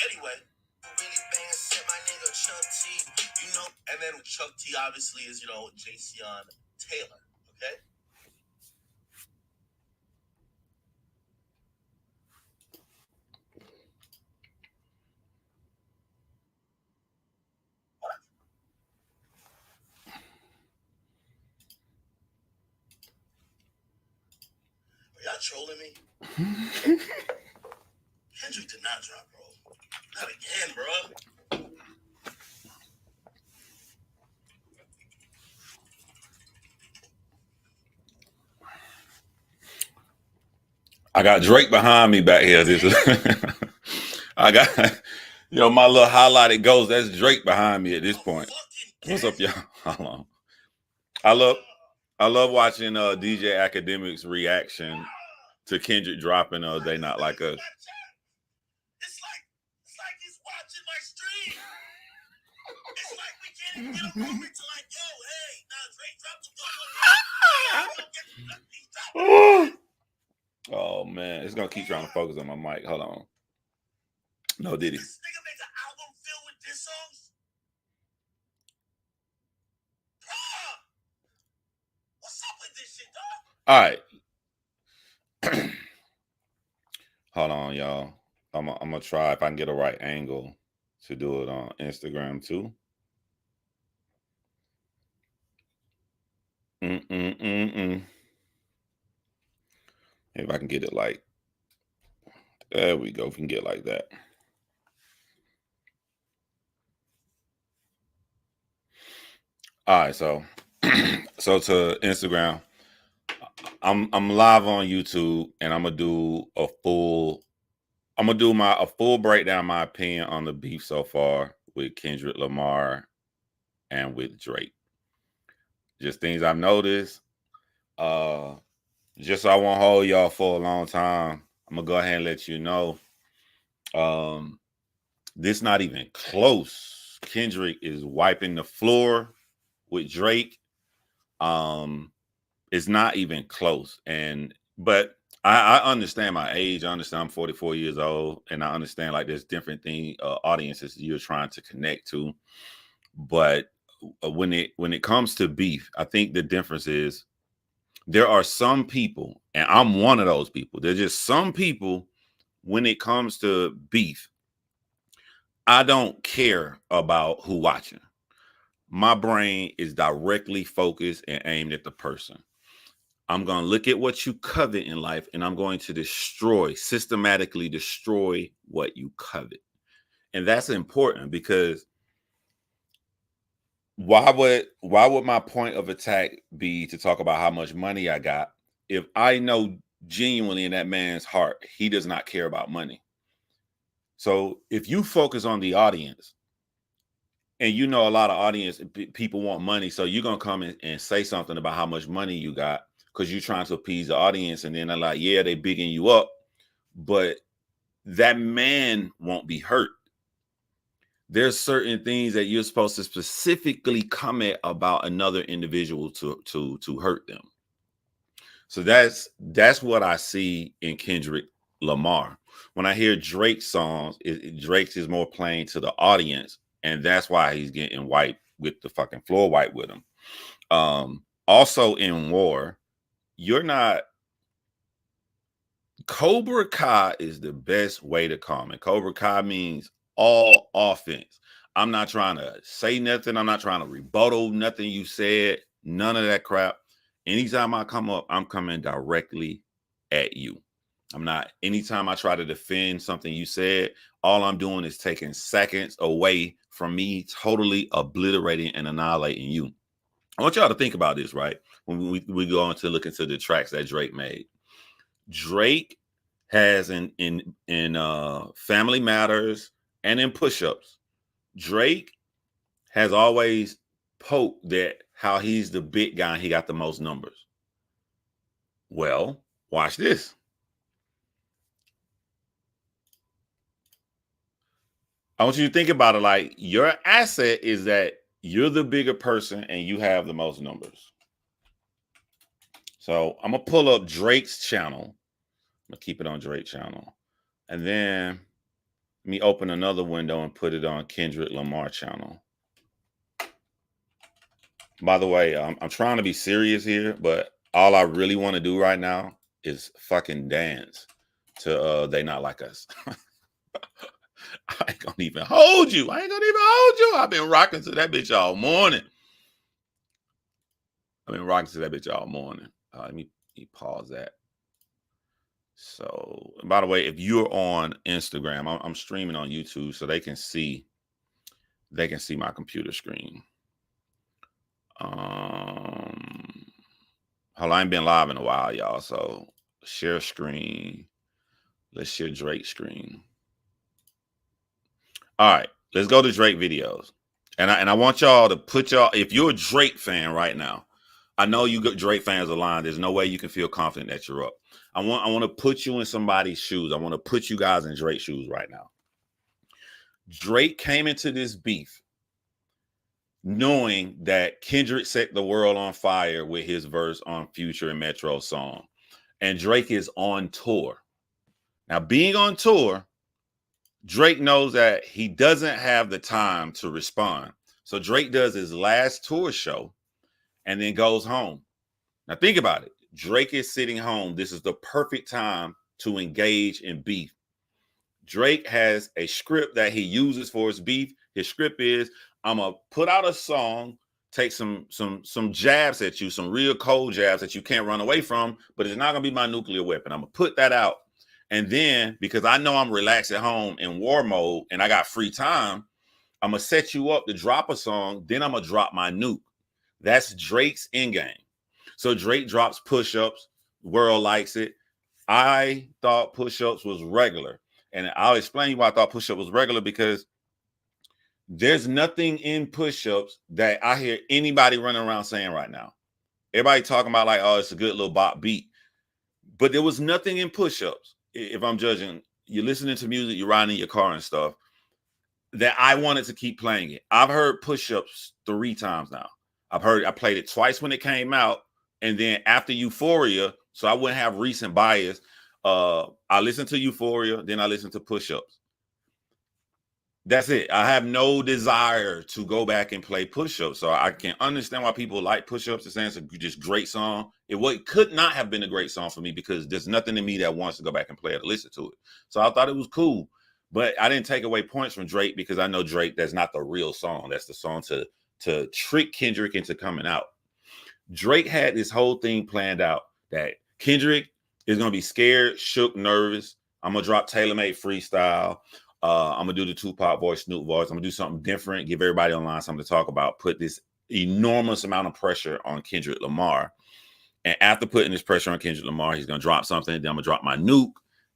Anyway, really bang set my nigga Chuck T, and then Chuck T obviously is, Jason Taylor, okay? What? Are y'all trolling me? Kendrick did not drop, bro. Not again, bro. I got Drake behind me back here. I got, my little highlighted ghost. That's Drake behind me at this point. What's up, y'all? Hold on. I love watching DJ Academic's reaction to Kendrick dropping They Not Like Us. It's like he's watching my stream. It's like we can't even get a moment to like, yo, hey, now Drake dropped the phone. Oh man, it's gonna keep trying to focus on my mic. Hold on. No, did he? This nigga makes an album filled with diss songs. What's up with this shit, dog? All right. Hold on, y'all. I'm gonna try if I can get a right angle to do it on Instagram too. If I can get it like, there we go. If we can get it like that. All right, so to Instagram, I'm live on YouTube, and I'm gonna do a full breakdown, my opinion on the beef so far with Kendrick Lamar and with Drake. Just things I've noticed. Just so I won't hold y'all for a long time, I'm gonna go ahead and let you know. This not even close. Kendrick is wiping the floor with Drake. It's not even close. But I understand my age. I understand I'm 44 years old, and I understand like there's different audiences you're trying to connect to. But when it comes to beef, I think the difference is there are some people, and I'm one of those people. There's just some people when it comes to beef, I don't care about who watching. My brain is directly focused and aimed at the person. I'm going to look at what you covet in life, and I'm going to systematically destroy what you covet. And that's important because why would my point of attack be to talk about how much money I got if I know genuinely in that man's heart he does not care about money? So if you focus on the audience, and a lot of audience people want money, so you're gonna come in and say something about how much money you got because you're trying to appease the audience, and then they're like, yeah, they bigging you up, but that man won't be hurt. There's certain things that you're supposed to specifically comment about another individual to hurt them. So that's what I see in Kendrick Lamar. When I hear Drake songs, Drake's is more playing to the audience, and that's why he's getting wiped with the fucking floor wipe with him. Also in war, you're not. Cobra Kai is the best way to comment. Cobra Kai means all offense. I'm not trying to say nothing. I'm not trying to rebuttal nothing you said. None of that crap. Anytime I come up, I'm coming directly at you. I'm not. Anytime I try to defend something you said, all I'm doing is taking seconds away from me totally obliterating and annihilating you. I want y'all to think about this, right? When we go on to look into the tracks that Drake made. Drake has in Family Matters and in Push-Ups, Drake has always poked that how he's the big guy and he got the most numbers. Well, watch this. I want you to think about it like your asset is that you're the bigger person and you have the most numbers. So I'm going to pull up Drake's channel. I'm going to keep it on Drake's channel. And then Let me open another window and put it on Kendrick Lamar channel. By the way, I'm trying to be serious here, but all I really want to do right now is fucking dance to They Not Like Us. I ain't gonna even hold you. I've been rocking to that bitch all morning. Let me pause that. So, by the way, if you're on Instagram, I'm streaming on YouTube so they can see my computer screen. Hold on, I ain't been live in a while, y'all. So share screen. Let's share Drake screen. All right, let's go to Drake videos. And I want y'all to put if you're a Drake fan right now, I know you got Drake fans aligned. There's no way you can feel confident that you're up. I want to put you in somebody's shoes. I want to put you guys in Drake's shoes right now. Drake came into this beef knowing that Kendrick set the world on fire with his verse on Future and Metro's song. And Drake is on tour. Now, being on tour, Drake knows that he doesn't have the time to respond. So Drake does his last tour show and then goes home. Now, think about it. Drake is sitting home. This is the perfect time to engage in beef. Drake has a script that he uses for his beef. His script is, I'm gonna put out a song, take some jabs at you, some real cold jabs that you can't run away from, but it's not gonna be my nuclear weapon. I'm gonna put that out. And then, because I know I'm relaxed at home in war mode and I got free time, I'm gonna set you up to drop a song, then I'm gonna drop my nuke. That's Drake's endgame. So Drake drops Push-Ups, world likes it. I thought Push-Ups was regular. And I'll explain why I thought Push-Up was regular, because there's nothing in Push-Ups that I hear anybody running around saying right now. Everybody talking about like, oh, it's a good little bop beat. But there was nothing in Push-Ups, if I'm judging, you're listening to music, you're riding in your car and stuff, that I wanted to keep playing it. I've heard Push-Ups 3 times now. I played it twice when it came out, and then after Euphoria, so I wouldn't have recent bias. I listened to Euphoria, then I listened to Push-Ups. That's it. I have no desire to go back and play Push-Ups. So I can understand why people like Push-Ups. They're saying it's a just great song. It could not have been a great song for me because there's nothing in me that wants to go back and play it or listen to it. So I thought it was cool. But I didn't take away points from Drake because I know Drake, that's not the real song. That's the song to trick Kendrick into coming out. Drake had this whole thing planned out that Kendrick is going to be scared, shook, nervous. I'm going to drop tailor-made freestyle. I'm going to do the Tupac voice, Snoop voice. I'm going to do something different, give everybody online something to talk about, put this enormous amount of pressure on Kendrick Lamar. And after putting this pressure on Kendrick Lamar, he's going to drop something. Then I'm going to drop my nuke.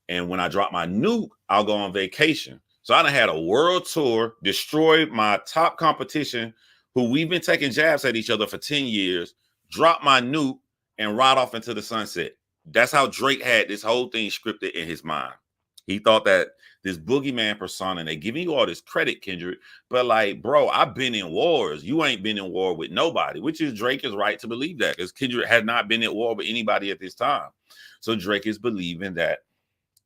And when I drop my nuke, I'll go on vacation. So I done had a world tour, destroyed my top competition, who we've been taking jabs at each other for 10 years, drop my nuke, and ride off into the sunset. That's how Drake had this whole thing scripted in his mind. He thought that this boogeyman persona, and they giving you all this credit, Kendrick, but like, bro, I've been in wars. You ain't been in war with nobody, which is Drake is right to believe that, because Kendrick had not been at war with anybody at this time. So Drake is believing that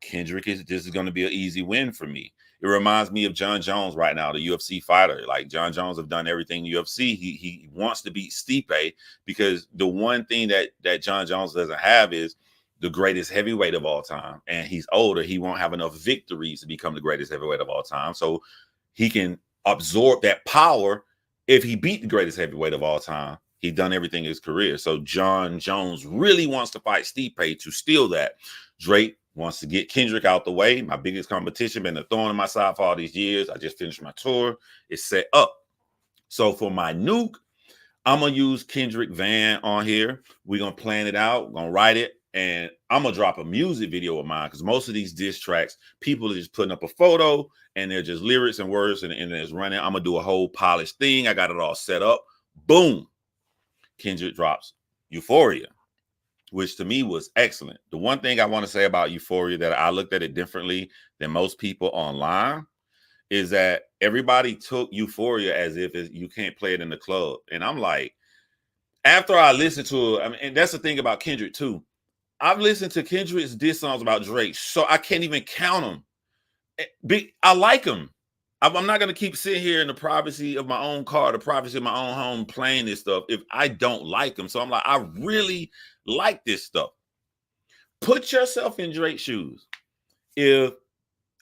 this is going to be an easy win for me. It reminds me of John Jones right now, the UFC fighter. Like, John Jones have done everything in UFC. He wants to beat Stipe, because the one thing that John Jones doesn't have is the greatest heavyweight of all time. And he's older. He won't have enough victories to become the greatest heavyweight of all time. So he can absorb that power if he beat the greatest heavyweight of all time. He's done everything in his career. So John Jones really wants to fight Stipe to steal that. Drake wants to get Kendrick out the way. My biggest competition, been a thorn in my side for all these years. I just finished my tour. It's set up. So for my nuke, I'm going to use Kendrick Van on here. We're going to plan it out. We're going to write it. And I'm going to drop a music video of mine, because most of these diss tracks, people are just putting up a photo and they're just lyrics and words and it's running. I'm going to do a whole polished thing. I got it all set up. Boom. Kendrick drops Euphoria, which to me was excellent. The one thing I want to say about Euphoria that I looked at it differently than most people online is that everybody took Euphoria as if you can't play it in the club. And I'm like, after I listened to it, I mean, and that's the thing about Kendrick too. I've listened to Kendrick's diss songs about Drake, so I can't even count them. I like him. I'm not going to keep sitting here in the privacy of my own car, the privacy of my own home, playing this stuff if I don't like him. So I'm like, I really like this stuff. Put yourself in Drake's shoes. If,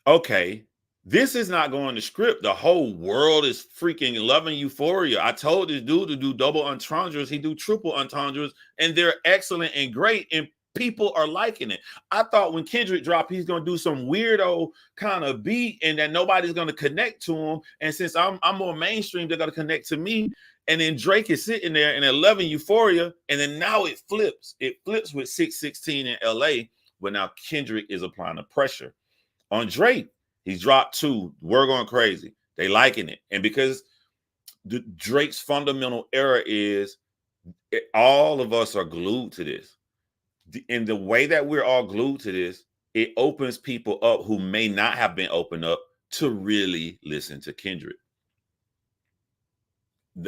okay, this is not going to script. The whole world is freaking loving Euphoria. I told this dude to do double entendres. He do triple entendres, and they're excellent and great. And people are liking it. I thought when Kendrick dropped, he's gonna do some weirdo kind of beat, and that nobody's gonna connect to him. And since I'm more mainstream, they're gonna connect to me. And then Drake is sitting there and they're loving Euphoria, and then now it flips. It flips with 616 in LA, but now Kendrick is applying the pressure on Drake. He's dropped 2. We're going crazy. They liking it, and because Drake's fundamental error is all of us are glued to this. In the way that we're all glued to this, it opens people up who may not have been opened up to really listen to Kendrick.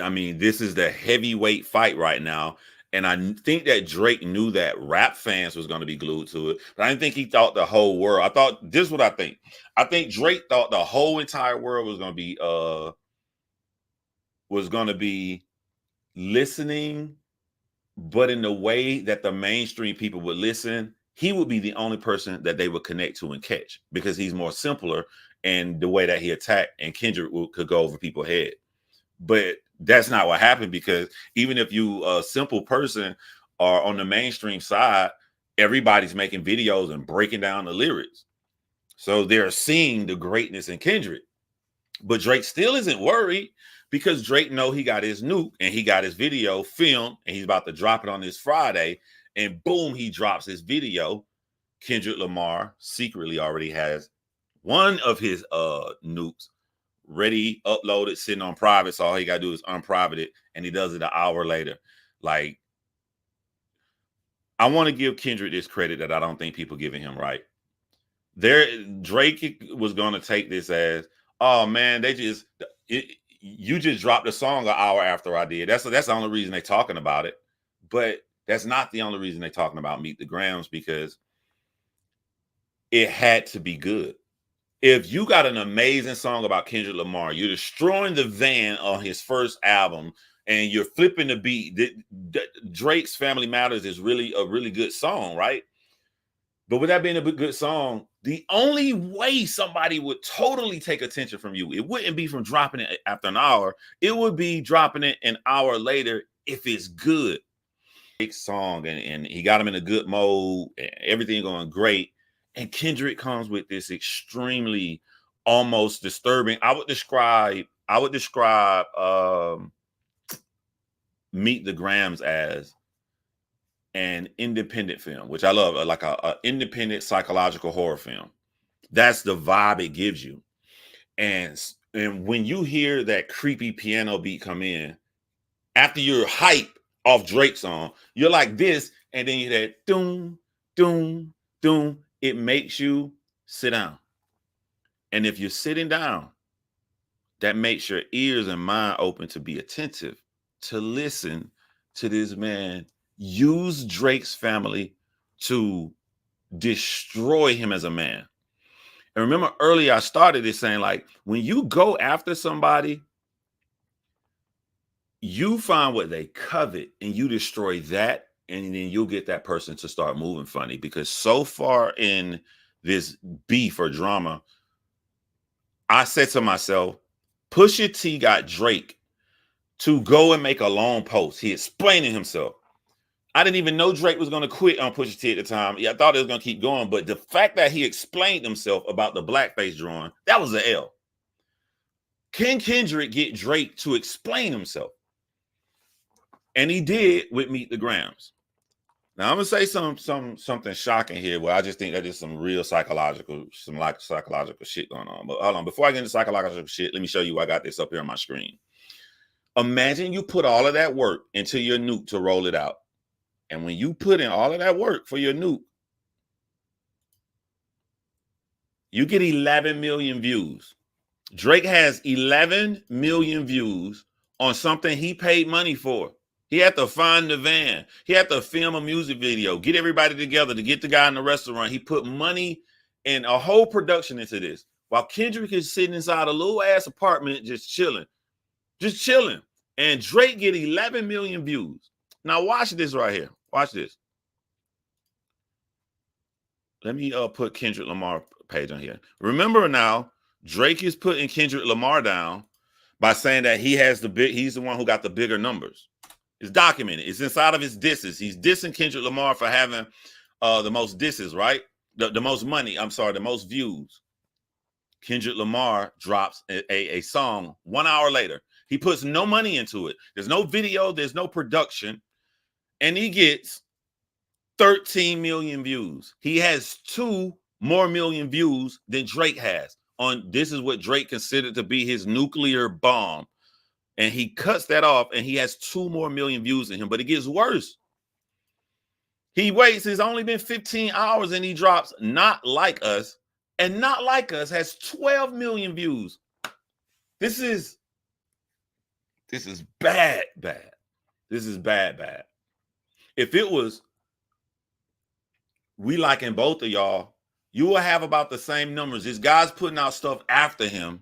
I mean, this is the heavyweight fight right now. And I think that Drake knew that rap fans was going to be glued to it. But I didn't think he thought the whole world. I thought, this is what I think. I think Drake thought the whole entire world was going to be listening, but in the way that the mainstream people would listen, he would be the only person that they would connect to and catch, because he's more simpler and the way that he attacked, and Kendrick could go over people's head. But that's not what happened, because even if you a simple person are on the mainstream side, everybody's making videos and breaking down the lyrics. So they're seeing the greatness in Kendrick. But Drake still isn't worried, because Drake know he got his nuke and he got his video filmed and he's about to drop it on this Friday. And boom, he drops his video. Kendrick Lamar secretly already has one of his nukes ready, uploaded, sitting on private. So all he got to do is unprivate it, and he does it an hour later. Like, I want to give Kendrick this credit that I don't think people giving him right. Drake was going to take this as, oh man, you just dropped the song an hour after I did. That's the only reason they're talking about it. But that's not the only reason they're talking about Meet the Grams, because it had to be good. If you got an amazing song about Kendrick Lamar, you're destroying the van on his first album, and you're flipping the beat. Drake's Family Matters is really a really good song, right? But with that being a good song, the only way somebody would totally take attention from you, it wouldn't be from dropping it after an hour. It would be dropping it an hour later if it's good. Song, and he got him in a good mode, everything going great. And Kendrick comes with this extremely almost disturbing. I would describe Meet the Grams as an independent film, which I love, like a independent psychological horror film. That's the vibe it gives you. And when you hear that creepy piano beat come in, after you're hype off Drake's song, you're like this, and then you hear that doom, doom, doom. It makes you sit down. And if you're sitting down, that makes your ears and mind open to be attentive, to listen to this man use Drake's family to destroy him as a man. And remember earlier I started this saying, like, when you go after somebody, you find what they covet and you destroy that, and then you'll get that person to start moving funny. Because so far in this beef or drama, I said to myself, Pusha T got Drake to go and make a long post. He explaining himself. I didn't even know Drake was going to quit on Pusha T at the time. Yeah, I thought it was going to keep going. But the fact that he explained himself about the blackface drawing, that was an L. Can Kendrick get Drake to explain himself? And he did with Meet the Grams. Now I'm gonna say something shocking here, where I just think that there's some real psychological shit going on. But hold on, before I get into psychological shit, let me show you why I got this up here on my screen. Imagine you put all of that work into your nuke to roll it out. And when you put in all of that work for your nuke, you get 11 million views. Drake has 11 million views on something he paid money for. He had to find the van. He had to film a music video, get everybody together to get the guy in the restaurant. He put money and a whole production into this. while Kendrick is sitting inside a little ass apartment just chilling. And Drake get 11 million views. Now watch this right here. Watch this. Let me put Kendrick Lamar page on here. Remember now, Drake is putting Kendrick Lamar down by saying that he's the one who got the bigger numbers. It's documented. It's inside of his disses. He's dissing Kendrick Lamar for having the most disses, right? The most money. I'm sorry, the most views. Kendrick Lamar drops a song 1 hour later. He puts no money into it. There's no video. There's no production. And he gets 13 million views. He has 2 more million views than Drake has. This is what Drake considered to be his nuclear bomb. And he cuts that off and he has 2 more million views in him. But it gets worse. He waits. It's only been 15 hours and he drops Not Like Us. And Not Like Us has 12 million views. This is bad. This is bad. If it was we liking both of y'all, you will have about the same numbers. This guy's putting out stuff after him.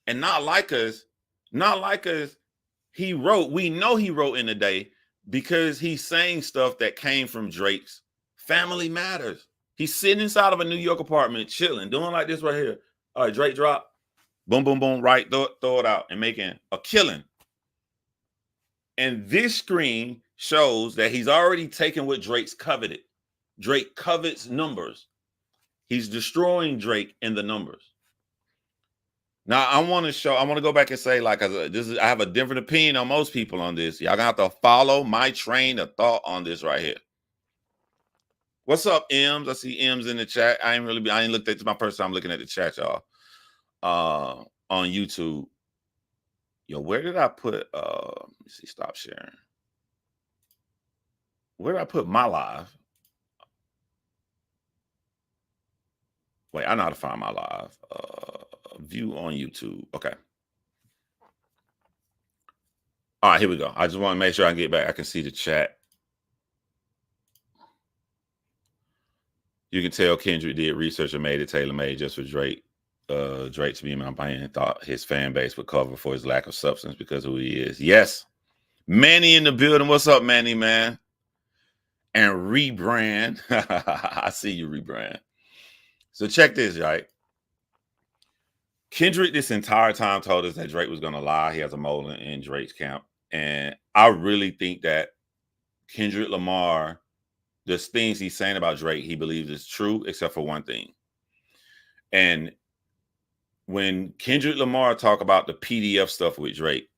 And Not Like Us, we know he wrote in the day because he's saying stuff that came from Drake's Family Matters. He's sitting inside of a New York apartment, chilling, doing like this right here. All right, Drake drop. Boom, boom, boom, right, throw it out and making a killing. And this screen shows that he's already taken what Drake's coveted. Drake covets numbers. He's destroying Drake in the numbers. Now, I want to go back and say, like, I have a different opinion on most people on this. Y'all gonna have to follow my train of thought on this right here. What's up, M's? I see M's in the chat. I ain't looked at this. My first time looking at the chat, y'all. On YouTube. Yo, where did I put let me see, stop sharing. Where did I put my live? Wait, I know how to find my live. View on YouTube. Okay. All right, here we go. I just want to make sure I can get back. I can see the chat. You can tell Kendrick did research and made it tailor-made just for Drake. Drake to be in my opinion thought his fan base would cover for his lack of substance because of who he is. Yes. Manny in the building. What's up, Manny, man? And Rebrand. I see you, Rebrand. So check this, right? Kendrick this entire time told us that Drake was going to lie. He has a mole in Drake's camp. And I really think that Kendrick Lamar, the things he's saying about Drake, he believes is true, except for one thing. And when Kendrick Lamar talk about the PDF stuff with Drake,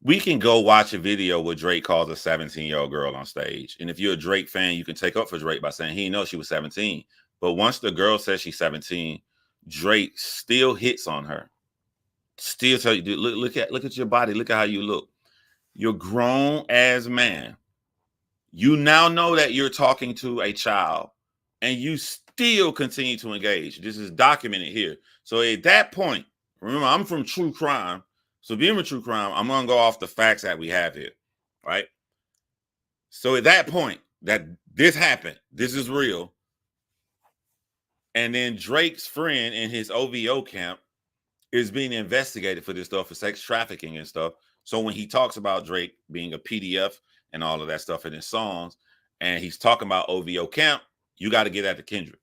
we can go watch a video where Drake calls a 17-year-old girl on stage. And if you're a Drake fan, you can take up for Drake by saying he knows she was 17. But once the girl says she's 17, Drake still hits on her. Still tell you, look at your body. Look at how you look. You're grown as man. You now know that you're talking to a child and you still continue to engage. This is documented here. So at that point, remember, I'm from true crime. So being with true crime, I'm going to go off the facts that we have here, right? So at that point, that this happened, this is real. And then Drake's friend in his OVO camp is being investigated for this stuff, for sex trafficking and stuff. So when he talks about Drake being a PDF and all of that stuff in his songs, and he's talking about OVO camp, you got to get at the Kendrick.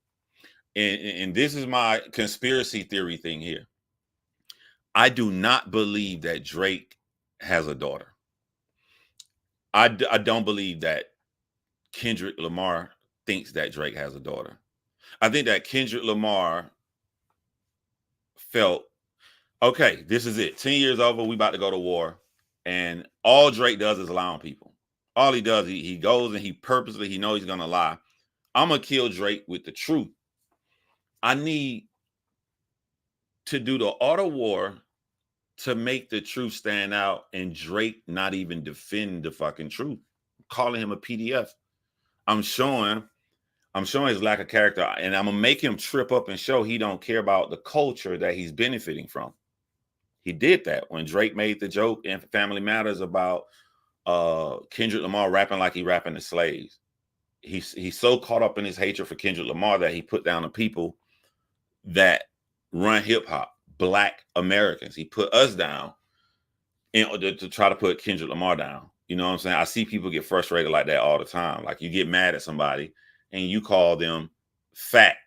And this is my conspiracy theory thing here. I do not believe that Drake has a daughter. I don't believe that Kendrick Lamar thinks that Drake has a daughter. I think that Kendrick Lamar felt, okay, this is it. 10 years over, we about to go to war. And all Drake does is lie on people. All he does, he goes and he purposely, he knows he's going to lie. I'm going to kill Drake with the truth. I need to do the auto war to make the truth stand out and Drake not even defend the fucking truth. I'm calling him a PDF. I'm showing his lack of character, and I'm going to make him trip up and show he don't care about the culture that he's benefiting from. He did that when Drake made the joke in Family Matters about Kendrick Lamar rapping like he rapping to slaves. He's so caught up in his hatred for Kendrick Lamar that he put down the people that run hip hop, Black Americans. He put us down in order to try to put Kendrick Lamar down. You know what I'm saying? I see people get frustrated like that all the time. Like you get mad at somebody and you call them fat.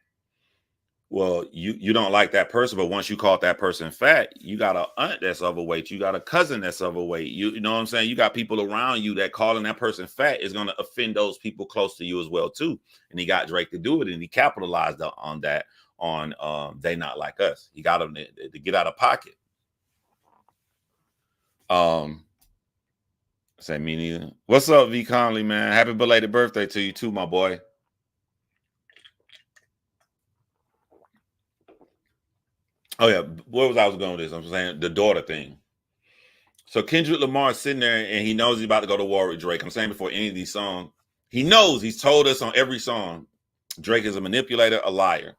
Well, you don't like that person, but once you call that person fat, you got an aunt that's overweight, you got a cousin that's overweight. You know what I'm saying? You got people around you that calling that person fat is going to offend those people close to you as well too. And he got Drake to do it, and he capitalized on that on They Not Like Us. He got them to get out of pocket. Say me neither. What's up, V Conley, man? Happy belated birthday to you too, my boy. Oh yeah, where was I going with this? I'm saying the daughter thing. So Kendrick Lamar is sitting there and he knows he's about to go to war with Drake. I'm saying before any of these songs, he knows, he's told us on every song, Drake is a manipulator, a liar.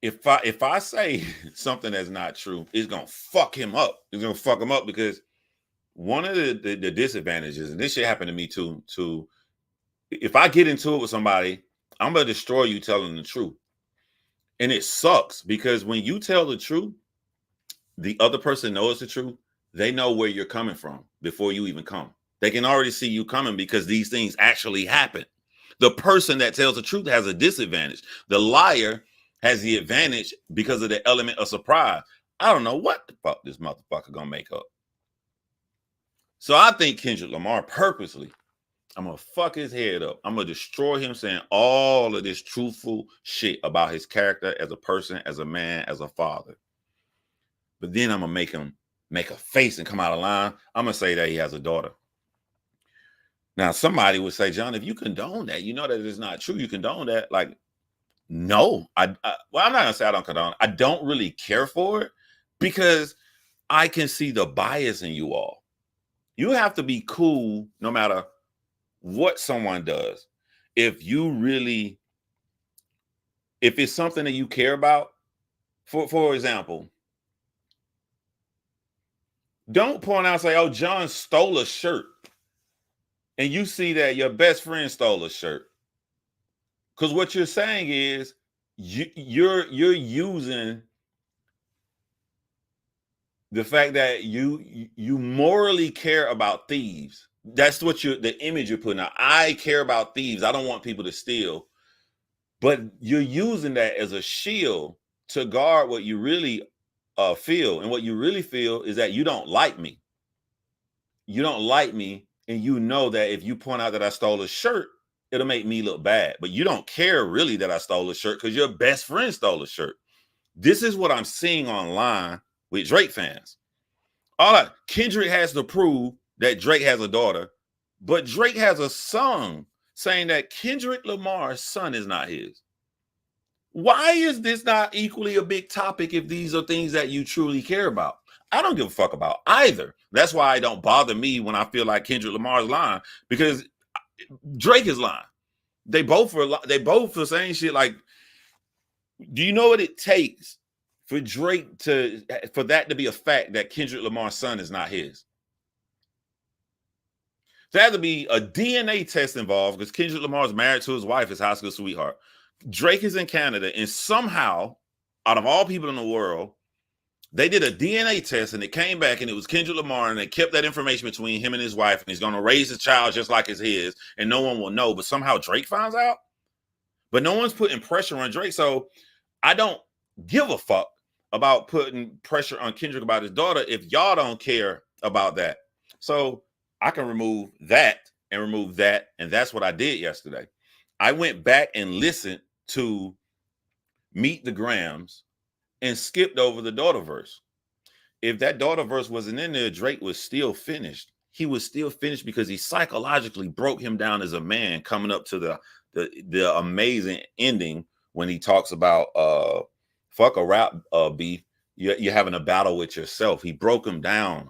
If I say something that's not true, it's gonna fuck him up. It's gonna fuck him up because one of the disadvantages, and this shit happened to me too, if I get into it with somebody, I'm gonna destroy you telling the truth. And it sucks because when you tell the truth, the other person knows the truth. They know where you're coming from before you even come. They can already see you coming because these things actually happen. The person that tells the truth has a disadvantage. The liar has the advantage because of the element of surprise. I don't know what the fuck this motherfucker gonna make up. So I think Kendrick Lamar purposely, I'm gonna fuck his head up. I'm gonna destroy him saying all of this truthful shit about his character as a person, as a man, as a father. But then I'm gonna make him make a face and come out of line. I'm gonna say that he has a daughter. Now, somebody would say, John, if you condone that, you know that it's not true. You condone that. Like, no, well, I'm not gonna say I don't condone it. I don't really care for it because I can see the bias in you all. You have to be cool no matter what someone does. If it's something that you care about, for example, don't point out and say, oh, John stole a shirt. And you see that your best friend stole a shirt. Because what you're saying is you're using the fact that you morally care about thieves. That's what the image you're putting out. I care about thieves. I don't want people to steal. But you're using that as a shield to guard what you really feel. And what you really feel is that you don't like me. You don't like me. And you know that if you point out that I stole a shirt, it'll make me look bad. But you don't care really that I stole a shirt because your best friend stole a shirt. This is what I'm seeing online with Drake fans. Kendrick has to prove that Drake has a daughter, but Drake has a song saying that Kendrick Lamar's son is not his. Why is this not equally a big topic if these are things that you truly care about? I don't give a fuck about either. That's why it don't bother me when I feel like Kendrick Lamar's lying, because Drake is lying. They both are saying shit like, do you know what it takes for Drake for that to be a fact that Kendrick Lamar's son is not his? There had to be a DNA test involved because Kendrick Lamar is married to his wife, his high school sweetheart. Drake is in Canada, and somehow, out of all people in the world, they did a DNA test and it came back and it was Kendrick Lamar, and they kept that information between him and his wife, and he's going to raise his child just like it's his, and no one will know. But somehow Drake finds out. But no one's putting pressure on Drake. So I don't give a fuck about putting pressure on Kendrick about his daughter if y'all don't care about that. So I can remove that and remove that. And that's what I did yesterday. I went back and listened to Meet the Grams and skipped over the daughter verse. If that daughter verse wasn't in there, Drake was still finished. He was still finished because he psychologically broke him down as a man, coming up to the amazing ending when he talks about fuck a rap beef. You're having a battle with yourself. He broke him down,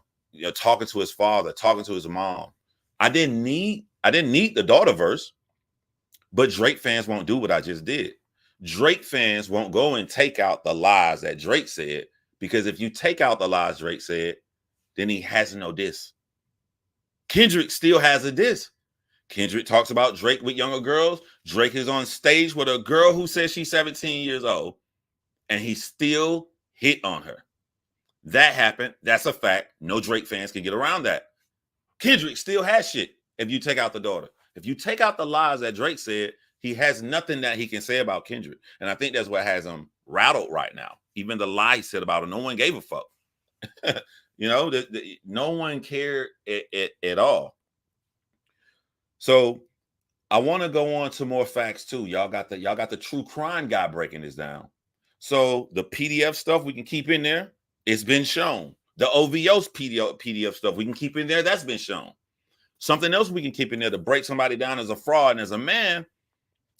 talking to his father, talking to his mom. I didn't need the daughter verse, but Drake fans won't do what I just did. Drake fans won't go and take out the lies that Drake said, because if you take out the lies Drake said, then he has no diss. Kendrick still has a diss. Kendrick talks about Drake with younger girls. Drake is on stage with a girl who says she's 17 years old, and he still hit on her. That happened. That's a fact. No Drake fans can get around that. Kendrick still has shit if you take out the daughter. If you take out the lies that Drake said, he has nothing that he can say about Kendrick. And I think that's what has him rattled right now. Even the lie he said about it, no one gave a fuck. No one cared at all. So I want to go on to more facts too. Y'all got the true crime guy breaking this down. So the PDF stuff we can keep in there. It's been shown. The OVO's PDF stuff we can keep in there. That's been shown. Something else we can keep in there to break somebody down as a fraud and as a man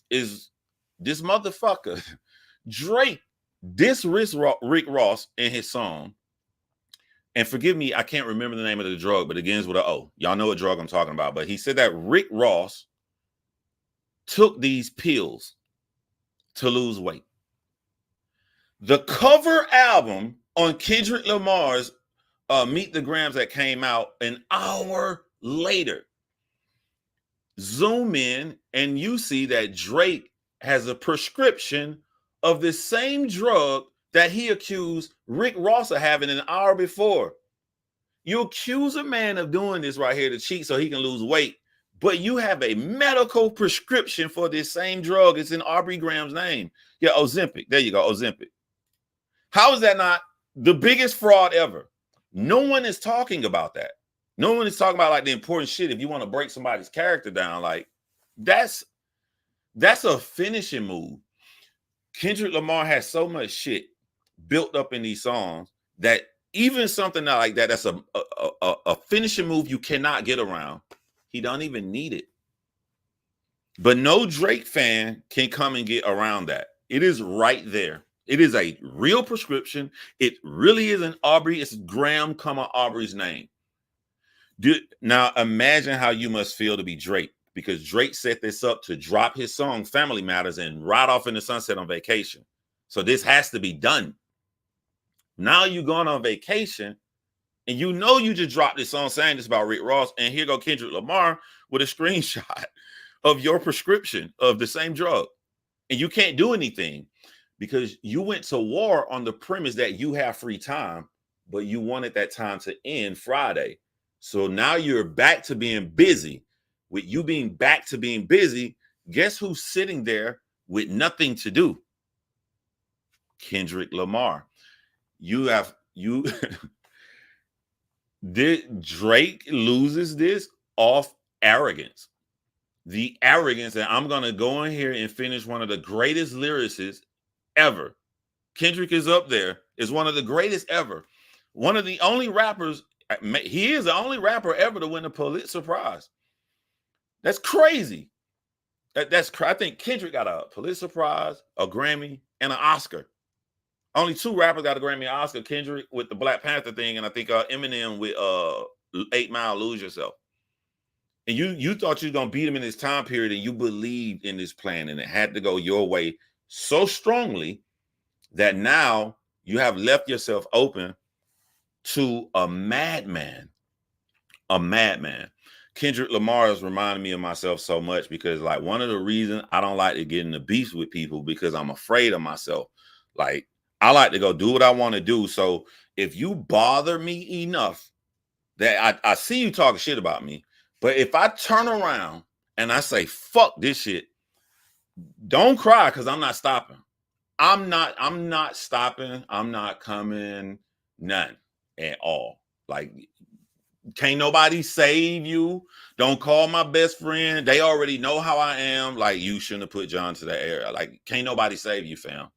is this motherfucker. Drake Rick Ross in his song. And forgive me, I can't remember the name of the drug, but it begins with an O. Y'all know what drug I'm talking about. But he said that Rick Ross took these pills to lose weight. The cover album on Kendrick Lamar's Meet the Grams that came out an hour later. Zoom in and you see that Drake has a prescription of the same drug that he accused Rick Ross of having an hour before. You accuse a man of doing this right here to cheat so he can lose weight, but you have a medical prescription for this same drug. It's in Aubrey Graham's name. Yeah, Ozempic. There you go, Ozempic. How is that not the biggest fraud ever? No one is talking about that. No one is talking about like the important shit. If you want to break somebody's character down, like that's a finishing move. Kendrick Lamar has so much shit built up in these songs that even something like that, that's a finishing move you cannot get around. He don't even need it. But no Drake fan can come and get around that. It is right there. It is a real prescription. It really is an Aubrey. It's Graham, Aubrey's name. Now imagine how you must feel to be Drake, because Drake set this up to drop his song Family Matters and ride off in the sunset on vacation. So this has to be done. Now you going on vacation and you know you just dropped this song saying this about Rick Ross, and here go Kendrick Lamar with a screenshot of your prescription of the same drug. And you can't do anything because you went to war on the premise that you have free time, but you wanted that time to end Friday. So now you're back to being busy. With you being back to being busy, guess who's sitting there with nothing to do? Kendrick Lamar. Drake loses this off arrogance. The arrogance that I'm going to go in here and finish one of the greatest lyricists ever. Kendrick is up there, is one of the greatest ever. One of the only rappers, he is the only rapper ever to win a Pulitzer Prize. That's crazy. I think Kendrick got a Pulitzer Prize, a Grammy, and an Oscar. Only two rappers got a Grammy and Oscar. Kendrick with the Black Panther thing, and I think Eminem with 8 Mile, Lose Yourself. And you thought you were going to beat him in this time period, and you believed in this plan, and it had to go your way so strongly that now you have left yourself open to a madman. A madman. Kendrick Lamar has reminded me of myself so much, because like one of the reasons I don't like to get into beefs with people, because I'm afraid of myself. Like I like to go do what I want to do. So if you bother me enough that I see you talking shit about me, but if I turn around and I say, fuck this shit, don't cry, because I'm not stopping. I'm not stopping. I'm not coming, none at all. Like, can't nobody save you. Don't call my best friend. They already know how I am. Like, you shouldn't have put John to that area. Like, can't nobody save you, fam.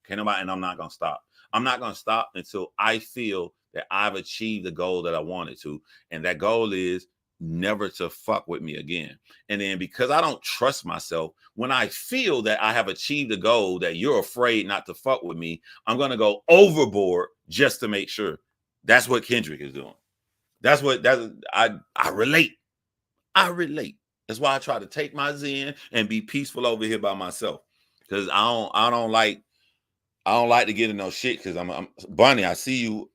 Can't nobody, and I'm not going to stop. I'm not going to stop until I feel that I've achieved the goal that I wanted to. And that goal is never to fuck with me again. And then because I don't trust myself, when I feel that I have achieved a goal that you're afraid not to fuck with me, I'm going to go overboard just to make sure. That's what Kendrick is doing. I relate. I relate. That's why I try to take my zen and be peaceful over here by myself. Because I don't like to get in no shit. Because I'm Bunny, I see you.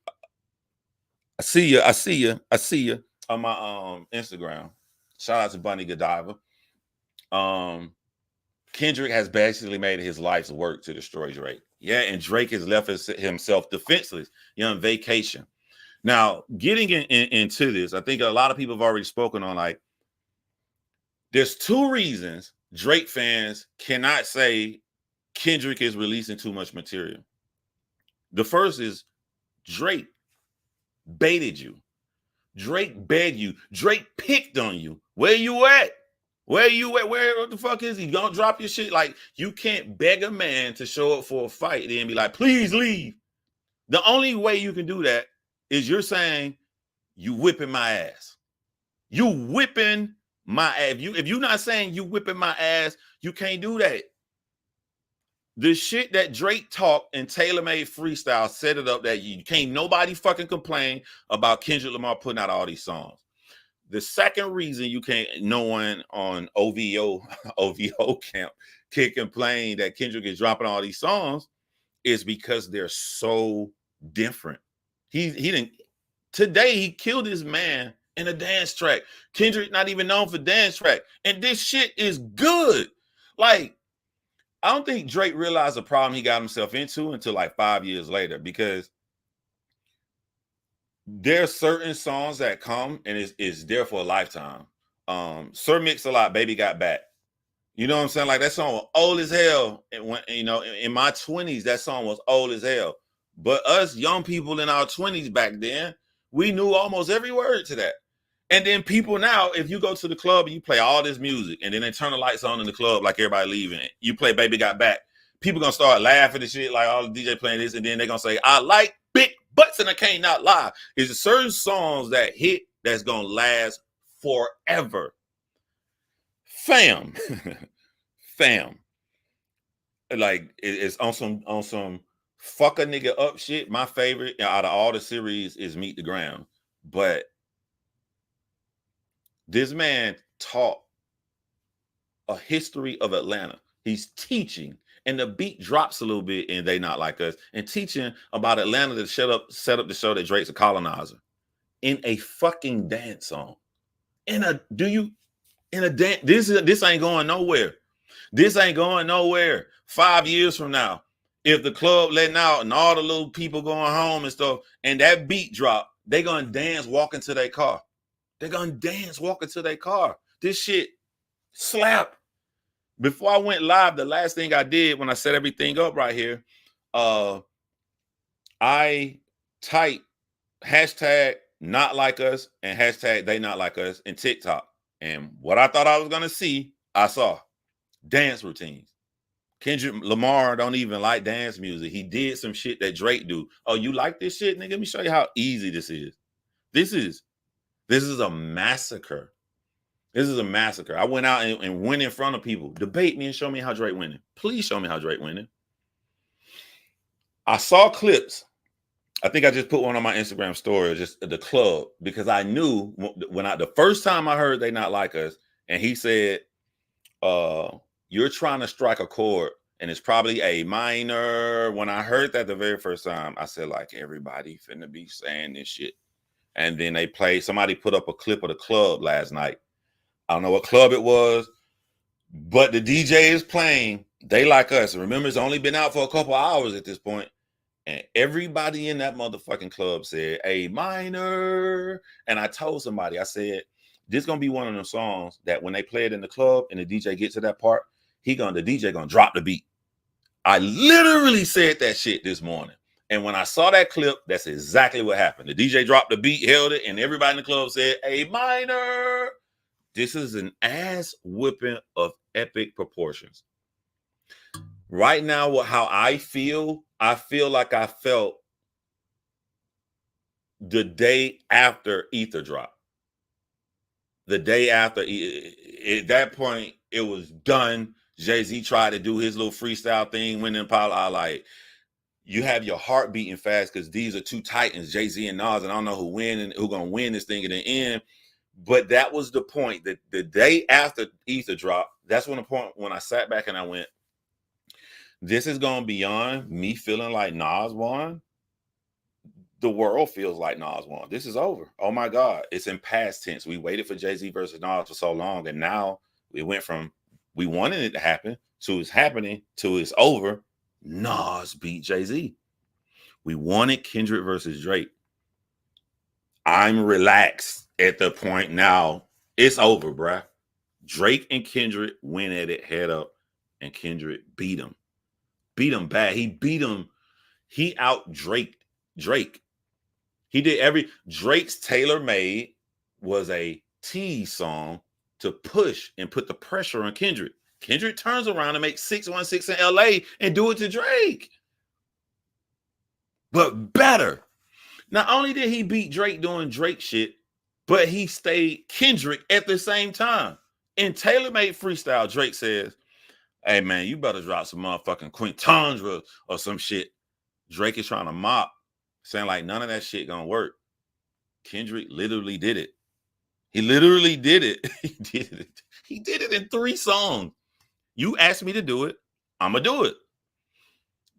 I see you on my Instagram. Shout out to Bunny Godiva. Kendrick has basically made his life's work to destroy Drake. Yeah, and Drake has left himself defenseless, on vacation. Now, getting into this, I think a lot of people have already spoken on, like, there's two reasons Drake fans cannot say Kendrick is releasing too much material. The first is Drake baited you. Drake begged you. Drake picked on you. Where you at? Where you at? Where the fuck is he? Don't drop your shit. Like, you can't beg a man to show up for a fight and be like, please leave. The only way you can do that is you're saying, you whipping my ass. You whipping my ass. If you're not saying you whipping my ass, you can't do that. The shit that Drake talked and tailor-made freestyle set it up that you can't nobody fucking complain about Kendrick Lamar putting out all these songs. The second reason you can't, no one on OVO camp can complain that Kendrick is dropping all these songs is because they're so different. He didn't, today he killed his man in a dance track. Kendrick not even known for dance track. And this shit is good. Like, I don't think Drake realized the problem he got himself into until like 5 years later, because there are certain songs that come and is there for a lifetime. Sir Mix-a-Lot, Baby Got Back. You know what I'm saying? Like, that song was old as hell. And when, in my 20s, that song was old as hell. But us young people in our 20s back then, we knew almost every word to that. And then people now, if you go to the club and you play all this music and then they turn the lights on in the club like everybody leaving it, you play Baby Got Back, people gonna start laughing and shit like, all the DJ playing this, and then they're gonna say, I like big butts and I can't not lie. It's certain songs that hit that's gonna last forever. Fam. Like, it's on some fuck a nigga up shit. My favorite out of all the series is Meet the Ground. But this man taught a history of Atlanta. He's teaching, and the beat drops a little bit in They Not Like Us, and teaching about Atlanta to set up the show that Drake's a colonizer in a fucking dance song. This ain't going nowhere. This ain't going nowhere. 5 years from now, if the club letting out and all the little people going home and stuff, and that beat drop, they gonna dance walking to their car. They're gonna dance walking to their car. This shit slap. Before I went live, the last thing I did when I set everything up right here, I typed hashtag not like us and hashtag they not like us in TikTok. And what I thought I was gonna see, I saw dance routines. Kendrick Lamar don't even like dance music. He did some shit that Drake do. Oh, you like this shit, nigga? Let me show you how easy this is. This is a massacre. This is a massacre. I went out and went in front of people. Debate me and show me how Drake winning. Please show me how Drake winning. I saw clips. I think I just put one on my Instagram story, just the club, because I knew the first time I heard They Not Like Us, and he said, you're trying to strike a chord and it's probably a minor. When I heard that the very first time, I said, like, everybody finna be saying this shit. And then somebody put up a clip of the club last night. I don't know what club it was, but the DJ is playing They Like Us. Remember, it's only been out for a couple hours at this point. And everybody in that motherfucking club said a minor. And I told somebody, I said, this is gonna be one of them songs that when they play it in the club and the DJ gets to that part, the DJ gonna drop the beat. I literally said that shit this morning. And when I saw that clip, that's exactly what happened. The DJ dropped the beat, held it, and everybody in the club said a minor. This is an ass whipping of epic proportions. Right now, how I feel like I felt the day after Ether dropped. The day after, at that point, it was done. Jay-Z tried to do his little freestyle thing, went in Apollo. Like, you have your heart beating fast because these are two titans, Jay-Z and Nas, and I don't know who gonna win this thing in the end. But that was the point. That the day after Ether dropped, that's when I sat back and I went, this is going beyond me feeling like Nas won. The world feels like Nas won. This is over. Oh my God. It's in past tense. We waited for Jay-Z versus Nas for so long. And now we went from We wanted it to happen, so it's happening, till it's over. Nas beat Jay-Z. We wanted Kendrick versus Drake. I'm relaxed at the point now. It's over, bruh. Drake and Kendrick went at it head up, and Kendrick beat him. Beat him bad. He beat him. He out Drake. He did Drake's Tailor Made was a tease song to push and put the pressure on Kendrick. Kendrick turns around and makes 616 in LA and do it to Drake. But better. Not only did he beat Drake doing Drake shit, but he stayed Kendrick at the same time. In Tailor Made Freestyle, Drake says, hey man, you better drop some motherfucking Quintandra or some shit. Drake is trying to mop, saying like none of that shit gonna work. Kendrick literally did it. He literally did it. He did it in 3 songs. You asked me to do it, I'm gonna do it.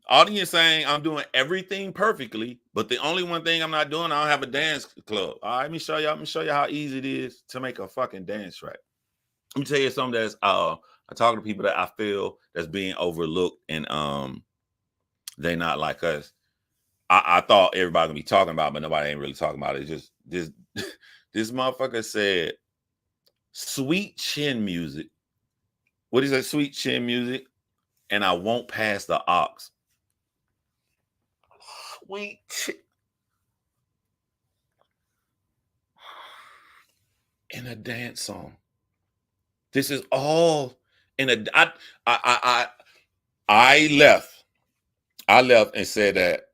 Audience saying I'm doing everything perfectly, but the only one thing I'm not doing, I don't have a dance club. All right, let me show you how easy it is to make a fucking dance track. Let me tell you something that's I talk to people that I feel that's being overlooked, and they not like us. I thought everybody gonna be talking about it, but nobody ain't really talking about it. It's just this motherfucker said sweet chin music. What is that? Sweet chin music, and I won't pass the aux. Sweet chin. In a dance song. This is all in a. I left. I left and said that.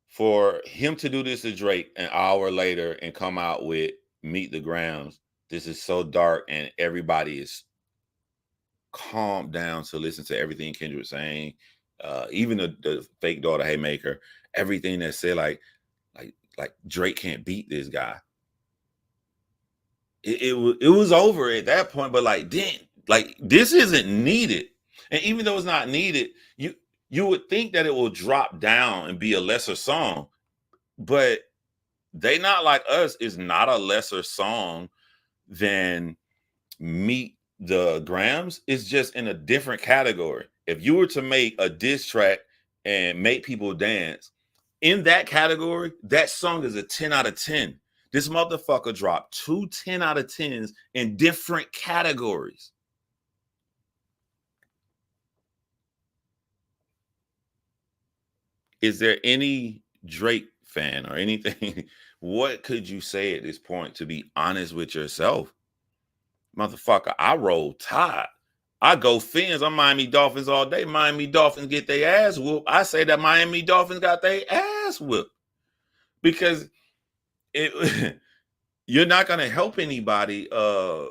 For him to do this to Drake an hour later and come out with Meet the Grams, this is so dark, and everybody is calmed down to listen to everything Kendrick's saying. Even the fake daughter Haymaker, everything that said like Drake can't beat this guy. It was over at that point, but this isn't needed. And even though it's not needed, you would think that it will drop down and be a lesser song, but They Not Like Us is not a lesser song than Meet the Grams. It's just in a different category. If you were to make a diss track and make people dance in that category, that song is a 10 out of 10. This motherfucker dropped 2 10 out of 10s in different categories. Is there any Drake fan or anything? What could you say at this point to be honest with yourself? Motherfucker, I roll Tide. I go Fins. I'm Miami Dolphins all day. Miami Dolphins get their ass whooped. I say that Miami Dolphins got their ass whooped because you're not going to help anybody, or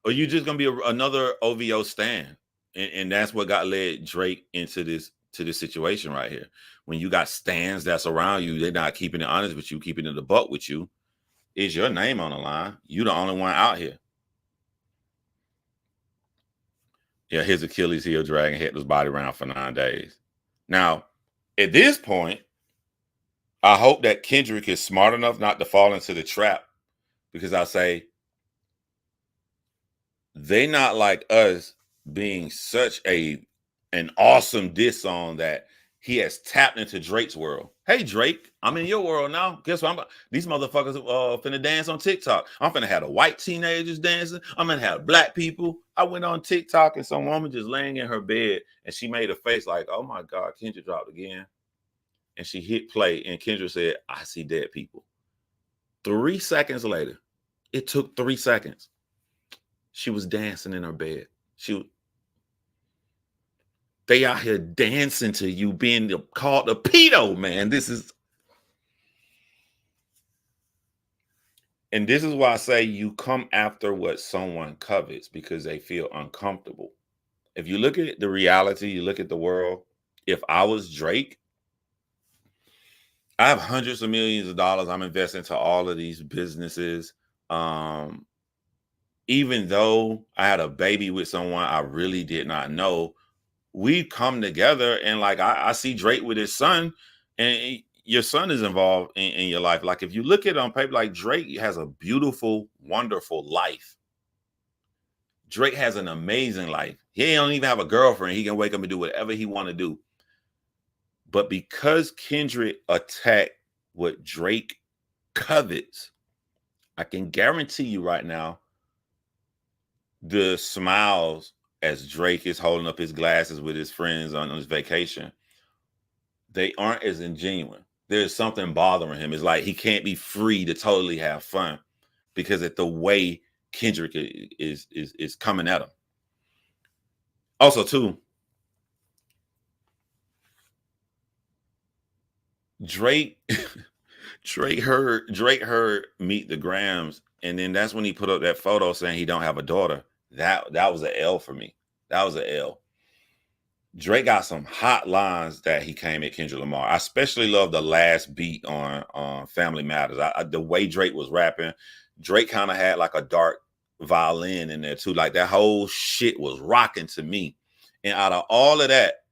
you're just going to be another OVO stand. And that's what got led Drake into this situation right here. When you got stands that's around you, they're not keeping it honest with you, keeping it a buck with you. Is your name on the line? You the only one out here. Yeah, his Achilles heel dragging hit his body around for 9 days. Now, at this point, I hope that Kendrick is smart enough not to fall into the trap, because I say They Not Like Us being such an awesome diss song that he has tapped into Drake's world. Hey Drake, I'm in your world now. Guess what? These motherfuckers finna dance on TikTok. I'm finna have the white teenagers dancing. I'm gonna have black people. I went on TikTok and some woman just laying in her bed and she made a face like, oh my God, Kendrick dropped again. And she hit play and Kendrick said, I see dead people. 3 seconds later, it took 3 seconds. She was dancing in her bed. They out here dancing to you being called a pedo, man. This is why I say you come after what someone covets because they feel uncomfortable. If you look at the reality, you look at the world. If I was Drake, I have hundreds of millions of dollars I'm investing into all of these businesses. Even though I had a baby with someone I really did not know, we come together and like I see Drake with his son, and your son is involved in your life. Like if you look at it on paper, like Drake has a beautiful, wonderful life. Drake has an amazing life. He don't even have a girlfriend. He can wake up and do whatever he want to do. But because Kendrick attacked what Drake covets, I can guarantee you right now, the smiles as Drake is holding up his glasses with his friends on his vacation, they aren't as genuine. There's something bothering him. It's like he can't be free to totally have fun because of the way Kendrick is coming at him. Also, too, Drake Drake heard Meet the Grams, and then that's when he put up that photo saying he don't have a daughter. That was an L for me. That was an L. Drake got some hot lines that he came at Kendrick Lamar. I especially love the last beat on Family Matters. The way Drake was rapping, Drake kind of had like a dark violin in there too. Like that whole shit was rocking to me. And out of all of that,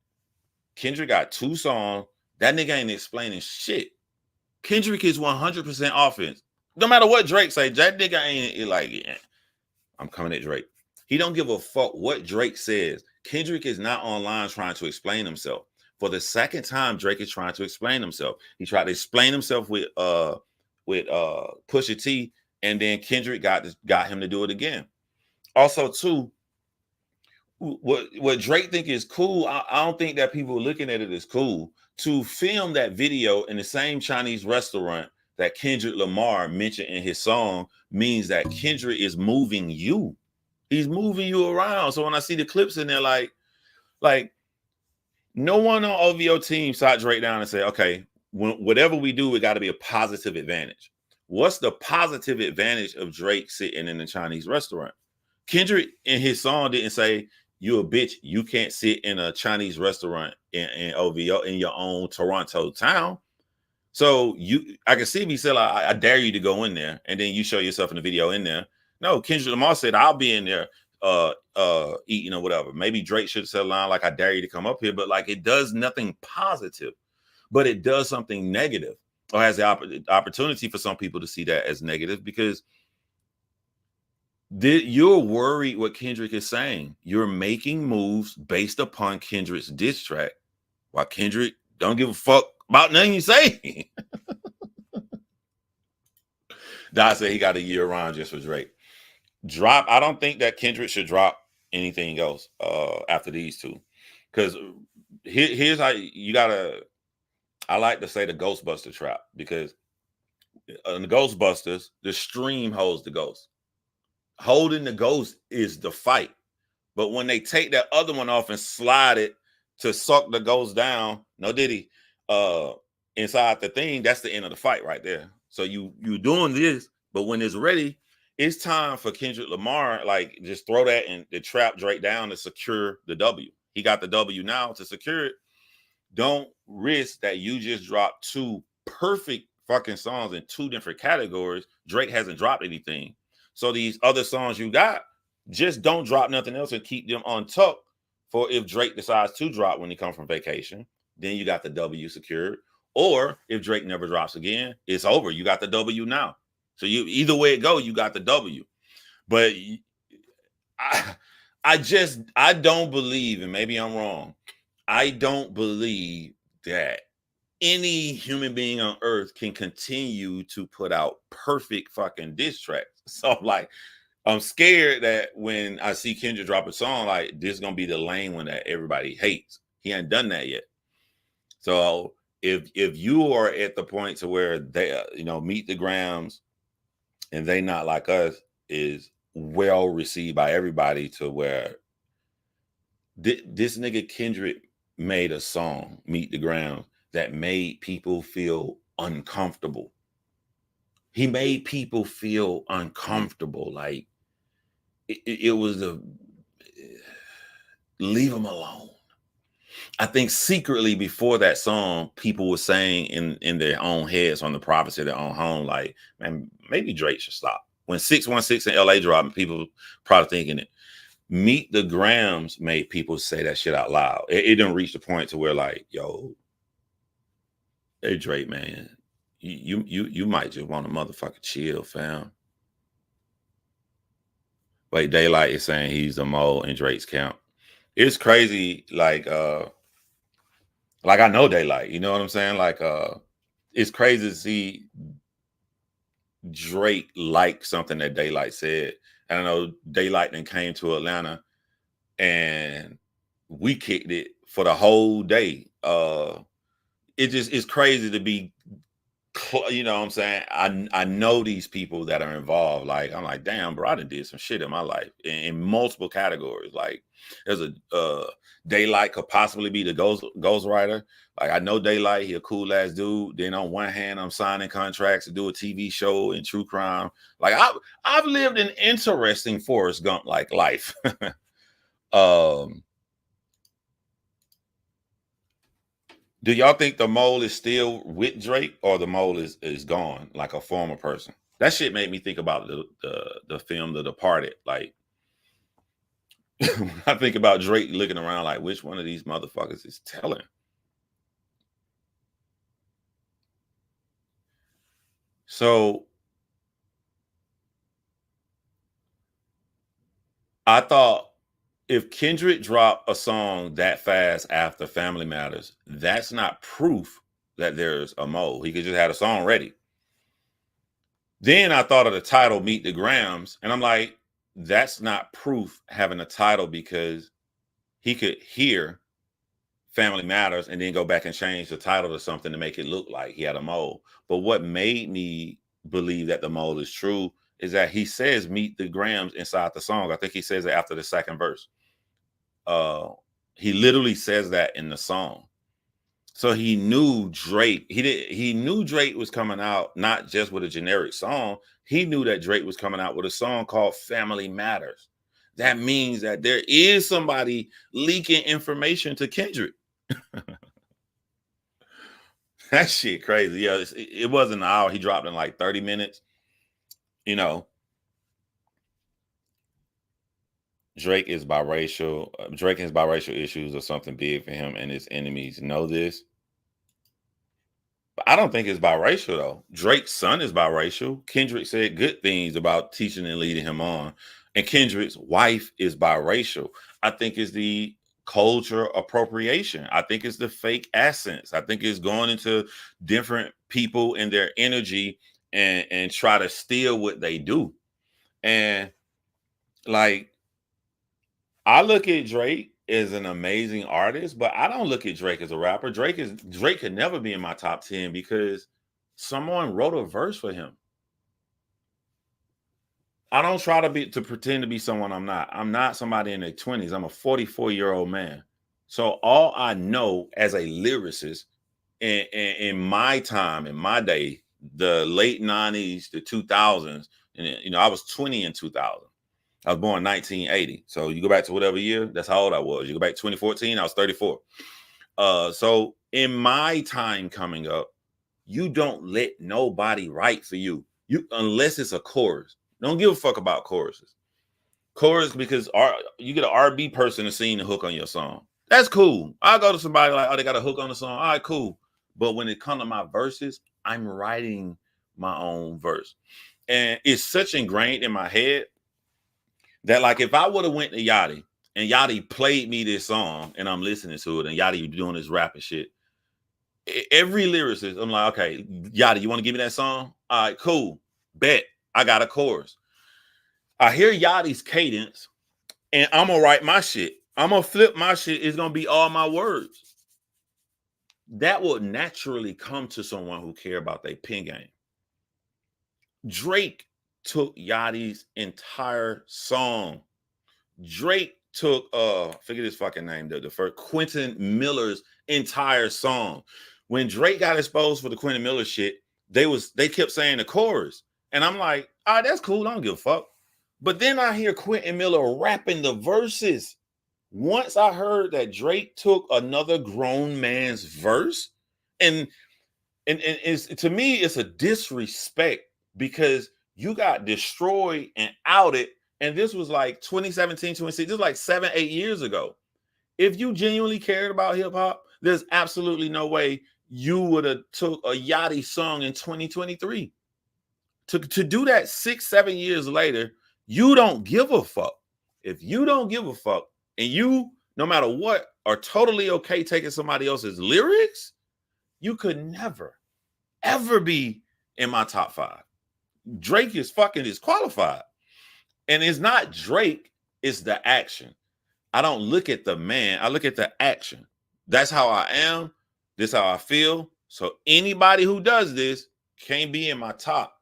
Kendrick got 2 songs. That nigga ain't explaining shit. Kendrick is 100% offense. No matter what Drake say, that nigga ain't like, yeah, I'm coming at Drake. He don't give a fuck what Drake says. Kendrick is not online trying to explain himself. For the second time, Drake is trying to explain himself. He tried to explain himself with Pusha T, and then Kendrick got him to do it again. Also, too, what Drake think is cool, I don't think that people looking at it as cool. To film that video in the same Chinese restaurant that Kendrick Lamar mentioned in his song means that Kendrick is moving you. He's moving you around. So when I see the clips in there, like no one on OVO team sat Drake down and say, okay, whatever we do, it got to be a positive advantage. What's the positive advantage of Drake sitting in the Chinese restaurant? Kendrick in his song didn't say, you a bitch, you can't sit in a Chinese restaurant in OVO in your own Toronto town. So I can see me say, I dare you to go in there, and then you show yourself in the video in there. No, Kendrick Lamar said, I'll be in there eating or whatever. Maybe Drake should say a line like, I dare you to come up here, but like it does nothing positive, but it does something negative, or has the opportunity for some people to see that as negative because you're worried what Kendrick is saying. You're making moves based upon Kendrick's diss track, while Kendrick don't give a fuck about nothing you say. Dot said he got a year around just for Drake. I don't think that Kendrick should drop anything else after these 2. Because here's how you gotta, I like to say the Ghostbuster trap, because in the Ghostbusters, the stream holds the ghost. Holding the ghost is the fight. But when they take that other one off and slide it to suck the ghost down, no diddy, inside the thing, that's the end of the fight right there. So you doing this, but when it's ready, it's time for Kendrick Lamar, like just throw that and the trap Drake down to secure the W. He got the W now to secure it. Don't risk that you just dropped 2 perfect fucking songs in 2 different categories. Drake hasn't dropped anything. So these other songs you got, just don't drop nothing else and keep them on tuck for if Drake decides to drop when he comes from vacation. Then you got the W secured. Or if Drake never drops again, it's over. You got the W now. So you either way it go, you got the W. But I don't believe, and maybe I'm wrong, I don't believe that any human being on earth can continue to put out perfect fucking diss tracks. So like, I'm scared that when I see Kendrick drop a song, like this is gonna be the lame one that everybody hates. He ain't done that yet. So if you are at the point to where they Meet the Grams and They Not Like Us is well received by everybody, to where this nigga Kendrick made a song, Meet the Grams, that made people feel uncomfortable. He made people feel uncomfortable. Like it was leave him alone. I think secretly before that song, people were saying in their own heads, on the privacy of their own home, like, man, maybe Drake should stop. When 616 in LA dropped, people probably thinking it. Meet the Grams made people say that shit out loud. It didn't reach the point to where like, yo, hey Drake, man, you might just want to motherfucking chill, fam. Wait, Daylight is saying he's the mole in Drake's camp. It's crazy, like I know Daylight, you know what I'm saying? It's crazy to see Drake like something that Daylight said. And I know Daylight then came to Atlanta and we kicked it for the whole day. It just is crazy to be, you know what I'm saying? I know these people that are involved. Like, I'm like, damn, bro, I done did some shit in my life in multiple categories. Like, there's a Daylight could possibly be the ghostwriter. Like, I know Daylight, he a cool ass dude. Then on one hand, I'm signing contracts to do a TV show in true crime. Like, I've lived an interesting Forrest Gump like life. Do y'all think the mole is still with Drake or the mole is gone, like a former person? That shit made me think about the film The Departed. Like, when I think about Drake looking around, like, which one of these motherfuckers is telling? So I thought if Kendrick dropped a song that fast after Family Matters, that's not proof that there's a mole. He could just have a song ready. Then I thought of the title Meet the Grams, and I'm like, that's not proof having a title because he could hear Family Matters and then go back and change the title to something to make it look like he had a mole. But what made me believe that the mole is true is that he says Meet the Grams inside the song. I think he says it after the second verse. He literally says that in the song. So he knew Drake. He knew Drake was coming out not just with a generic song. He knew that Drake was coming out with a song called Family Matters. That means that there is somebody leaking information to Kendrick. That shit crazy. Yeah, it wasn't an hour. He dropped in like 30 minutes. You know, Drake is biracial. Drake and his biracial issues are something big for him, and his enemies know this. But I don't think it's biracial though. Drake's son is biracial. Kendrick said good things about teaching and leading him on. And Kendrick's wife is biracial. I think it's the culture appropriation. I think it's the fake accents. I think it's going into different people and their energy and try to steal what they do. And like I look at Drake as an amazing artist, but I don't look at Drake as a rapper. Drake could never be in my top 10 because someone wrote a verse for him. I don't try to pretend to be someone I'm not. I'm not somebody in their 20s. I'm a 44-year-old man. So all I know as a lyricist in my time, in my day, the late 90s, the 2000s, and you know, I was 20 in 2000. I was born in 1980. So you go back to whatever year, that's how old I was. You go back to 2014, I was 34. So in my time coming up, you don't let nobody write for you. Unless it's a chorus. Don't give a fuck about choruses. Chorus because you get an R&B person to sing the hook on your song. That's cool. I'll go to somebody like, oh, they got a hook on the song. All right, cool. But when it comes to my verses, I'm writing my own verse. And it's such ingrained in my head that like if I would have went to Yachty and Yachty played me this song and I'm listening to it and Yachty doing this rapping shit, every lyricist, I'm like, okay, Yachty, you want to give me that song? All right, cool. Bet. I got a chorus. I hear Yachty's cadence and I'm going to write my shit. I'm going to flip my shit. It's going to be all my words. That would naturally come to someone who care about their pen game. Drake took Yachty's entire song. Drake took forget his fucking name, the first Quentin Miller's entire song. When Drake got exposed for the Quentin Miller shit, they kept saying the chorus. And I'm like, all right, that's cool. I don't give a fuck. But then I hear Quentin Miller rapping the verses. Once I heard that Drake took another grown man's verse, and it's, to me, it's a disrespect because you got destroyed and outed. And this was like 2017, 2016. This was like 7-8 years ago. If you genuinely cared about hip hop, there's absolutely no way you would have took a Yachty song in 2023. To do that 6-7 years later You don't give a fuck. If you don't give a fuck and you, no matter what, are totally okay taking somebody else's lyrics, you could never, ever be in my top 5. Drake is fucking disqualified. And it's not Drake, it's the action. I don't look at the man, I look at the action. That's how I am. This how I feel. So anybody who does this can't be in my top.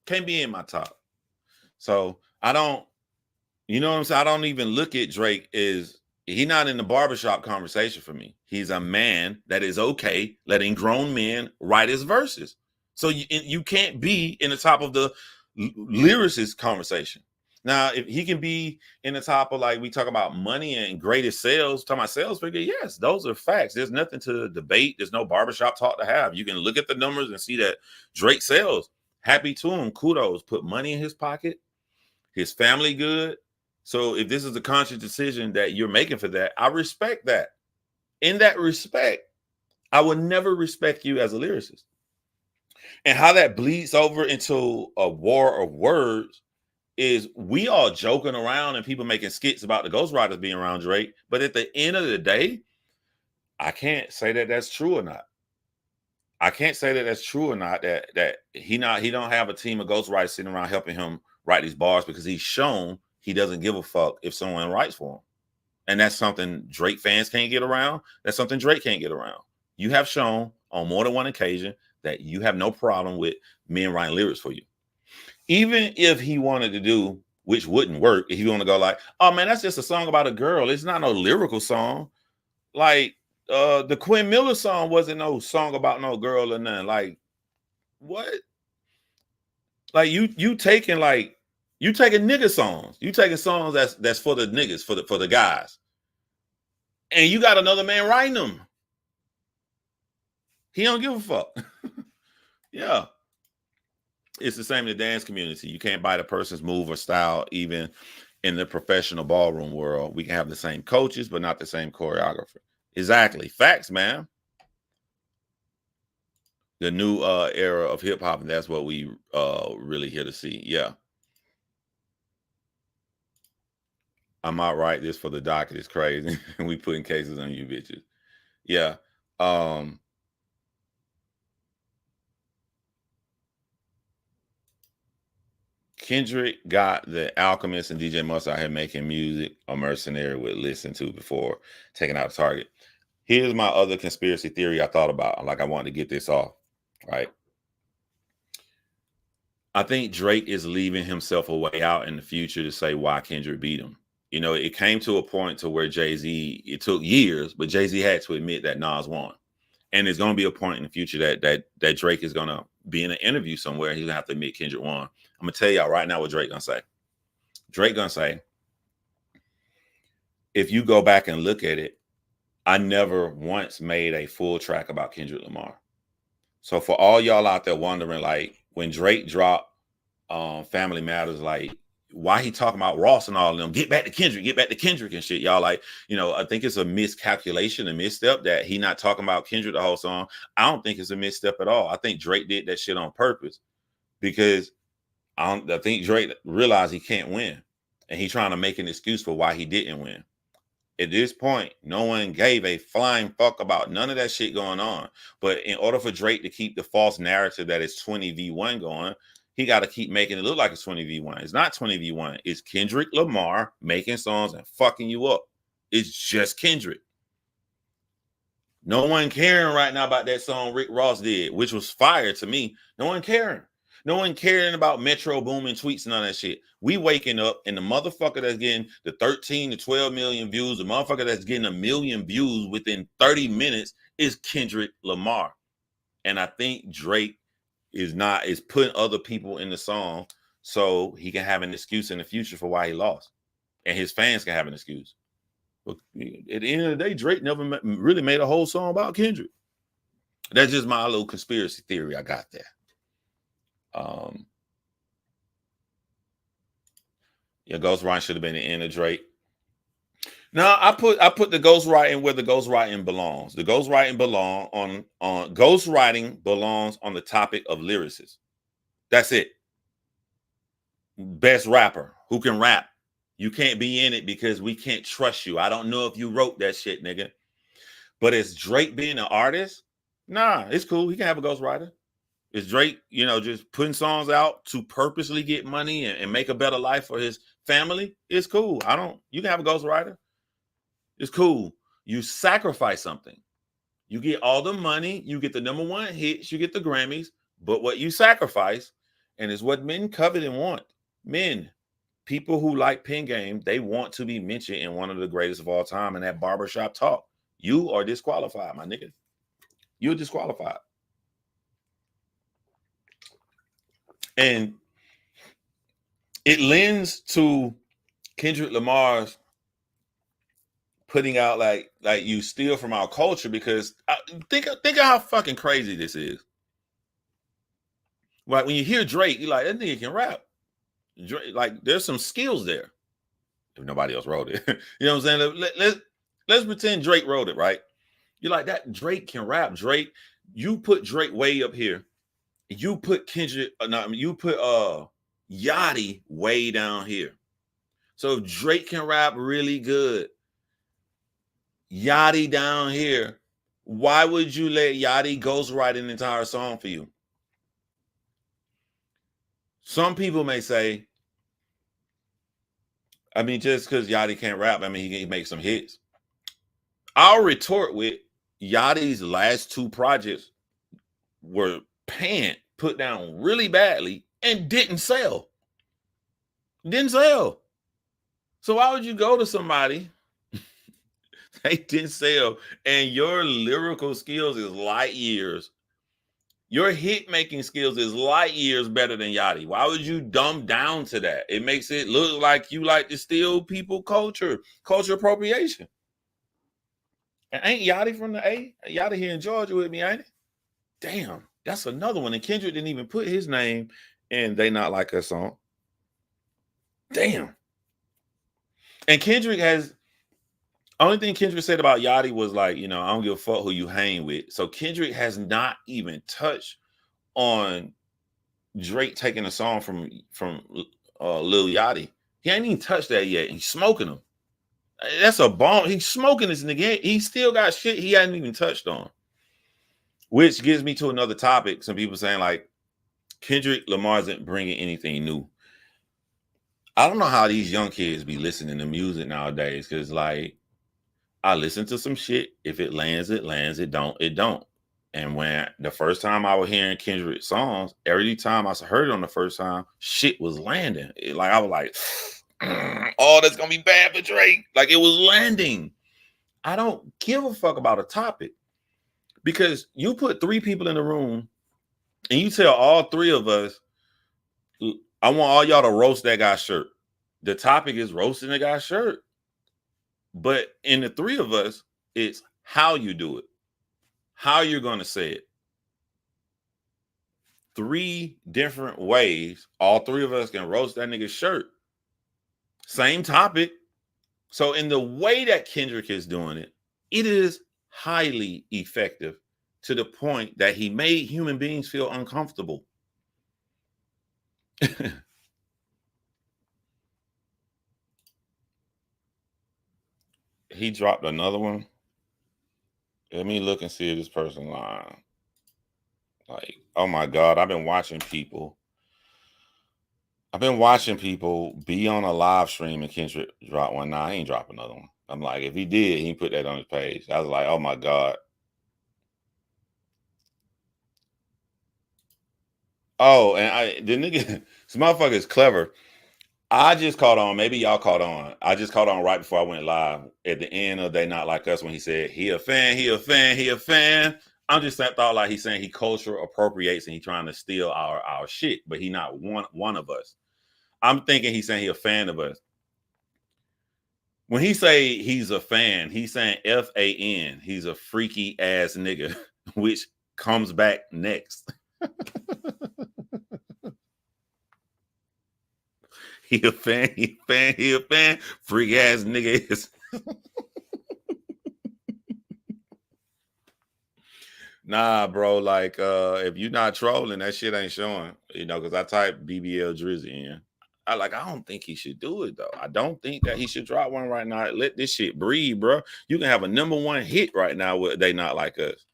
Can't be in my top. So I don't, you know what I'm saying? I don't even look at Drake as he's not in the barbershop conversation for me. He's a man that is okay letting grown men write his verses. So you can't be in the top of the lyricist conversation. Now, if he can be in the top of, like, we talk about money and greatest sales, talking about sales figure, yes, those are facts. There's nothing to debate. There's no barbershop talk to have. You can look at the numbers and see that Drake sells. Happy to him. Kudos. Put money in his pocket. His family good. So if this is a conscious decision that you're making for that, I respect that. In that respect, I would never respect you as a lyricist. And how that bleeds over into a war of words is we all joking around and people making skits about the ghostwriters being around Drake. But at the end of the day, I can't say that that's true or not. I can't say that that's true or not, that he don't have a team of ghostwriters sitting around helping him write these bars, because he's shown he doesn't give a fuck if someone writes for him. And that's something Drake fans can't get around. That's something Drake can't get around. You have shown on more than one occasion that you have no problem with men writing lyrics for you. Even if he wanted to do, which wouldn't work, if you want to go like, oh man, that's just a song about a girl. It's not no lyrical song. Like the Quinn Miller song wasn't no song about no girl or nothing. Like, what? Like you taking nigga songs. You taking songs that's for the niggas, for the guys. And you got another man writing them. He don't give a fuck. Yeah. It's the same in the dance community. You can't buy the person's move or style, even in the professional ballroom world. We can have the same coaches, but not the same choreographer. Exactly. Facts, man. The new era of hip hop, and that's what we really here to see. Yeah. I might write this for the docket. It's crazy. We putting cases on you bitches. Yeah. Kendrick got the Alchemist and DJ Mustard out here making music a mercenary would listen to before taking out Target. Here's my other conspiracy theory I thought about. Like, I wanted to get this off, right? I think Drake is leaving himself a way out in the future to say why Kendrick beat him. You know, it came to a point to where Jay-Z, it took years, but Jay-Z had to admit that Nas won. And there's going to be a point in the future that Drake is going to be in an interview somewhere. He's going to have to admit Kendrick won. I'm going to tell y'all right now what Drake going to say. Drake going to say, if you go back and look at it, I never once made a full track about Kendrick Lamar. So for all y'all out there wondering, like, when Drake dropped Family Matters, like, why he talking about Ross and all of them, get back to Kendrick and shit, y'all, like, you know, I think it's a miscalculation, a misstep that he not talking about Kendrick the whole song. I don't think it's a misstep at all. I think Drake did that shit on purpose, because I think Drake realized he can't win, and he's trying to make an excuse for why he didn't win. At this point, no one gave a flying fuck about none of that shit going on. But in order for Drake to keep the false narrative that it's 20v1 going, he got to keep making it look like it's 20v1. It's not 20v1. It's Kendrick Lamar making songs and fucking you up. It's just Kendrick. No one caring right now about that song Rick Ross did, which was fire to me. No one caring. No one caring about Metro Boomin tweets and all that shit. We waking up, and the motherfucker that's getting the 13 to 12 million views, the motherfucker that's getting 1 million views within 30 minutes is Kendrick Lamar. And I think Drake is putting other people in the song so he can have an excuse in the future for why he lost. And his fans can have an excuse. But at the end of the day, Drake never really made a whole song about Kendrick. That's just my little conspiracy theory I got there. Yeah, ghostwriting should have been the end of Drake. Now I put the ghostwriting where the ghostwriting belongs. The ghostwriting ghostwriting belongs on the topic of lyricists. That's it. best rapper who can rap. You can't be in it because we can't trust you. I don't know if you wrote that shit, nigga. But is Drake being an artist? Nah, it's cool. He can have a ghostwriter. Is Drake, just putting songs out to purposely get money and make a better life for his family? It's cool. You can have a ghostwriter. It's cool. You sacrifice something. You get all the money, you get the #1 hits, you get the Grammys, but what you sacrifice, and it's what men covet and want. Men, people who like pen game, they want to be mentioned in one of the greatest of all time in that barbershop talk. You are disqualified, my nigga. You're disqualified. And it lends to Kendrick Lamar's putting out like you steal from our culture, because think of how fucking crazy this is. Like when you hear Drake, you're like, that nigga can rap. Drake, like there's some skills there. If nobody else wrote it, you know what I'm saying? Let's pretend Drake wrote it, right? You're like, that Drake can rap. Drake, you put Drake way up here. You put Kendrick, you put Yachty way down here. So if Drake can rap really good, Yachty down here, why would you let Yachty ghostwrite an entire song for you? Some people may say, just because Yachty can't rap, he makes some hits. I'll retort with, Yachty's last 2 projects were put down really badly and didn't sell. So why would you go to somebody they didn't sell, and your lyrical skills is light years? Your hit making skills is light years better than Yachty. Why would you dumb down to that? It makes it look like you like to steal people culture appropriation. And ain't Yachty from the A? Yachty here in Georgia with me, ain't it? Damn, that's another one. And Kendrick didn't even put his name in They Not Like Us song. Damn. And Kendrick only thing Kendrick said about Yachty was like, I don't give a fuck who you hang with. So Kendrick has not even touched on Drake taking a song from Lil Yachty. He ain't even touched that yet. He's smoking them. That's a bomb. He's smoking this nigga. He still got shit he hadn't even touched on. Which gives me to another topic. Some people saying like Kendrick Lamar isn't bringing anything new. I don't know how these young kids be listening to music nowadays, because like I listen to some shit. If it lands, it lands. It don't, it don't. And when the first time I was hearing Kendrick songs, every time I heard it on the first time, shit was landing. I was like, oh, that's gonna be bad for Drake. Like it was landing. I don't give a fuck about a topic, because you put 3 people in the room and you tell all 3 of us, I want all y'all to roast that guy's shirt. The topic is roasting the guy's shirt. But in the 3 of us, it's how you do it, how you're going to say it. 3 different ways. All 3 of us can roast that nigga's shirt. Same topic. So in the way that Kendrick is doing it, it is highly effective, to the point that he made human beings feel uncomfortable. He dropped another one. Let me look and see if this person lying. Like, oh my God, I've been watching people be on a live stream and Kendrick drop one. Nah, he ain't drop another one. I'm like, if he did, he put that on his page. I was like, oh my God. Oh, and the nigga, this motherfucker is clever. I just caught on. Maybe y'all caught on. I just caught on right before I went live at the end of They Not Like Us, when he said, he a fan, he a fan, he a fan. I'm just thought like he's saying he culture appropriates and he trying to steal our shit, but he not one of us. I'm thinking he's saying he a fan of us. When he say he's a fan, he's saying FAN. He's a freaky ass nigga, which comes back next. He a fan, he a fan, he a fan. Freak ass nigga is. Nah, bro. Like, if you're not trolling, that shit ain't showing. Because I type BBL Drizzy in. I don't think he should do it though. I don't think that he should drop one right now. Let this shit breathe, bro. You can have a #1 hit right now with They Not Like Us.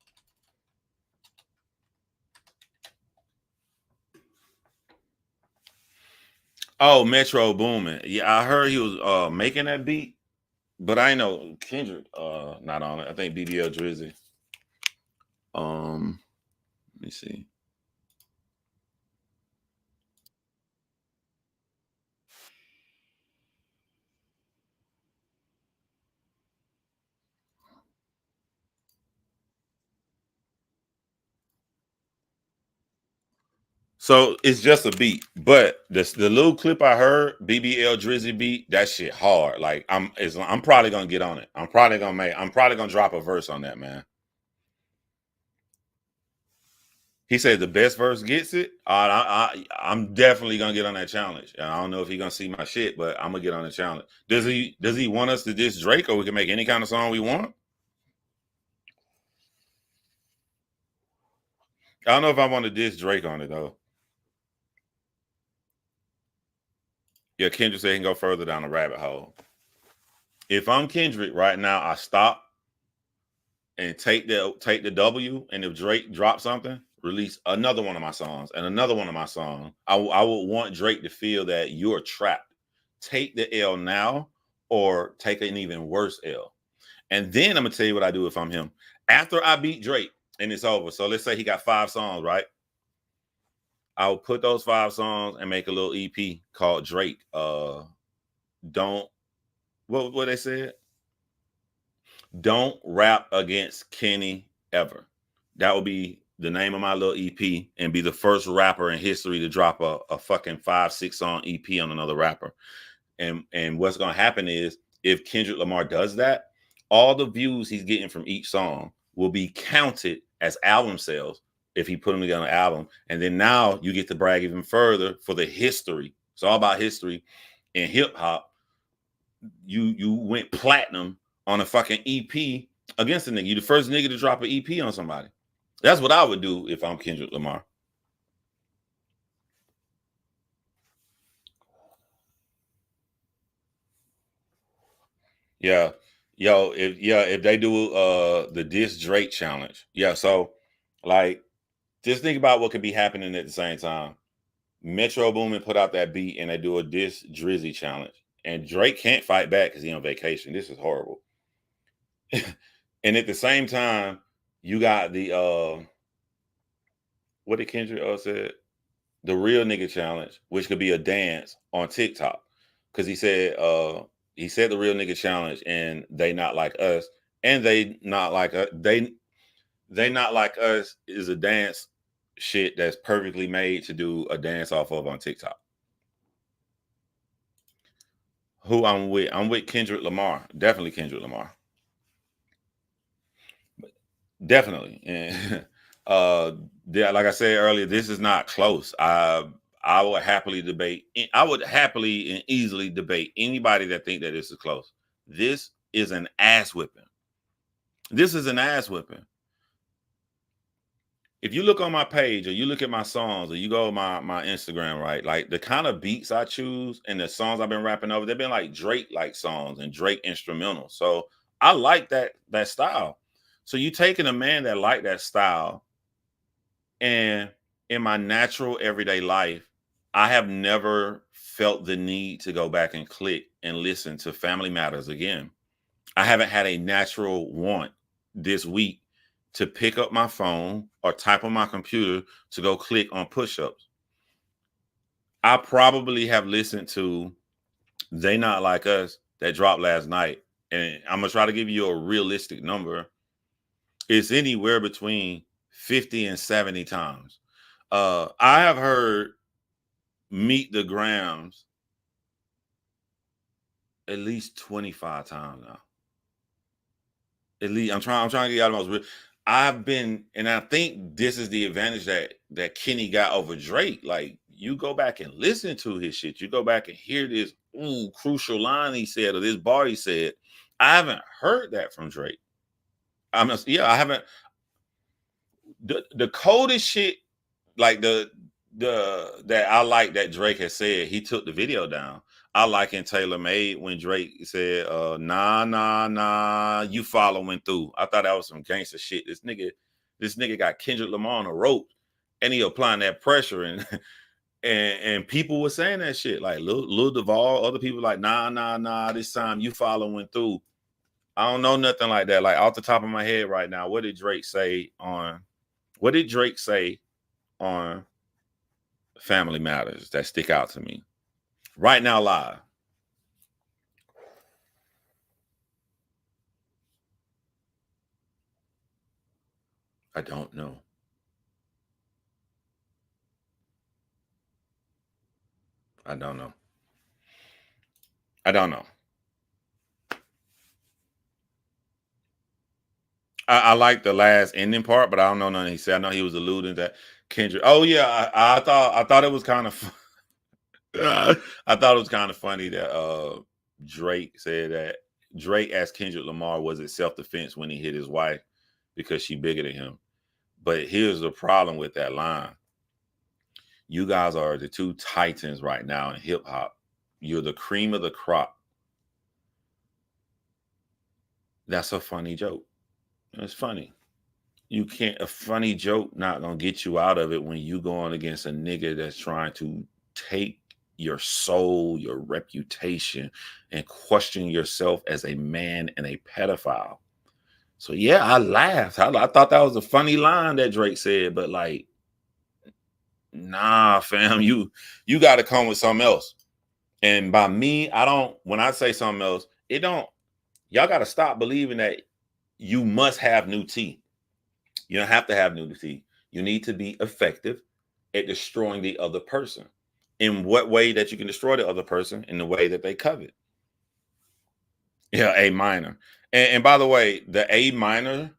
Oh, Metro Boomin. Yeah, I heard he was making that beat, but I know Kendrick not on it. I think BBL Drizzy. Let me see. So it's just a beat, but the little clip I heard, BBL Drizzy beat, that shit hard. Like I'm probably gonna get on it. I'm probably gonna drop a verse on that, man. He said the best verse gets it. I'm definitely gonna get on that challenge. I don't know if he's gonna see my shit, but I'm gonna get on the challenge. Does he want us to diss Drake, or we can make any kind of song we want? I don't know if I want to diss Drake on it though. Yeah, Kendrick said he can go further down the rabbit hole. If I'm Kendrick right now, I stop and take the W. And if Drake drops something, release another one of my songs and another one of my songs. I would want Drake to feel that you're trapped. Take the L now, or take an even worse L. And then I'm gonna tell you what I do if I'm him. After I beat Drake and it's over. So let's say he got 5 songs, right? I'll put those 5 songs and make a little EP called Drake. Don't what they said? Don't rap against Kenny ever. That would be the name of my little EP, and be the first rapper in history to drop a fucking 5-6 song EP on another rapper. And what's gonna happen is, if Kendrick Lamar does that, all the views he's getting from each song will be counted as album sales if he put them together on an album. And then now you get to brag even further for the history. It's all about history in hip hop. You went platinum on a fucking EP against a nigga. You the first nigga to drop an EP on somebody. That's what I would do if I'm Kendrick Lamar. Yeah. If they do the Diss Drake challenge. Yeah, so like, just think about what could be happening at the same time. Metro Boomin put out that beat and they do a Diss Drizzy challenge. And Drake can't fight back because he's on vacation. This is horrible. And at the same time, you got the what did Kendrick said? The Real Nigga Challenge, which could be a dance on TikTok. Because he said the Real Nigga Challenge and They Not Like Us. And They Not Like Us is a dance shit that's perfectly made to do a dance off of on TikTok. Who I'm with? I'm with Kendrick Lamar. Definitely Kendrick Lamar. Definitely. And yeah, like I said earlier, this is not close. I would happily debate. I would happily and easily debate anybody that think that this is close. This is an ass whipping. This is an ass whipping. If you look on my page, or you look at my songs, or you go on my Instagram, right? Like, the kind of beats I choose and the songs I've been rapping over, they've been like Drake like songs and Drake instrumental. So I like that style. So you taking a man that like that style, and in my natural everyday life, I have never felt the need to go back and click and listen to Family Matters again. I haven't had a natural want this week to pick up my phone or type on my computer to go click on push-ups. I probably have listened to They Not Like Us that dropped last night. And I'm gonna try to give you a realistic number. It's anywhere between 50 and 70 times. I have heard Meet the Grams at least 25 times now. At least I'm trying to get out of my. I've been, and I think this is the advantage that Kenny got over Drake. Like, you go back and listen to his shit. You go back and hear this crucial line he said, or this bar he said. I haven't heard that from Drake. I haven't. The coldest shit, like that I like that Drake has said he took the video down. I like in Taylor Made when Drake said, nah, nah, nah, you following through. I thought that was some gangster shit. This nigga got Kendrick Lamar on a rope and he applying that pressure and and people were saying that shit. Like Lil Duval, other people like, nah, nah, nah, this time you following through. I don't know nothing like that. Like off the top of my head right now, what did Drake say on Family Matters that stick out to me? Right now, live. I don't know. I don't know. I don't know. I like the last ending part, but I don't know nothing he said. I know he was alluding to Kendrick. Oh yeah, I thought it was kind of I thought it was kind of funny that Drake said that Drake asked Kendrick Lamar was it self-defense when he hit his wife because she bigger than him. But here's the problem with that line. You guys are the two titans right now in hip hop. You're the cream of the crop. That's a funny joke. It's funny. You can't, a funny joke not gonna get you out of it when you going against a nigga that's trying to take your soul, your reputation, and question yourself as a man and a pedophile. So yeah, I laughed. I thought that was a funny line that Drake said, but like, nah, fam, you got to come with something else. And by me, I don't. When I say something else, it don't. Y'all got to stop believing that you must have new tea. You don't have to have new tea. You need to be effective at destroying the other person. In what way that you can destroy the other person? In the way that they covet. Yeah, A minor. And by the way, the A minor,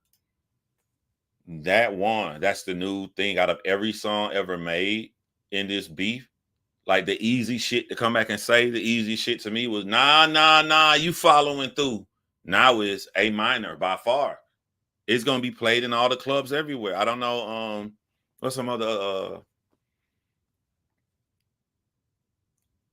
that one, that's the new thing out of every song ever made in this beef. Like the easy shit to come back and say, the easy shit to me was nah, nah, nah, you following through. Now it's A minor by far. It's gonna be played in all the clubs everywhere. I don't know what's some other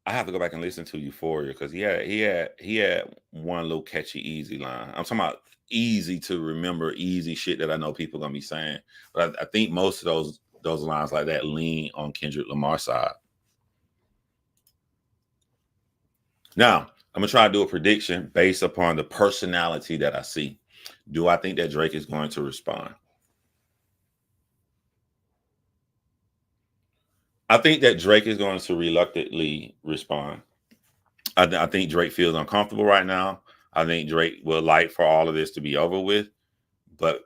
I have to go back and listen to Euphoria because he had one little catchy easy line. I'm talking about easy to remember, easy shit that I know people gonna be saying. But I think most of those lines like that lean on Kendrick Lamar's side. Now, I'm gonna try to do a prediction based upon the personality that I see. Do I think that Drake is going to respond? I think that Drake is going to reluctantly respond. I think Drake feels uncomfortable right now. I think Drake would like for all of this to be over with, but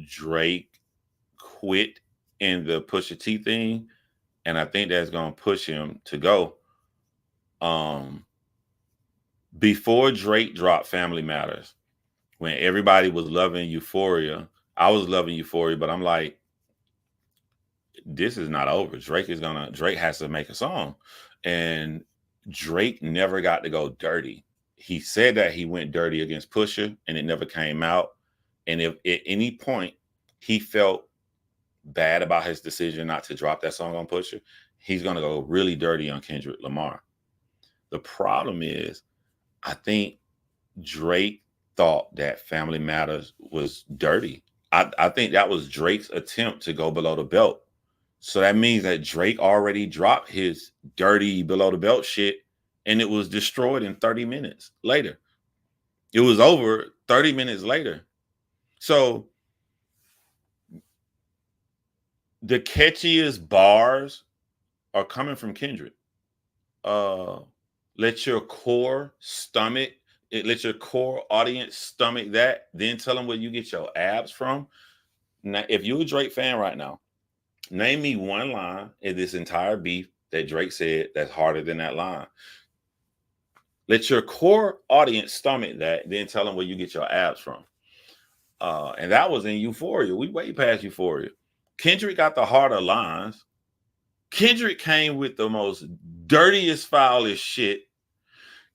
Drake quit in the Pusha T thing, and I think that's going to push him to go. Before Drake dropped Family Matters, when everybody was loving Euphoria, I was loving Euphoria, but I'm like, this is not over. Drake has to make a song. And Drake never got to go dirty. He said that he went dirty against Pusha and it never came out. And if at any point he felt bad about his decision not to drop that song on Pusha, he's going to go really dirty on Kendrick Lamar. The problem is, I think Drake thought that Family Matters was dirty. I think that was Drake's attempt to go below the belt. So that means that Drake already dropped his dirty below the belt shit and it was destroyed in 30 minutes later. It was over 30 minutes later. So the catchiest bars are coming from Kendrick. Let your core audience stomach that, then tell them where you get your abs from. Now, if you're a Drake fan right now, name me one line in this entire beef that Drake said that's harder than that line. Let your core audience stomach that, then tell them where you get your abs from. And that was in Euphoria. We way past Euphoria. Kendrick got the harder lines. Kendrick came with the most dirtiest, foulest shit.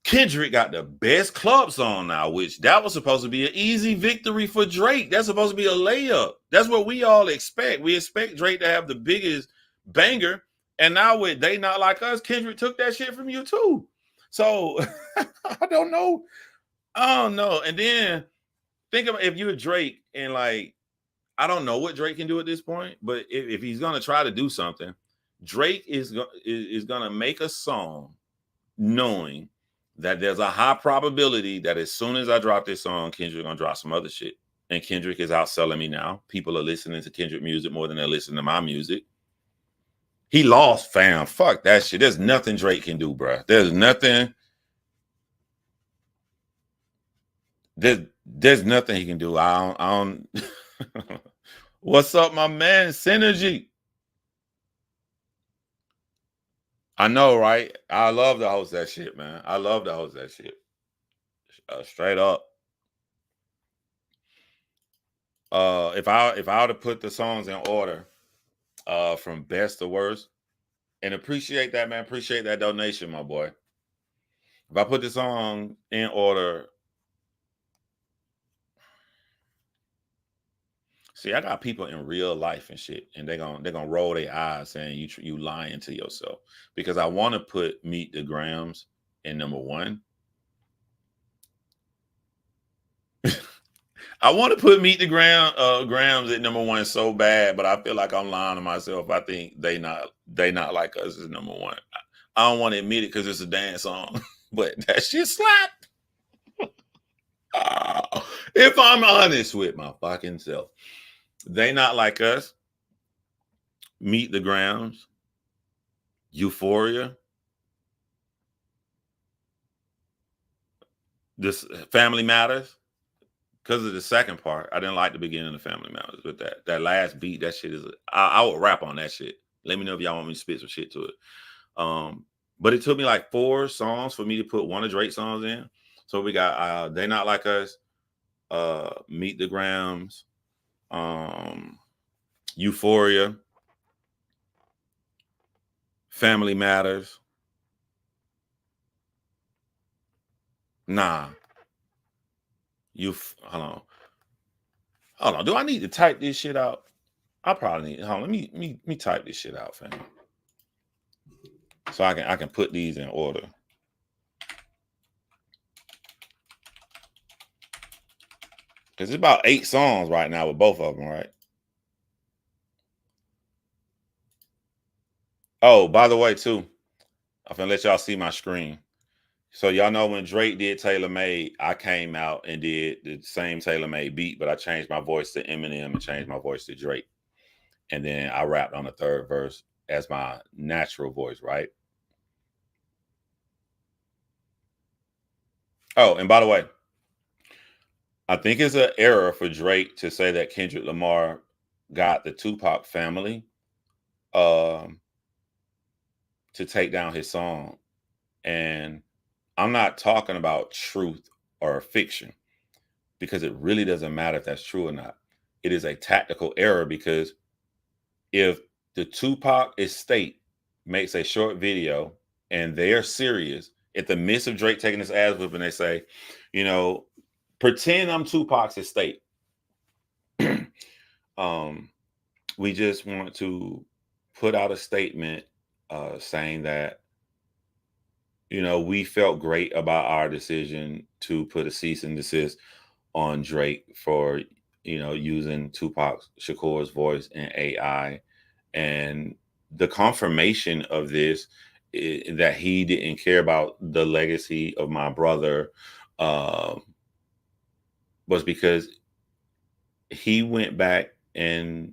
Kendrick got the best club song now, which that was supposed to be an easy victory for Drake. That's supposed to be a layup. That's what we all expect. We expect Drake to have the biggest banger. And now with They Not Like Us, Kendrick took that shit from you too. So I don't know. I don't know. And then think about if you're Drake and like, I don't know what Drake can do at this point, but if he's gonna try to do something, Drake is gonna make a song knowing that there's a high probability that as soon as I drop this song, Kendrick gonna drop some other shit. And Kendrick is outselling me now. People are listening to Kendrick music more than they're listening to my music. He lost, fam. Fuck that shit. There's nothing Drake can do, bro. There's nothing. There's nothing he can do. I don't What's up, my man? Synergy. I know, right? I love to host that shit, man. I love to host that shit. Straight up. If I were to put the songs in order, from best to worst, and appreciate that, man. Appreciate that donation, my boy. If I put the song in order, see, I got people in real life and shit, and they're gonna roll their eyes saying you lying to yourself, because I want to put Meet the Grams in number one. I want to put Meet the Grams at number one so bad, but I feel like I'm lying to myself. I think They Not Like Us is number one. I don't want to admit it because it's a dance song, but that shit slap. If I'm honest with my fucking self, They Not Like Us, Meet the Grams, Euphoria, this Family Matters. Because of the second part, I didn't like the beginning of Family Matters, but that last beat, that shit is. I would rap on that shit. Let me know if y'all want me to spit some shit to it. But it took me like 4 songs for me to put one of Drake's songs in. So we got They Not Like Us, Meet the Grams, Euphoria, Family Matters. Nah. Hold on. Do I need to type this shit out? I probably need. Hold on. Let me type this shit out, fam. So I can put these in order. Because it's about 8 songs right now with both of them, right? Oh, by the way, too, I'm gonna let y'all see my screen. So y'all know when Drake did Tailor Made, I came out and did the same Tailor Made beat, but I changed my voice to Eminem and changed my voice to Drake. And then I rapped on the third verse as my natural voice, right? Oh, and by the way, I think it's an error for Drake to say that Kendrick Lamar got the Tupac family um, to take down his song. And I'm not talking about truth or fiction, because it really doesn't matter if that's true or not. It is a tactical error, because if the Tupac estate makes a short video and they're serious, at the midst of Drake taking his ass whipping, they say, pretend I'm Tupac's estate. We just want to put out a statement saying that, we felt great about our decision to put a cease and desist on Drake for, using Tupac Shakur's voice in AI. And the confirmation of this that he didn't care about the legacy of my brother was because he went back and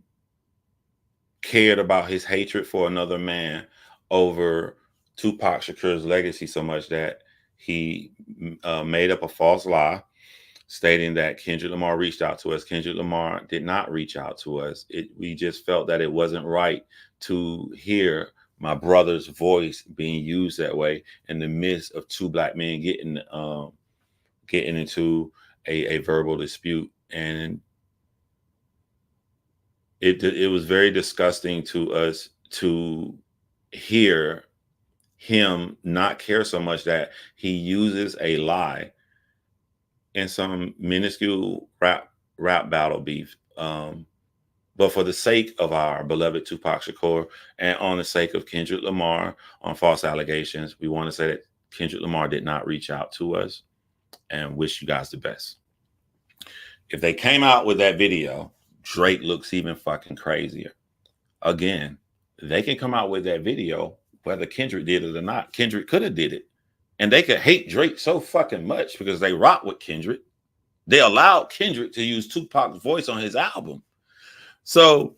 cared about his hatred for another man over Tupac Shakur's legacy so much that he made up a false lie stating that Kendrick Lamar reached out to us. Kendrick Lamar did not reach out to us. We just felt that it wasn't right to hear my brother's voice being used that way in the midst of 2 black men getting into a verbal dispute. And it was very disgusting to us to hear him not care so much that he uses a lie in some minuscule rap battle beef But for the sake of our beloved Tupac Shakur and on the sake of Kendrick Lamar on false allegations, we want to say that Kendrick Lamar did not reach out to us and wish you guys the best. If they came out with that video, Drake looks even fucking crazier. Again, they can come out with that video whether Kendrick did it or not. Kendrick could have did it. And they could hate Drake so fucking much because they rock with Kendrick. They allowed Kendrick to use Tupac's voice on his album. So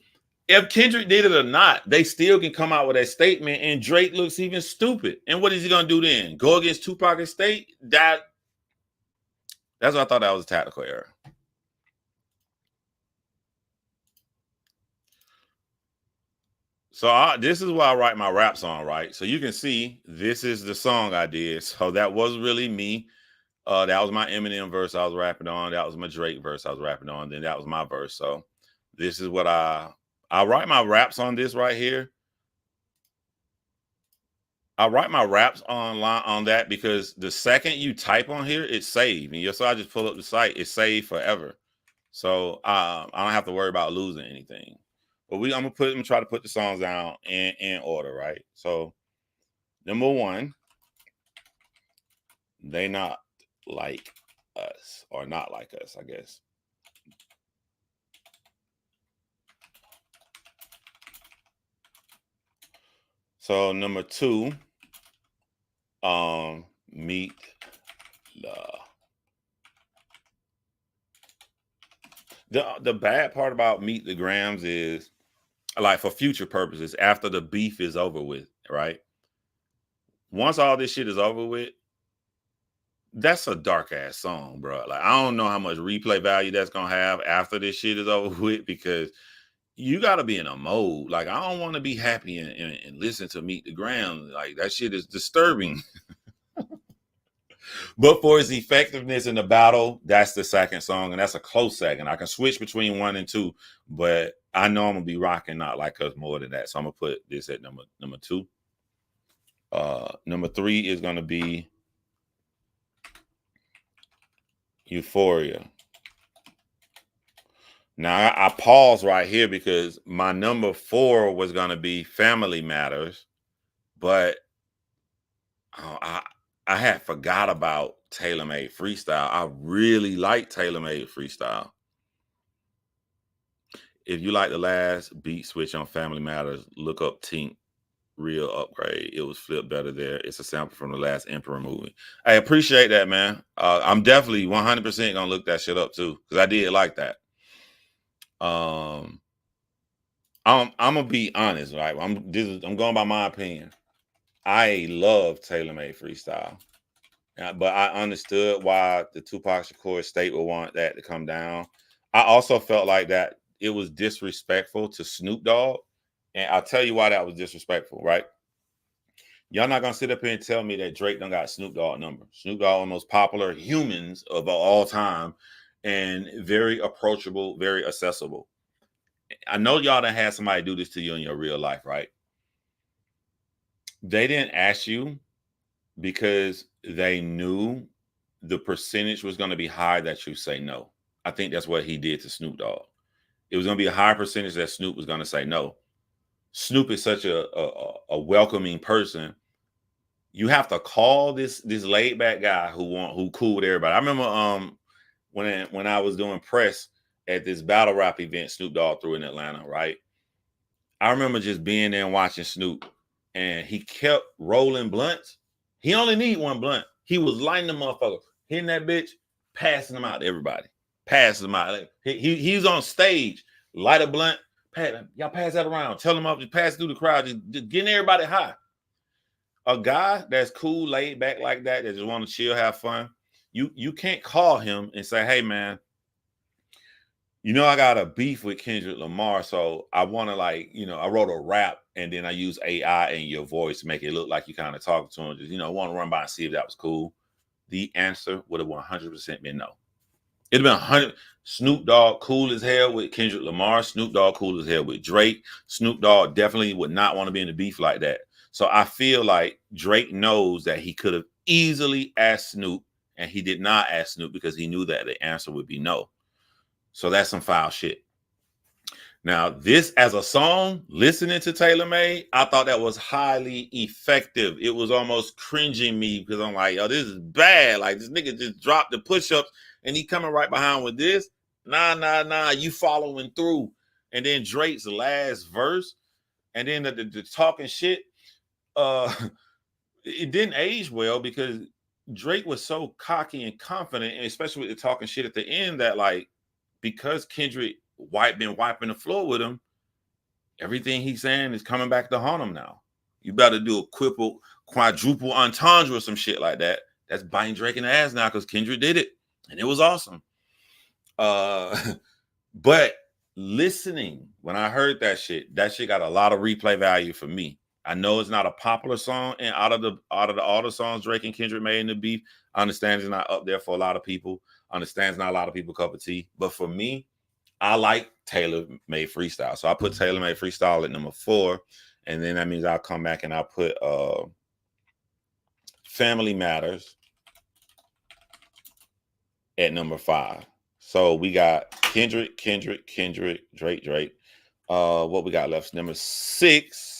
if Kendrick did it or not, they still can come out with that statement and Drake looks even stupid. And what is he going to do then? Go against Tupac estate? That's what I thought that was a tactical error. So this is why I write my rap song, right? So you can see this is the song I did. So that was really me. That was my Eminem verse I was rapping on. That was my Drake verse I was rapping on. Then that was my verse. So this is what I write my raps on this right here. I write my raps online on that because the second you type on here, it's saved. And so I just pull up the site, it's saved forever. So I don't have to worry about losing anything. But I'm gonna try to put the songs down in order, right? So number one, they not like us, or not like us, I guess. So number two, meet the bad part about Meet the Grams is, like, for future purposes, after the beef is over with, right? Once all this shit is over with, that's a dark ass song, bro. Like, I don't know how much replay value that's gonna have after this shit is over with, because you gotta be in a mode. Like, I don't want to be happy and listen to Meet the Grams. Like, that shit is disturbing. But for its effectiveness in the battle, that's the second song, and that's a close second. I can switch between 1 and 2, but I know I'm gonna be rocking Not Like Us more than that. So I'm gonna put this at number 2. Number 3 is gonna be Euphoria. Now I pause right here because my number 4 was gonna be Family Matters, but I had forgot about Tailor Made Freestyle. I really like Tailor Made Freestyle. If you like the last beat switch on Family Matters, look up Tink Real Upgrade. It was flipped better there. It's a sample from the last Emperor movie. I appreciate that, man. I'm definitely 100% gonna look that shit up too, because I did like that. I'm gonna be honest, right? I'm going by my opinion. I love Tailor Made Freestyle. But I understood why the Tupac Shakur estate would want that to come down. I also felt like that it was disrespectful to Snoop Dogg. And I'll tell you why that was disrespectful, right? Y'all not gonna sit up here and tell me that Drake done got Snoop Dogg number. Snoop Dogg, one of the most popular humans of all time, and very approachable, very accessible. I know y'all done had somebody do this to you in your real life, right? They didn't ask you because they knew the percentage was going to be high that you say no. I think that's what he did to Snoop Dogg. It was going to be a high percentage that Snoop was going to say no. Snoop is such a welcoming person. You have to call this laid back guy who cool with everybody. I remember when I was doing press at this battle rap event Snoop Dogg threw in Atlanta, right? I remember just being there and watching Snoop, and he kept rolling blunts. He only need one blunt. He was lighting the motherfucker, hitting that bitch, passing them out to everybody. Passing them out. Like, he's on stage, light a blunt, y'all pass that around. Tell them up, just pass through the crowd, just getting everybody high. A guy that's cool, laid back like that just want to chill, have fun. You can't call him and say, hey man, you know, I got a beef with Kendrick Lamar, so I want to, like, you know, I wrote a rap and then I use AI in your voice to make it look like you kind of talking to him. Just, you know, want to run by and see if that was cool. The answer would have 100% been no. It'd have been 100. Snoop Dogg cool as hell with Kendrick Lamar. Snoop Dogg cool as hell with Drake. Snoop Dogg definitely would not want to be in a beef like that. So I feel like Drake knows that he could have easily asked Snoop, and he did not ask Snoop because he knew that the answer would be no. So that's some foul shit. Now, this as a song, listening to Taylor Made, I thought that was highly effective. It was almost cringing me because I'm like, yo, this is bad. Like, this nigga just dropped the push-ups and he coming right behind with this. Nah, you following through. And then Drake's last verse, and then the talking shit, uh, it didn't age well because Drake was so cocky and confident, and especially with the talking shit at the end, that like because Kendrick been wiping the floor with him, everything he's saying is coming back to haunt him now. You better do a quadruple entendre or some shit like that. That's biting Drake in the ass now because Kendrick did it, and it was awesome. But listening, when I heard that shit got a lot of replay value for me. I know it's not a popular song, and out of all the songs Drake and Kendrick made in the beef, I understand it's not up there for a lot of people. I understand it's not a lot of people cup of tea, but for me, I like Taylor Made Freestyle. So I put Taylor Made Freestyle at number 4. And then that means I'll come back and I'll put Family Matters at number 5. So we got Kendrick, Drake. What we got left? Number 6.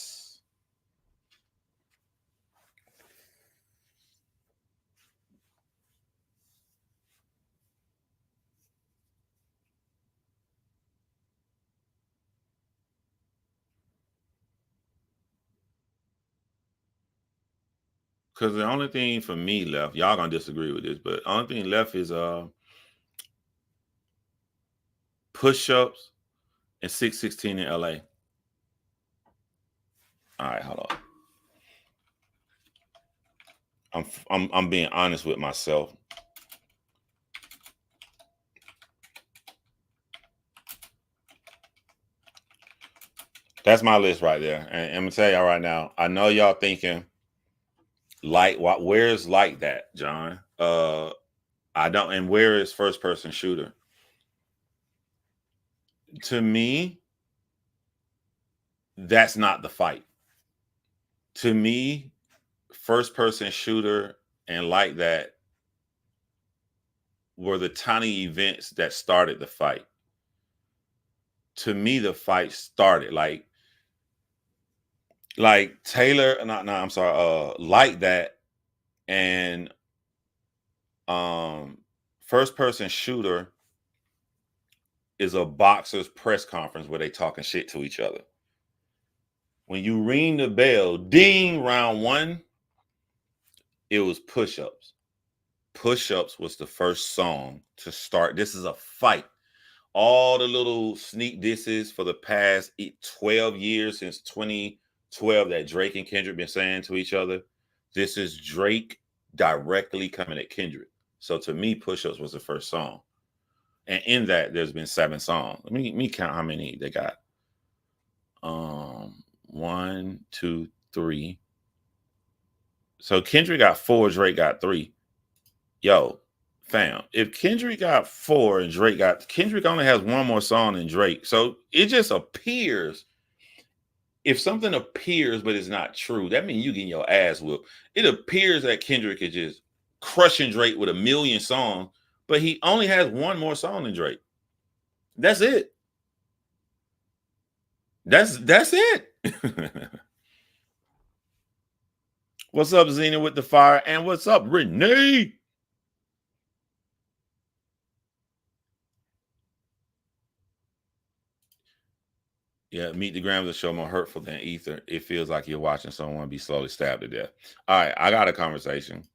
Because the only thing for me left, y'all gonna disagree with this, but the only thing left is Push-Ups and 616 in LA. All right, hold on. I'm being honest with myself. That's my list right there. And I'm gonna tell y'all right now, I know y'all thinking where's like that, John? I don't, and where is first person shooter? To me, that's not the fight. To me, first person shooter and like that were the tiny events that started the fight. To me, the fight started like Taylor, no, I'm sorry, like that, and first person shooter is a boxer's press conference where they talking shit to each other. When you ring the bell, ding, round 1, it was Push-Ups. Push-Ups was the first song to start. This is a fight. All the little sneak disses for the past 12 years, since 2012, that Drake and Kendrick been saying to each other, this is Drake directly coming at Kendrick. So to me, Push-Ups was the first song. And in that, there's been 7 songs. Let me count how many they got. 1, 2, 3. So Kendrick got 4, Drake got 3. Yo, fam, if Kendrick got 4 and Kendrick only has 1 more song than Drake. So it just appears. If something appears but it's not true, that means you getting your ass whooped. It appears that Kendrick is just crushing Drake with 1,000,000 songs, but he only has 1 more song than Drake. That's it. That's it. What's up, Zena with the fire? And what's up, Renee? Yeah, Meet the Grams will show more hurtful than ether. It feels like you're watching someone be slowly stabbed to death. All right, I got a conversation.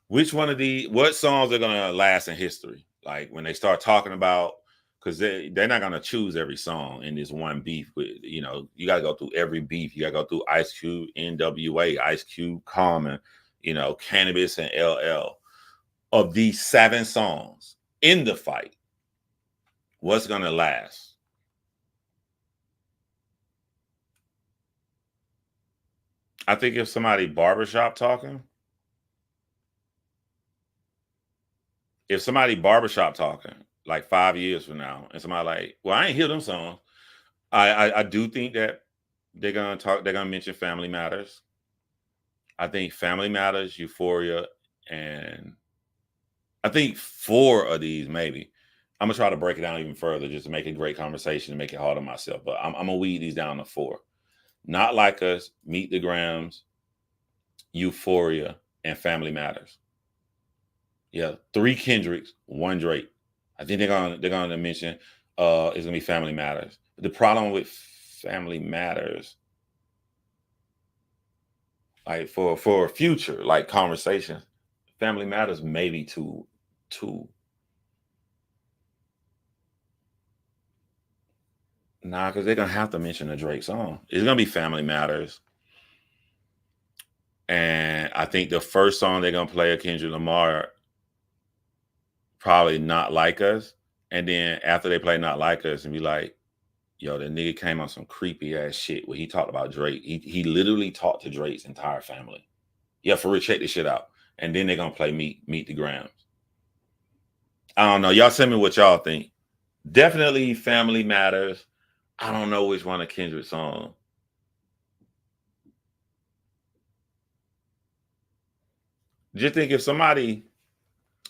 What songs are gonna last in history? Like when they start talking about, because they're not gonna choose every song in this one beef. You gotta go through every beef. You gotta go through Ice Cube, NWA, Ice Cube, Common, Cannabis and LL. Of these 7 songs in the fight, what's gonna last? I think if somebody barbershop talking, like 5 years from now, and somebody like, well, I ain't hear them songs. I do think that they're gonna mention Family Matters. I think Family Matters, Euphoria, and I think 4 of these maybe. I'm gonna try to break it down even further just to make a great conversation and make it hard on myself. But I'm gonna weed these down to 4. Not Like Us, Meet the Grams, Euphoria, and Family Matters. Yeah, 3 Kendricks, 1 Drake. I think they're gonna mention it's gonna be Family Matters. The problem with Family Matters, like for future like conversations, Family Matters maybe too. Nah, because they're gonna have to mention a Drake song. It's gonna be Family Matters. And I think the first song they're gonna play of Kendrick Lamar, probably Not Like Us. And then after they play Not Like Us and be like, yo, the nigga came on some creepy ass shit where he talked about Drake. He literally talked to Drake's entire family. Yeah, for real, check this shit out. And then they're gonna play Meet the Grams. I don't know. Y'all tell me what y'all think. Definitely Family Matters. I don't know which one of Kendrick's song. Just think if somebody's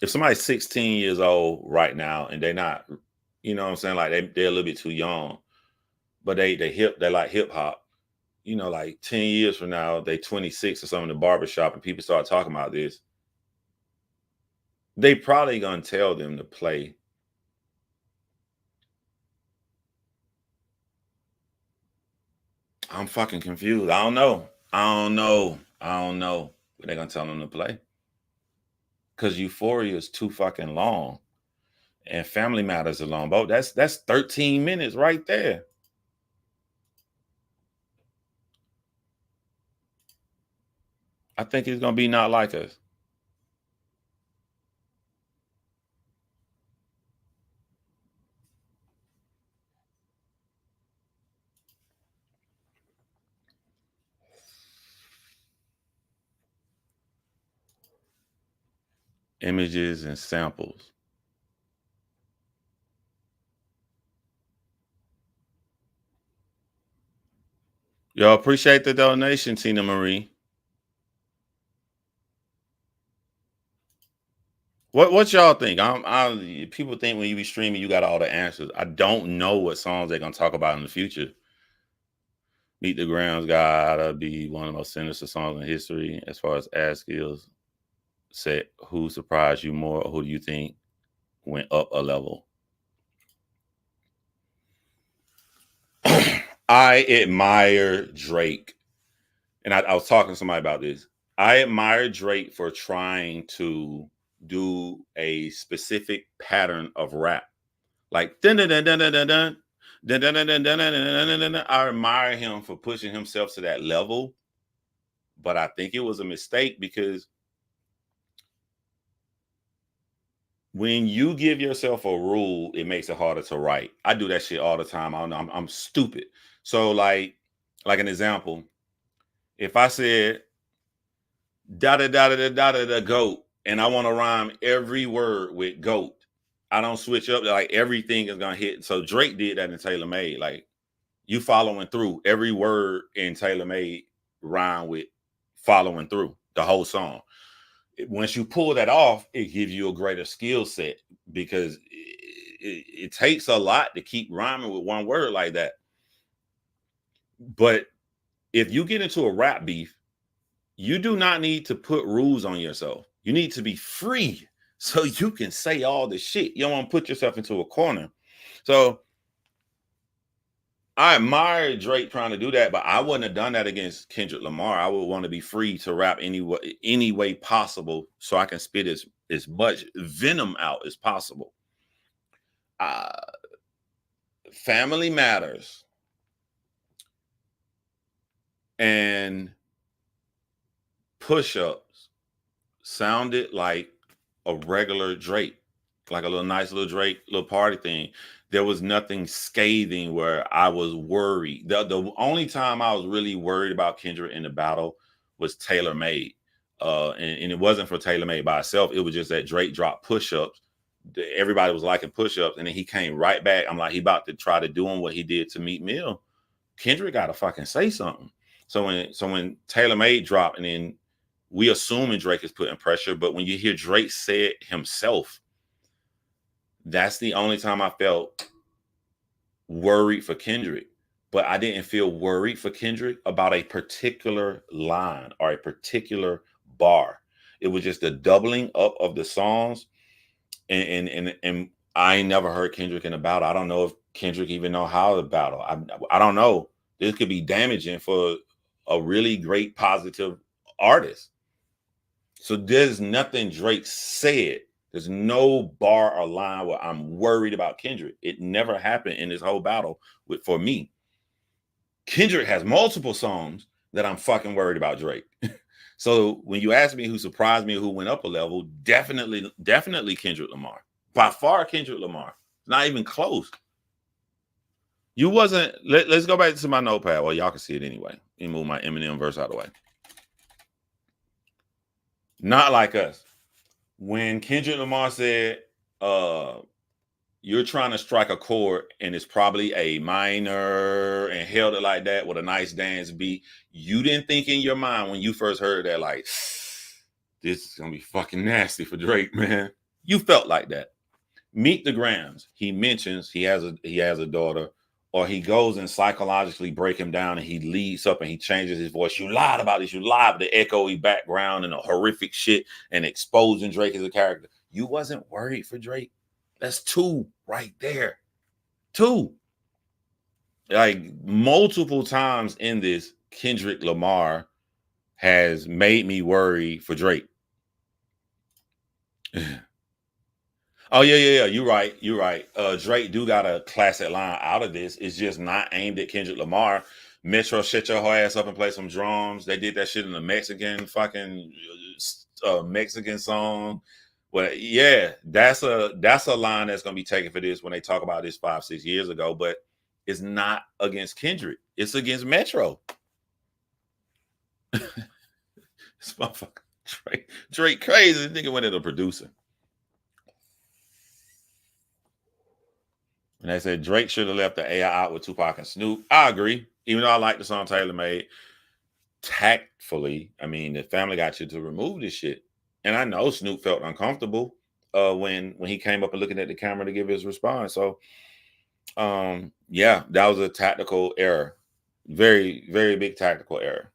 16 years old right now and they're not, you know what I'm saying, like they're a little bit too young, but they like hip hop. You know, like 10 years from now, they 26 or something in the barbershop and people start talking about this. They probably gonna tell them to play. I'm fucking confused. I don't know. But they're gonna tell them to play. Cause Euphoria is too fucking long. And Family Matters is long. But that's 13 minutes right there. I think it's gonna be Not Like Us. Images and samples. Y'all appreciate the donation, Tina Marie. What y'all think? People think when you be streaming, you got all the answers. I don't know what songs they're gonna talk about in the future. Meet the Grounds gotta be one of the most sinister songs in history as far as ad skills. Set who surprised you more, or who do you think went up a level? I admire Drake, and I was talking to somebody about this. I admire Drake for trying to do a specific pattern of rap, like dun dun dun dun dun dun dun. Dun, dun, dun, dun, dun, dun, dun, dun, dun, dun. I admire him for pushing himself to that level, but I think it was a mistake because when you give yourself a rule, it makes it harder to write. I do that shit all the time. I don't know. I'm stupid. So like an example, if I said da da da da da da da goat, and I want to rhyme every word with goat, I don't switch up. Like everything is gonna hit. So Drake did that in Taylor Made. Like you following through every word in Taylor Made rhyme with following through the whole song. Once you pull that off, it gives you a greater skill set because it takes a lot to keep rhyming with one word like that. But if you get into a rap beef, you do not need to put rules on yourself. You need to be free so you can say all the shit. You don't want to put yourself into a corner. So I admire Drake trying to do that, but I wouldn't have done that against Kendrick Lamar. I would want to be free to rap any way possible so I can spit as much venom out as possible. Uh, Family Matters and Push-Ups sounded like a regular Drake, like a little nice little Drake, little party thing. There was nothing scathing where I was worried. The only time I was really worried about Kendrick in the battle was Taylor Made. And it wasn't for Taylor Made by itself. It was just that Drake dropped Push-Ups. Everybody was liking Push-Ups, and then he came right back. I'm like, he about to try to do him what he did to Meek Mill. Kendrick got to fucking say something. So when Taylor Made dropped, and then we assuming Drake is putting pressure, but when you hear Drake say it himself, That's the only time I felt worried for Kendrick. But I didn't feel worried for Kendrick about a particular line or a particular bar. It was just the doubling up of the songs, and I ain't never heard Kendrick in a battle. I don't know if Kendrick even know how to battle. I don't know. This could be damaging for a really great positive artist. So there's nothing Drake said. There's no bar or line where I'm worried about Kendrick. It never happened in this whole battle for me. Kendrick has multiple songs that I'm fucking worried about Drake. So when you ask me who surprised me or who went up a level, definitely Kendrick Lamar. By far Kendrick Lamar. Not even close. You wasn't. Let's go back to my notepad. Well, y'all can see it anyway. Let me move my Eminem verse out of the way. Not like us. When Kendrick Lamar said, you're trying to strike a chord and it's probably a minor and held it like that with a nice dance beat, you didn't think in your mind when you first heard that, like, this is gonna be fucking nasty for Drake, man. You felt like that. Meet the Grams. He mentions he has a daughter, or he goes and psychologically break him down and he leads up and he changes his voice. You lied about this. You lied with the echoey background and the horrific shit and exposing Drake as a character. You wasn't worried for Drake. That's two right there. Two. Like multiple times in this, Kendrick Lamar has made me worry for Drake. Oh yeah. You're right. Drake do got a classic line out of this. It's just not aimed at Kendrick Lamar. Metro, shut your whole ass up and play some drums. They did that shit in the Mexican fucking Mexican song. Well, yeah, that's a line that's gonna be taken for this when they talk about this 5-6 years ago. But it's not against Kendrick. It's against Metro. This motherfucker Drake crazy. This nigga went into producer. And they said Drake should have left the AI out with Tupac and Snoop. I agree. Even though I like the song Taylor made, tactfully, I mean, the family got you to remove this shit. And I know Snoop felt uncomfortable when he came up and looking at the camera to give his response. So yeah, that was a tactical error. Very, very big tactical error.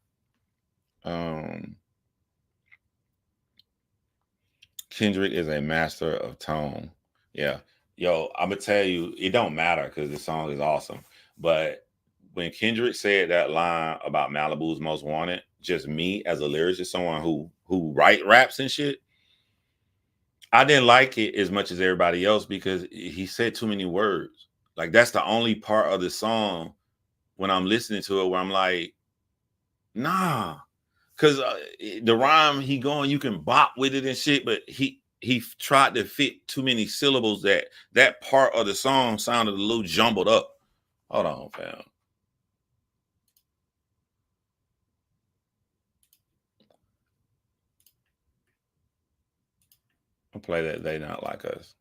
Kendrick is a master of tone. Yeah. Yo, I'm gonna tell you, it don't matter because the song is awesome. But when Kendrick said that line about Malibu's Most Wanted, just me as a lyricist, someone who write raps and shit, I didn't like it as much as everybody else because he said too many words. Like that's the only part of the song when I'm listening to it where I'm like, nah, because the rhyme he going, you can bop with it and shit, but he tried to fit too many syllables that part of the song sounded a little jumbled up. Hold on, fam. I'll play that They Not Like Us.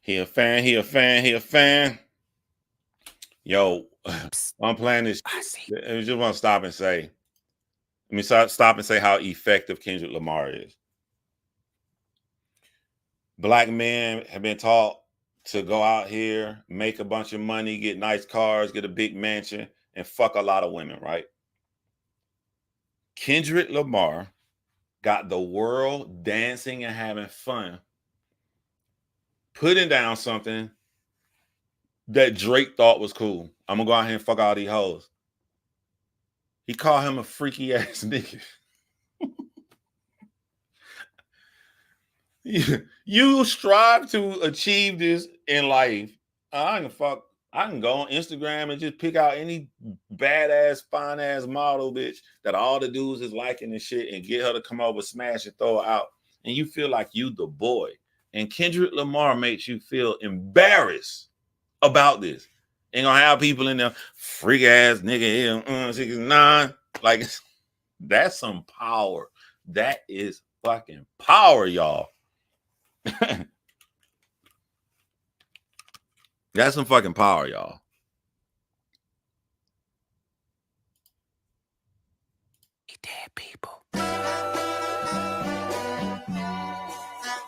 He a fan. Yo, I'm playing this shit. I just want to stop and say, let me stop and say how effective Kendrick Lamar is. Black men have been taught to go out here, make a bunch of money, get nice cars, get a big mansion, and fuck a lot of women, right? Kendrick Lamar got the world dancing and having fun, putting down something that Drake thought was cool. I'm gonna go out here and fuck all these hoes. He called him a freaky ass nigga. You strive to achieve this in life. I can go on Instagram and just pick out any badass, fine ass model bitch that all the dudes is liking and shit and get her to come over, smash and throw her out. And you feel like you the boy. And Kendrick Lamar makes you feel embarrassed about this. Ain't gonna have people in there, freak ass nigga here, 69. Like, that's some power. That is fucking power, y'all. That's some fucking power, y'all. black people.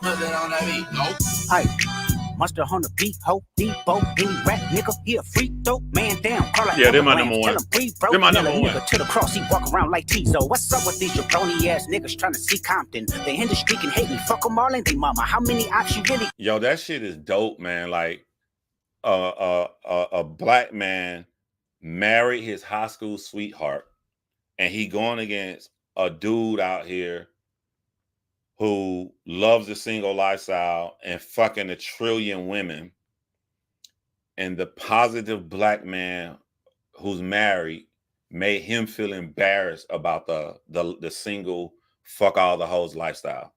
Put that on that beat. Nope. Hey, monster on the beat, ho, Debo, any rap nigga, he a freak though, man damn, call like Yeah, they're my number one. Tell him breathe, bro. They're my Nail number a one. nigga to the cross, he walk around like Tizo. What's up with these jabroni ass niggas trying to see Compton? The industry can hate me, fuck them all and they mama. How many ops you really? Yo, that shit is dope, man. Like, a black man married his high school sweetheart, and he going against a dude out here who loves the single lifestyle and fucking 1 trillion women, and the positive black man who's married made him feel embarrassed about the single fuck all the hoes lifestyle,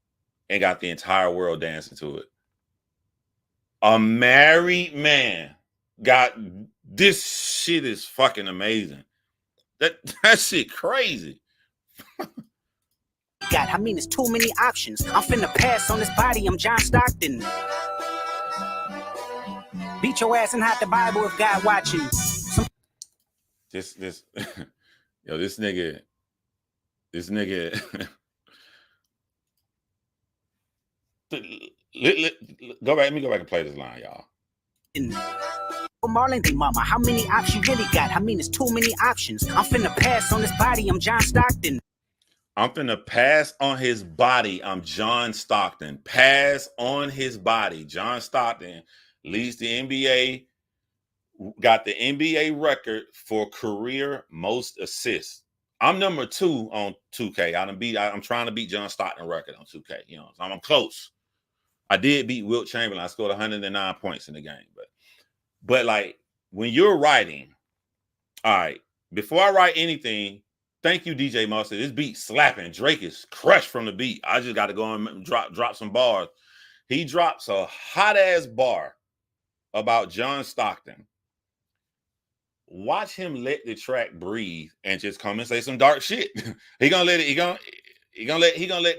and got the entire world dancing to it. A married man got this shit is fucking amazing. That shit crazy. God, I mean, it's too many options. I'm finna pass on this body, I'm John Stockton. Beat your ass and hide the Bible if God watching. This yo, this nigga go back. Let me go back and play this line, y'all. Marlon, they mama, how many options you really got? I mean, it's too many options. I'm finna pass on this body, I'm John Stockton. I'm finna pass on his body, I'm John Stockton. Pass on his body. John Stockton leads the NBA, got the NBA record for career most assists. I'm number 2 on 2K. I'm trying to beat John Stockton record on 2K. You know, I'm close. I did beat Wilt Chamberlain. I scored 109 points in the game, but like when you're writing, all right, before I write anything, thank you, DJ Mustard. This beat slapping. Drake is crushed from the beat. I just got to go and drop some bars. He drops a hot ass bar about John Stockton. Watch him let the track breathe and just come and say some dark shit. He gonna let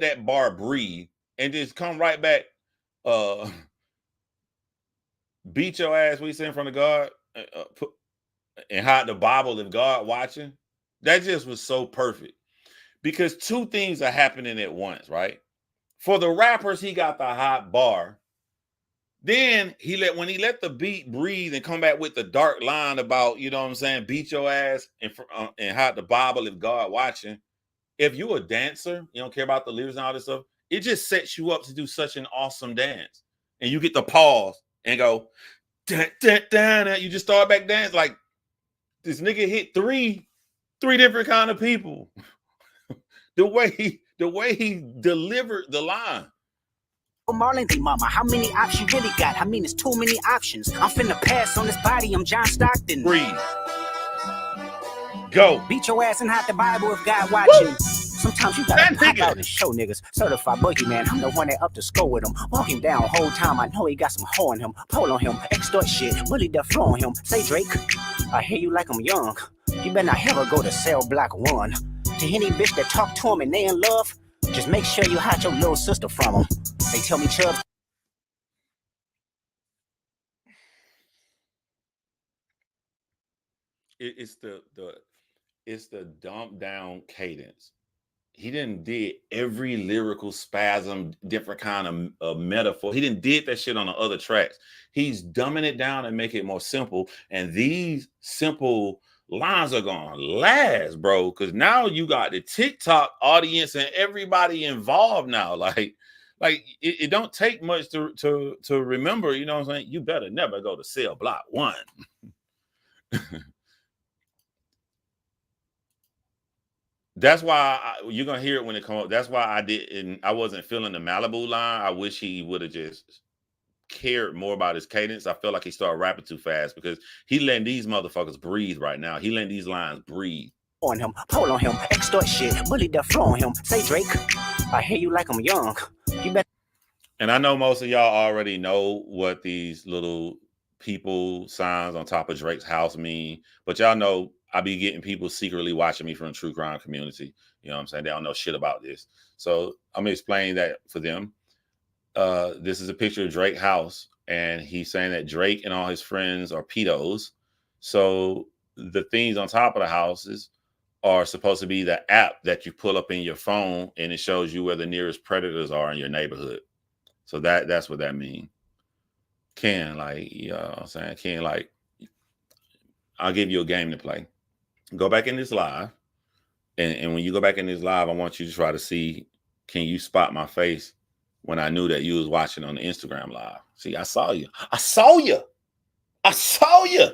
that bar breathe and just come right back. Beat your ass. We in front of God and hide the Bible if God watching. That just was so perfect because 2 things are happening at once, right? For the rappers, he got the hot bar. Then when he let the beat breathe and come back with the dark line about, you know what I'm saying, beat your ass and hide the Bible if God watching. If you're a dancer, you don't care about the lyrics and all this stuff, it just sets you up to do such an awesome dance. And you get to pause and go, dun, dun, dun, dun. You just start back dance like this nigga hit three different kind of people. the way he delivered the line. Marlon, they mama, how many options you really got? I mean, it's too many options. I'm finna pass on this body, I'm John Stockton. Breathe. Go. Beat your ass and hide the Bible if God watching. Woo! Sometimes you gotta pop out and show niggas. Certified boogeyman, I'm the one that up to score with him. Walk him down whole time, I know he got some hoe on him. Pull on him, extort shit, bully the floor on him. Say Drake, I hear you like I'm young. You better not ever go to cell block 1. To any bitch that talk to him and they in love, just make sure you hide your little sister from him. They tell me Chubb. It's the dump down cadence. He didn't did every lyrical spasm, different kind of metaphor. He didn't did that shit on the other tracks. He's dumbing it down and make it more simple. And these simple lines are gonna last, bro. Because now you got the TikTok audience and everybody involved now. Like it don't take much to remember. You know what I'm saying? You better never go to cell block 1. That's why you're gonna hear it when it comes up. That's why I wasn't feeling the Malibu line. I wish he would have just cared more about his cadence. I feel like he started rapping too fast because he letting these motherfuckers breathe right now. He letting these lines breathe. On him, pull on him, extort shit, bully the floor on him. Say Drake, I hear you like I'm young. You better. And I know most of y'all already know what these little people signs on top of Drake's house mean, but y'all know I be getting people secretly watching me from the true crime community. You know what I'm saying? They don't know shit about this. So I'm gonna explain that for them. This is a picture of Drake's house, and he's saying that Drake and all his friends are pedos. So the things on top of the houses are supposed to be the app that you pull up in your phone and it shows you where the nearest predators are in your neighborhood. So that's what that means. Ken, like, you know what I'm saying? Ken, like, I'll give you a game to play. Go back in this live. And when you go back in this live, I want you to try to see, can you spot my face when I knew that you was watching on the Instagram live? See, I saw you. I saw you. I saw you.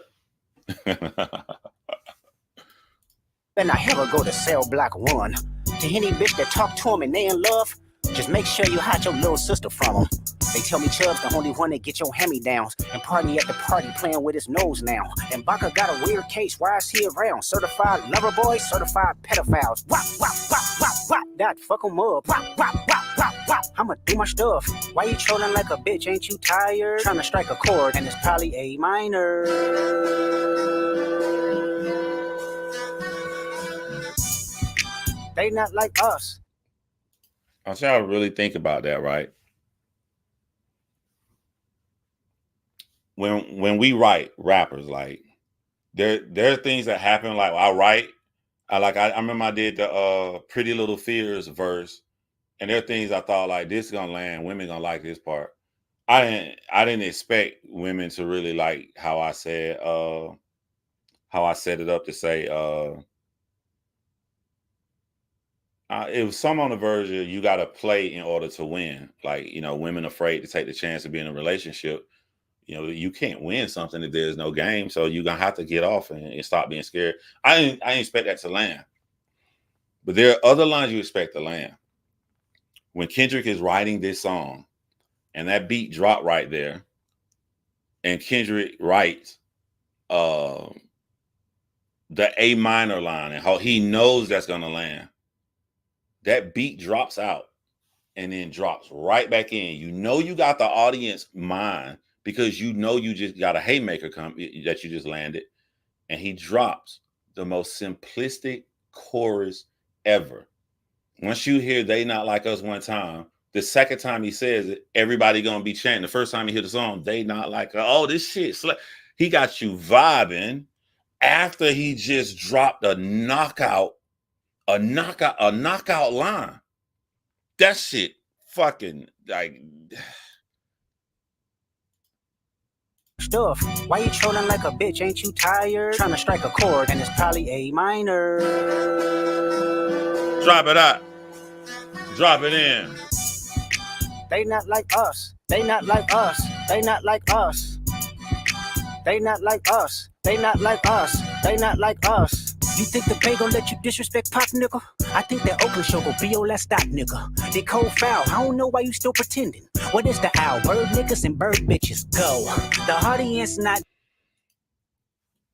And I ever go to cell block 1. To any bitch that talk to him and they in love, just make sure you hide your little sister from him. They tell me Chubb's the only one that get your hand-me-downs and party at the party playing with his nose now. And Baca got a weird case, why is he around? Certified lover boys, certified pedophiles. Wop, wop, wop, wop, wop, that fuck him up. Wop, wop, wop, wop, wop, I'ma do my stuff. Why you trolling like a bitch, ain't you tired? Trying to strike a chord and it's probably A minor. They not like us. I want y'all to really think about that, right? When we write, rappers, like, there are things that happen. Like, I write, I remember I did the Pretty Little Fears verse, and there are things I thought, like, this is gonna land, women gonna like this part. I didn't expect women to really like how I set it up to say it was some on the version, you got to play in order to win. Like, you know, women afraid to take the chance of being in a relationship. You know, you can't win something if there's no game. So you're going to have to get off and stop being scared. I didn't expect that to land. But there are other lines you expect to land. When Kendrick is writing this song and that beat dropped right there, and Kendrick writes the A minor line and how he knows that's going to land. That beat drops out and then drops right back in. You know you got the audience mind because you know you just got a haymaker that you just landed. And he drops the most simplistic chorus ever. Once you hear They Not Like Us one time, the second time he says it, everybody going to be chanting. The first time you hear the song, They Not Like Us. Oh, this shit. He got you vibing after he just dropped a knockout line. That shit fucking, like, stuff. Why you trolling like a bitch? Ain't you tired? Trying to strike a chord and it's probably A minor. Drop it out. Drop it in. They not like us. They not like us. They not like us. They not like us. They not like us. They not like us. You think the Bay gon' let you disrespect Pop, nigga? I think that Oakland show gon' be your last stop, nigga. They cold foul, I don't know why you still pretending. What is the owl? Bird niggas and bird bitches, go. The audience not...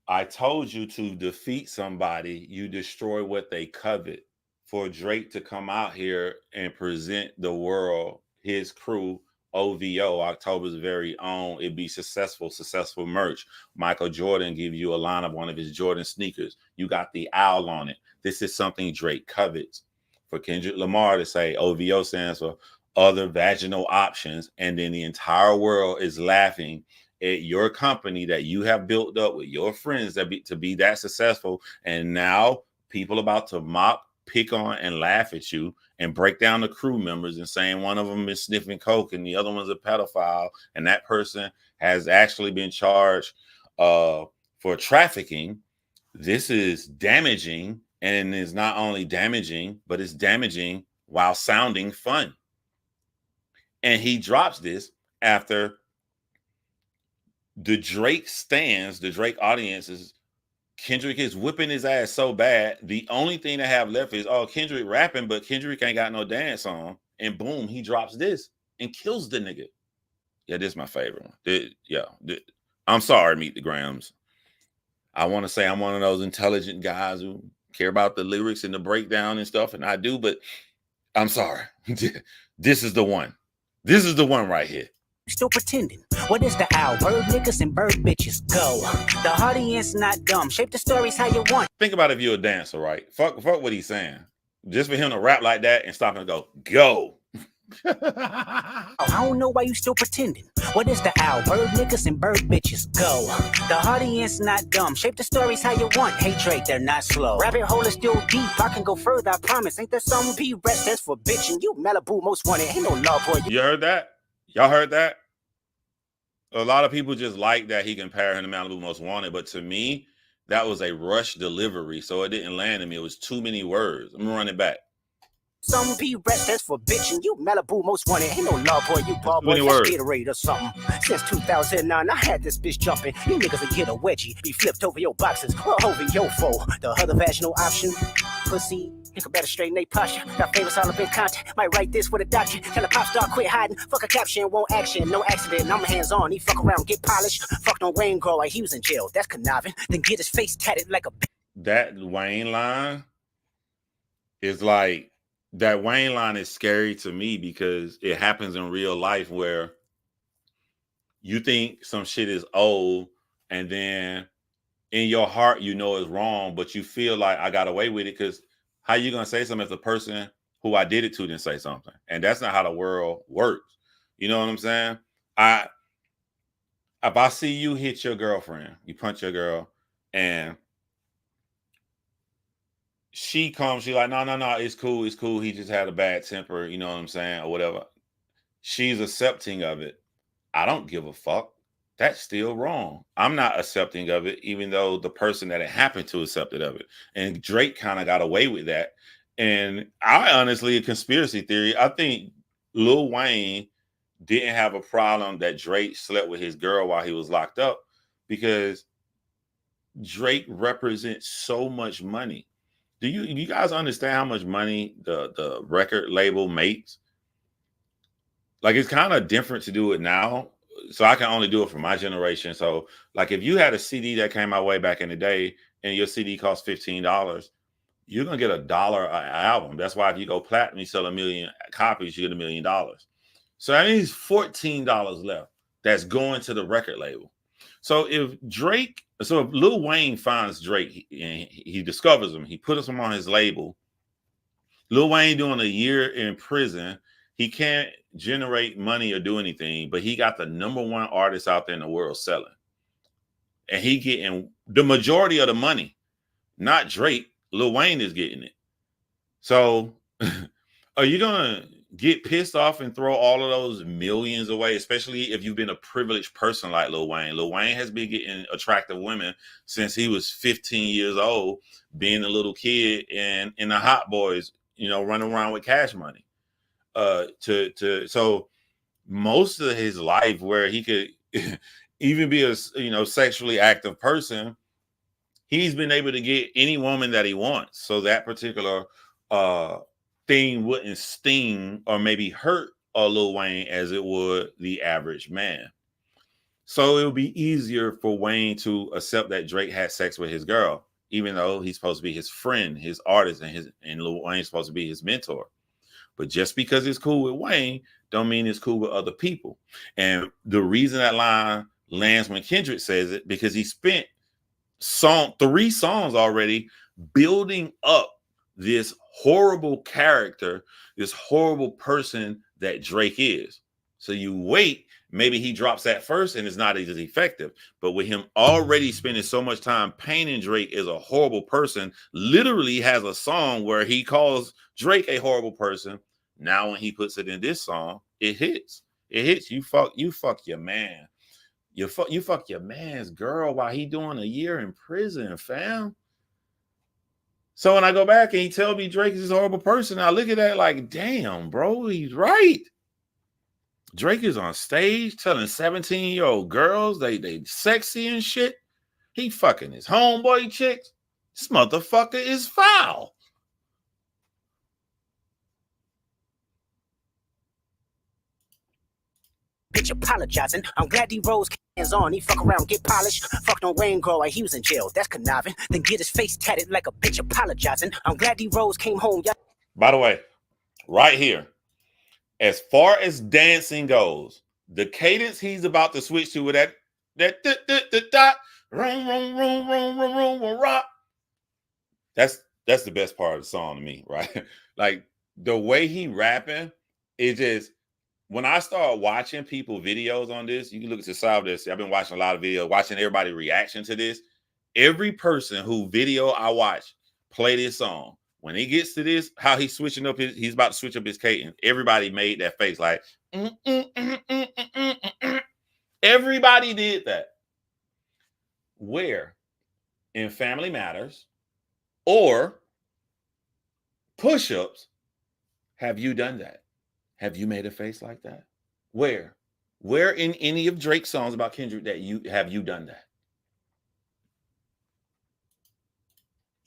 I told you to defeat somebody, you destroy what they covet. For Drake to come out here and present the world, his crew, OVO, October's very own, it be successful merch. Michael Jordan give you a line of one of his Jordan sneakers. You got the owl on it. This is something Drake covets. For Kendrick Lamar to say OVO stands for other vaginal options, and then the entire world is laughing at your company that you have built up with your friends to be that successful, and now people about to mock, pick on, and laugh at you and break down the crew members and saying one of them is sniffing coke and the other one's a pedophile, and that person has actually been charged for trafficking. This is damaging, and it's not only damaging, but it's damaging while sounding fun. And he drops this after the Drake stands, the Drake audiences, Kendrick is whipping his ass so bad. The only thing they have left is, oh, Kendrick rapping, but Kendrick ain't got no dance on. And boom, he drops this and kills the nigga. Yeah, this is my favorite one. I'm sorry, Meet the Grams. I want to say I'm one of those intelligent guys who care about the lyrics and the breakdown and stuff, and I do, but I'm sorry. This is the one. This is the one right here. Still pretending. What is the owl? Bird niggas and bird bitches, go. The audience not dumb. Shape the stories how you want. Think about if you're a dancer, right? Fuck what he's saying. Just for him to rap like that and stop and go. I don't know why you still pretending. What is the owl? Bird niggas and bird bitches go. The audience not dumb. Shape the stories how you want. Hey Drake, they're not slow. Rabbit hole is still deep. I can go further, I promise. Ain't there some P-rest that's for bitching? You Malibu most wanted. Ain't no love boy. You heard that? Y'all heard that? A lot of people just like that he compared him to Malibu Most Wanted, but to me, that was a rush delivery, so it didn't land in me. It was too many words. I'm gonna run it back. Some P-rest that's for bitching. You Malibu most wanted. Ain't no love boy. You ball boy. That's Gatorade or something. Since 2009, I had this bitch jumping. You niggas will get a wedgie. Be flipped over your boxes or over your foe. The other vaginal option. Pussy. Think a better straighten they posture. Got famous all up in content. Might write this with a doctor. Tell a pop star quit hiding. Fuck a caption, won't action. No accident. I'm hands on. He fuck around, get polished. Fucked on Wayne Grower. He was in jail. That's conniving. Then get his face tatted like a. That Wayne line is like, that Wayne line is scary to me because it happens in real life where you think some shit is old and then in your heart you know it's wrong, but you feel like I got away with it because how you gonna say something if the person who I did it to didn't say something? And that's not how the world works. You know what I'm saying? If I see you hit your girlfriend, you punch your girl, and she comes, she like, no, it's cool, he just had a bad temper, you know what I'm saying, or whatever. She's accepting of it. I don't give a fuck. That's still wrong. I'm not accepting of it, even though the person that it happened to accepted of it. And Drake kind of got away with that. And I honestly, a conspiracy theory, I think Lil Wayne didn't have a problem that Drake slept with his girl while he was locked up because Drake represents so much money. Do you guys understand how much money the record label makes? Like, it's kind of different to do it now. So I can only do it for my generation. So like if you had a CD that came out way back in the day and your CD cost $15, you're going to get $1 an album. That's why if you go platinum, you sell 1 million copies, you get $1 million. So that means $14 left that's going to the record label. So if Lil Wayne finds Drake and he discovers him, he puts him on his label. Lil Wayne doing a year in prison, he can't generate money or do anything, but he got the #1 artist out there in the world selling. And he getting the majority of the money, not Drake. Lil Wayne is getting it. So are you going to get pissed off and throw all of those millions away, especially if you've been a privileged person like Lil Wayne? Lil Wayne has been getting attractive women since he was 15 years old, being a little kid and in the Hot Boys, running around with Cash Money. So most of his life where he could even be a sexually active person, he's been able to get any woman that he wants. So that particular thing wouldn't sting or maybe hurt Lil Wayne as it would the average man. So it would be easier for Wayne to accept that Drake had sex with his girl, even though he's supposed to be his friend, his artist, and Lil Wayne's supposed to be his mentor. But just because it's cool with Wayne don't mean it's cool with other people. And the reason that line lands when Kendrick says it, because he spent 3 songs already building up this horrible character, this horrible person that Drake is. So you wait, maybe he drops that first and it's not as effective. But with him already spending so much time painting Drake as a horrible person, literally has a song where he calls Drake a horrible person. Now when he puts it in this song, it hits. It hits. You fuck your man. You fuck your man's girl while he doing a year in prison, fam. So when I go back and he tell me Drake is a horrible person, I look at that like, damn, bro, he's right. Drake is on stage telling 17-year-old girls they sexy and shit. He fucking his homeboy chicks. This motherfucker is foul. Bitch apologizing. I'm glad D-Rose hands on. He fuck around, get polished. Fucked on Wayne Grower. He was in jail. That's conniving. Then get his face tatted like a bitch apologizing. I'm glad D-Rose came home. By the way, right here, as far as dancing goes, the cadence he's about to switch to with that rock. That's the best part of the song to me, right? Like the way he rapping it just, when I start watching people videos on this, you can look at the side of this. I've been watching a lot of videos, watching everybody reaction to this. Every person who video I watch play this song. When he gets to this, how he's switching up he's about to switch up his cadence. Everybody made that face like, everybody did that. Where in Family Matters or Push-Ups have you done that? Have you made a face like that? Where in any of Drake's songs about Kendrick that you done that?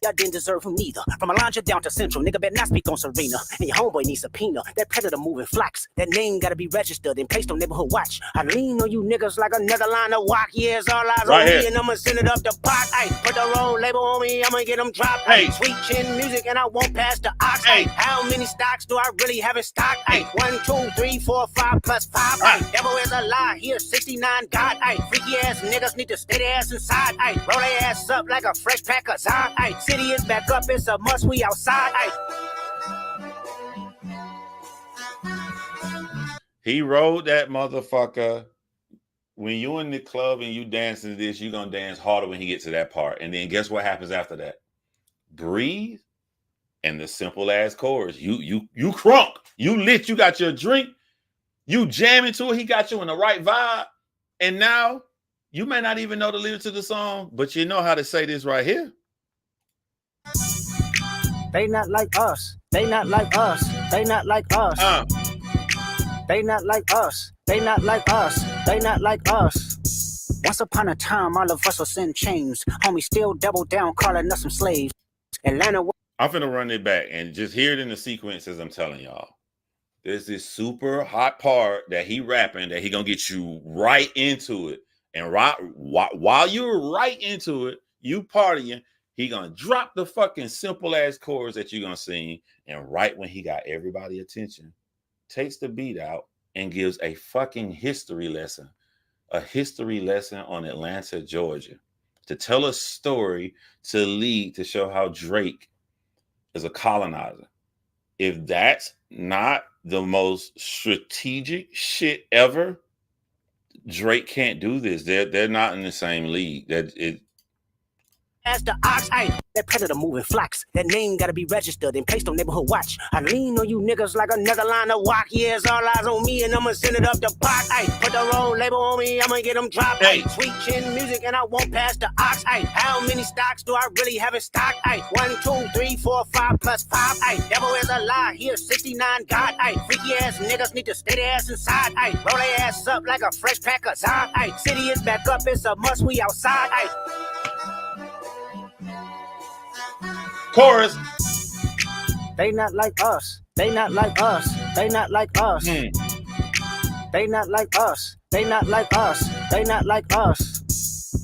I didn't deserve him neither. From Alondra down to Central, nigga better not speak on Serena. And your homeboy needs subpoena. That predator moving flocks. That name gotta be registered and placed on neighborhood watch. I lean on you niggas like another line of walk. Yeah, it's all eyes on me and I'ma send it up the pot. Ay, put the roll label on me, I'ma get them dropped. Ay, sweet chin music and I won't pass the ox. Ay, how many stocks do I really have in stock? Ay, 1, 2, 3, 4, 5 plus 5. Ay, devil is a lie. Here 69 God. Ay, freaky ass niggas need to stay their ass inside. Ay, roll their ass up like a fresh pack of Zod. Ay, city is back up, it's a must, we outside. Ay. He wrote that motherfucker. When you in the club and you dancing to this, you're gonna dance harder when he gets to that part. And then guess what happens after that? Breathe and the simple ass chorus. You crunk, you lit, you got your drink, you jam into it, he got you in the right vibe. And now you may not even know the lyrics to the song, but you know how to say this right here. They not like us. They not like us. They not like us. They not like us. They not like us. They not like us. Once upon a time, all of us was in chains. Homie still double down, calling us some slaves. Atlanta. I'm finna run it back and just hear it in the sequence as I'm telling y'all. There's this super hot part that he rapping that he gonna get you right into it. And while you're right into it, you partying, he gonna drop the fucking simple ass chords that you're gonna sing, and right when he got everybody attention, takes the beat out and gives a fucking history lesson on Atlanta, Georgia, to tell a story to lead to show how Drake is a colonizer. If that's not the most strategic shit ever, Drake can't do this. They're not in the same league. As the ox, ay, that predator moving flocks. That name gotta be registered and placed on neighborhood watch. I lean on you niggas like another line of walk. Yeah, it's all eyes on me and I'ma send it up the pot. Ay, put the roll label on me, I'ma get them dropped. Ay, sweet chin music and I won't pass the ox. Ay, how many stocks do I really have in stock? Ay, 1, 2, 3, 4, 5 plus 5. Ay, devil is a lie. Here 69 God. Ay, freaky ass niggas need to stay their ass inside. Ay, roll their ass up like a fresh pack of Zod. Ay, city is back up, it's a must, we outside. Ay. Chorus. They not like us. They not like us. They not like us. They not like us. They not like us. They not like us.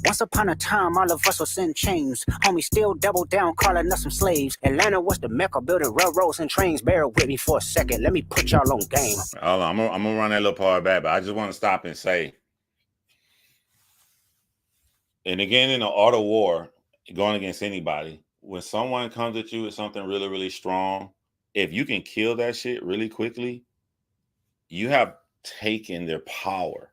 Once upon a time, all of us was in chains. Homie still double down, calling us some slaves. Atlanta was the mecca, building railroads and trains. Bear with me for a second. Let me put y'all on game. Hold on, I'm gonna run that little part back, but I just want to stop and say, and again, in the art of war, going against anybody, when someone comes at you with something really, really strong, if you can kill that shit really quickly, you have taken their power.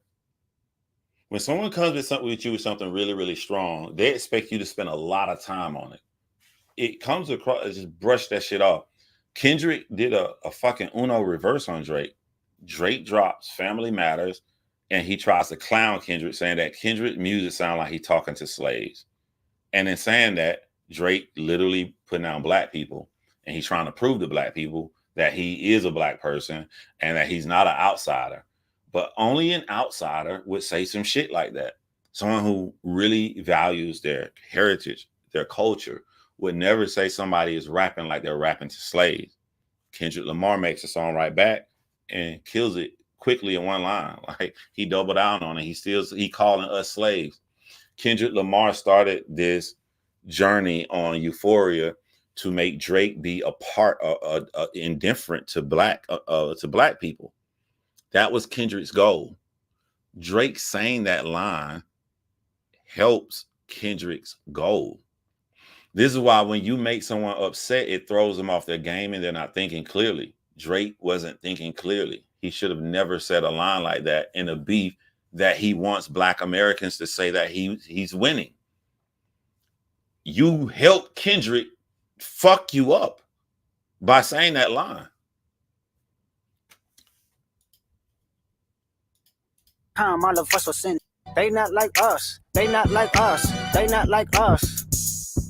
When someone comes with you with something really, really strong, they expect you to spend a lot of time on it. It comes across, just brush that shit off. Kendrick did a fucking Uno reverse on Drake. Drake drops Family Matters, and he tries to clown Kendrick, saying that Kendrick music sound like he talking to slaves. And in saying that, Drake literally putting down black people, and he's trying to prove to black people that he is a black person and that he's not an outsider. But only an outsider would say some shit like that. Someone who really values their heritage, their culture, would never say somebody is rapping like they're rapping to slaves. Kendrick Lamar makes a song right back and kills it quickly in one line. Like, he doubled down on it. He calling us slaves. Kendrick Lamar started this journey on Euphoria to make Drake be a part of indifferent to black people. That was Kendrick's goal. Drake saying that line helps Kendrick's goal. This is why when you make someone upset, it throws them off their game and they're not thinking clearly. Drake wasn't thinking clearly. He should have never said a line like that in a beef that he wants Black Americans to say that he's winning. You helped Kendrick fuck you up by saying that line. All of us are sin. They not like us. They not like us. They not like us.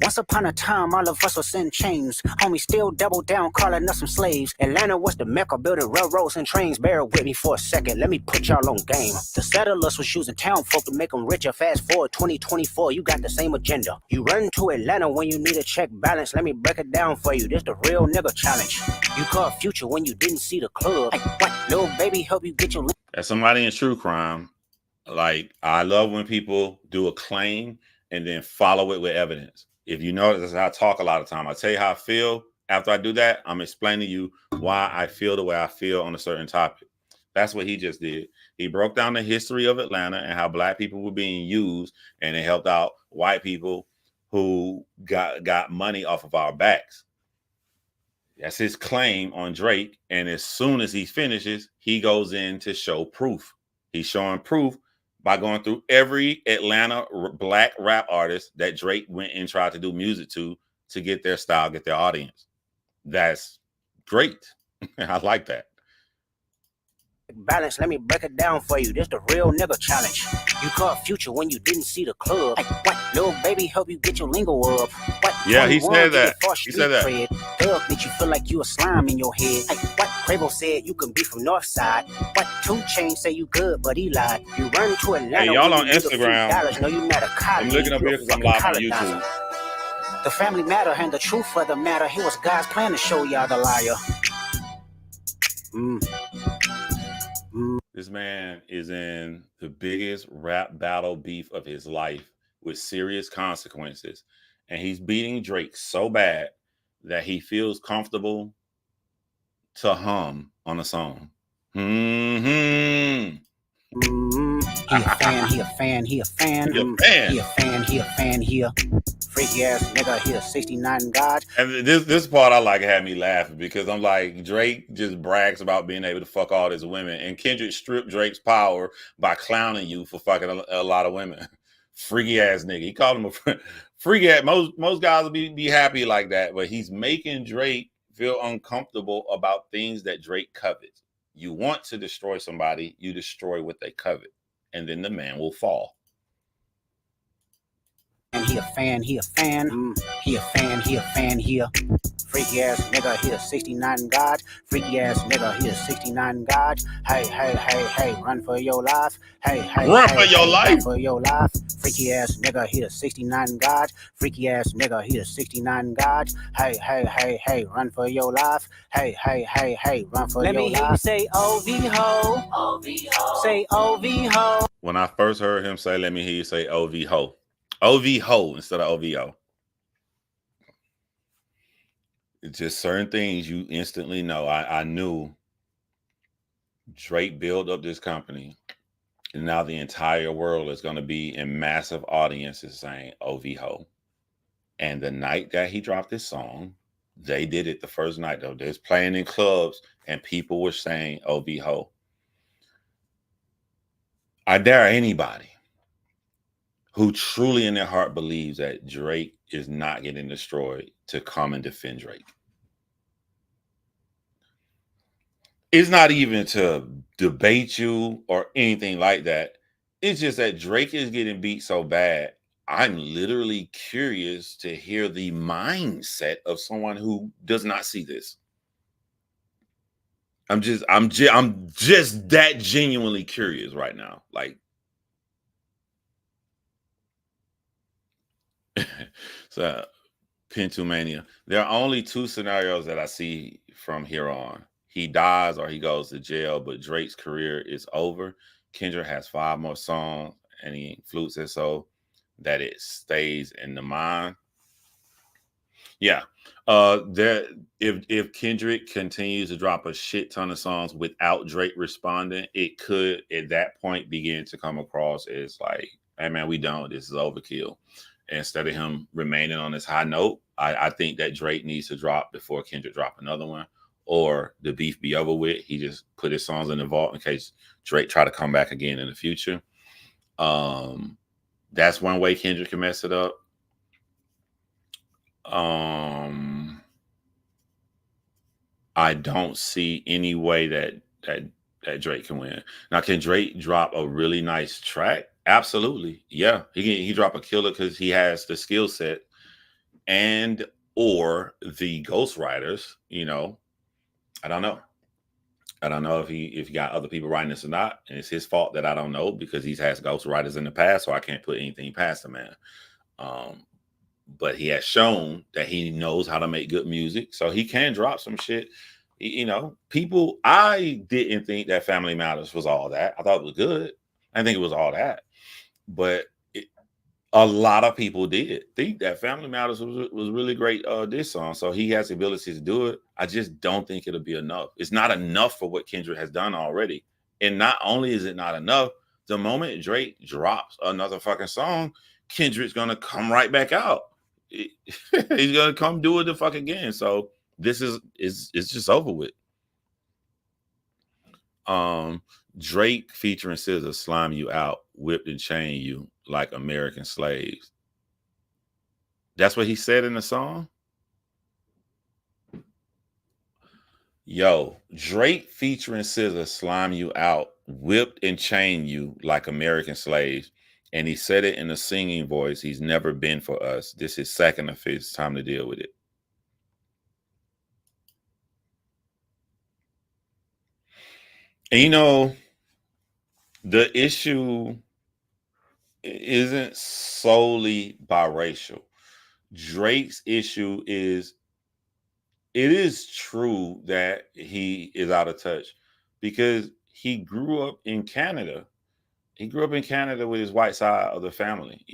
Once upon a time, all of us was in chains. Homie still double down, calling us some slaves. Atlanta was the mecca, building railroads and trains. Bear with me for a second, let me put y'all on game. The settlers was using town folk to make them richer. Fast forward 2024, you got the same agenda. You run to Atlanta when you need a check balance. Let me break it down for you, this the real nigga challenge. You caught Future when you didn't see the club. Hey, what, little baby, help you get your... As somebody in true crime, like, I love when people do a claim and then follow it with evidence. If you notice, I talk a lot of time. I tell you how I feel. After I do that, I'm explaining to you why I feel the way I feel on a certain topic. That's what he just did. He broke down the history of Atlanta and how Black people were being used, and it helped out white people who got money off of our backs. That's his claim on Drake. And as soon as he finishes, he goes in to show proof. He's showing proof by going through every Atlanta Black rap artist that Drake went and tried to do music to get their style, get their audience. That's great. I like that. Balance, let me break it down for you. This the real nigga challenge. You caught Future when you didn't see the club. Hey, what, little baby, help you get your lingo up. What, yeah, he said that. He said that. Thug make you feel like you a slime in your head. Hey, what, Quavo said you can be from Northside. What, 2 Chainz say you good, but he lied. You run to Atlanta. Hey, y'all on Instagram. No, you not a college. I'm looking up here because I'm live on YouTube. The family matter and the truth for the matter. Here was God's plan to show y'all the liar. This man is in the biggest rap battle beef of his life with serious consequences. And he's beating Drake so bad that he feels comfortable to hum on a song. Mm-hmm. He a fan, he a fan, he a fan. He a fan. He a fan, he a fan, he a freaky ass nigga, he a 69 God. And this part I like had me laughing because I'm like, Drake just brags about being able to fuck all these women, and Kendrick stripped Drake's power by clowning you for fucking a lot of women. Freaky ass nigga. He called him a freaky ass. Most guys will be happy like that, but he's making Drake feel uncomfortable about things that Drake covets. You want to destroy somebody, you destroy what they covet, and then the man will fall. And he a fan, he a fan. He a fan, he a fan, he a freaky ass nigga, he a 69 God. Freaky ass nigga, he a 69 God. Hey, hey, hey, hey, run for your life. Hey, hey, run hey, for your hey, life. Run for your life. Freaky ass nigga, he a 69 God. Freaky ass nigga, he a 69 God. Hey, hey, hey, hey, run for your life. Hey, hey, hey, hey, run for your life. Let me hear you say OV ho. OV ho. Say OV ho. When I first heard him say, let me hear you say OV ho. OV ho instead of OVO. It's just certain things you instantly know. I knew Drake built up this company, and now the entire world is going to be in massive audiences saying OV ho. And the night that he dropped this song, they did it the first night though. They was playing in clubs and people were saying OV ho. I dare anybody who truly in their heart believes that Drake is not getting destroyed to come and defend Drake. It's not even to debate you or anything like that. It's just that Drake is getting beat so bad. I'm literally curious to hear the mindset of someone who does not see this. I'm just that genuinely curious right now. Like, so Pentumania. There are only 2 scenarios that I see from here on. He dies or he goes to jail, but Drake's career is over. Kendrick has 5 more songs, and he flutes it so that it stays in the mind. Yeah. If Kendrick continues to drop a shit ton of songs without Drake responding, it could at that point begin to come across as like, hey man, we done. This is overkill. Instead of him remaining on this high note, I think that Drake needs to drop before Kendrick drop another one, or the beef be over with. He just put his songs in the vault in case Drake try to come back again in the future. That's one way Kendrick can mess it up. I don't see any way that Drake can win. Now, can Drake drop a really nice track? Absolutely. Yeah. He drop a killer because he has the skill set and or the ghostwriters, I don't know. I don't know if he got other people writing this or not. And it's his fault that I don't know because he's had ghostwriters in the past, so I can't put anything past the man. But he has shown that he knows how to make good music, so he can drop some shit. People, I didn't think that Family Matters was all that. I thought it was good. I didn't think it was all that. But a lot of people did think that Family Matters was really great this song. So he has the ability to do it. I just don't think it'll be enough. It's not enough for what Kendrick has done already. And not only is it not enough, the moment Drake drops another fucking song, Kendrick's going to come right back out. He's going to come do it the fuck again. So this is it's just over with. Drake featuring SZA slime you out, whipped and chain you like American slaves. That's what he said in the song. Yo, Drake featuring SZA slime you out, whipped and chain you like American slaves. And he said it in a singing voice. He's never been for us. This is second of his time to deal with it. And the issue isn't solely biracial. Drake's issue is, it is true that he is out of touch because he grew up in Canada. He grew up in Canada with his white side of the family,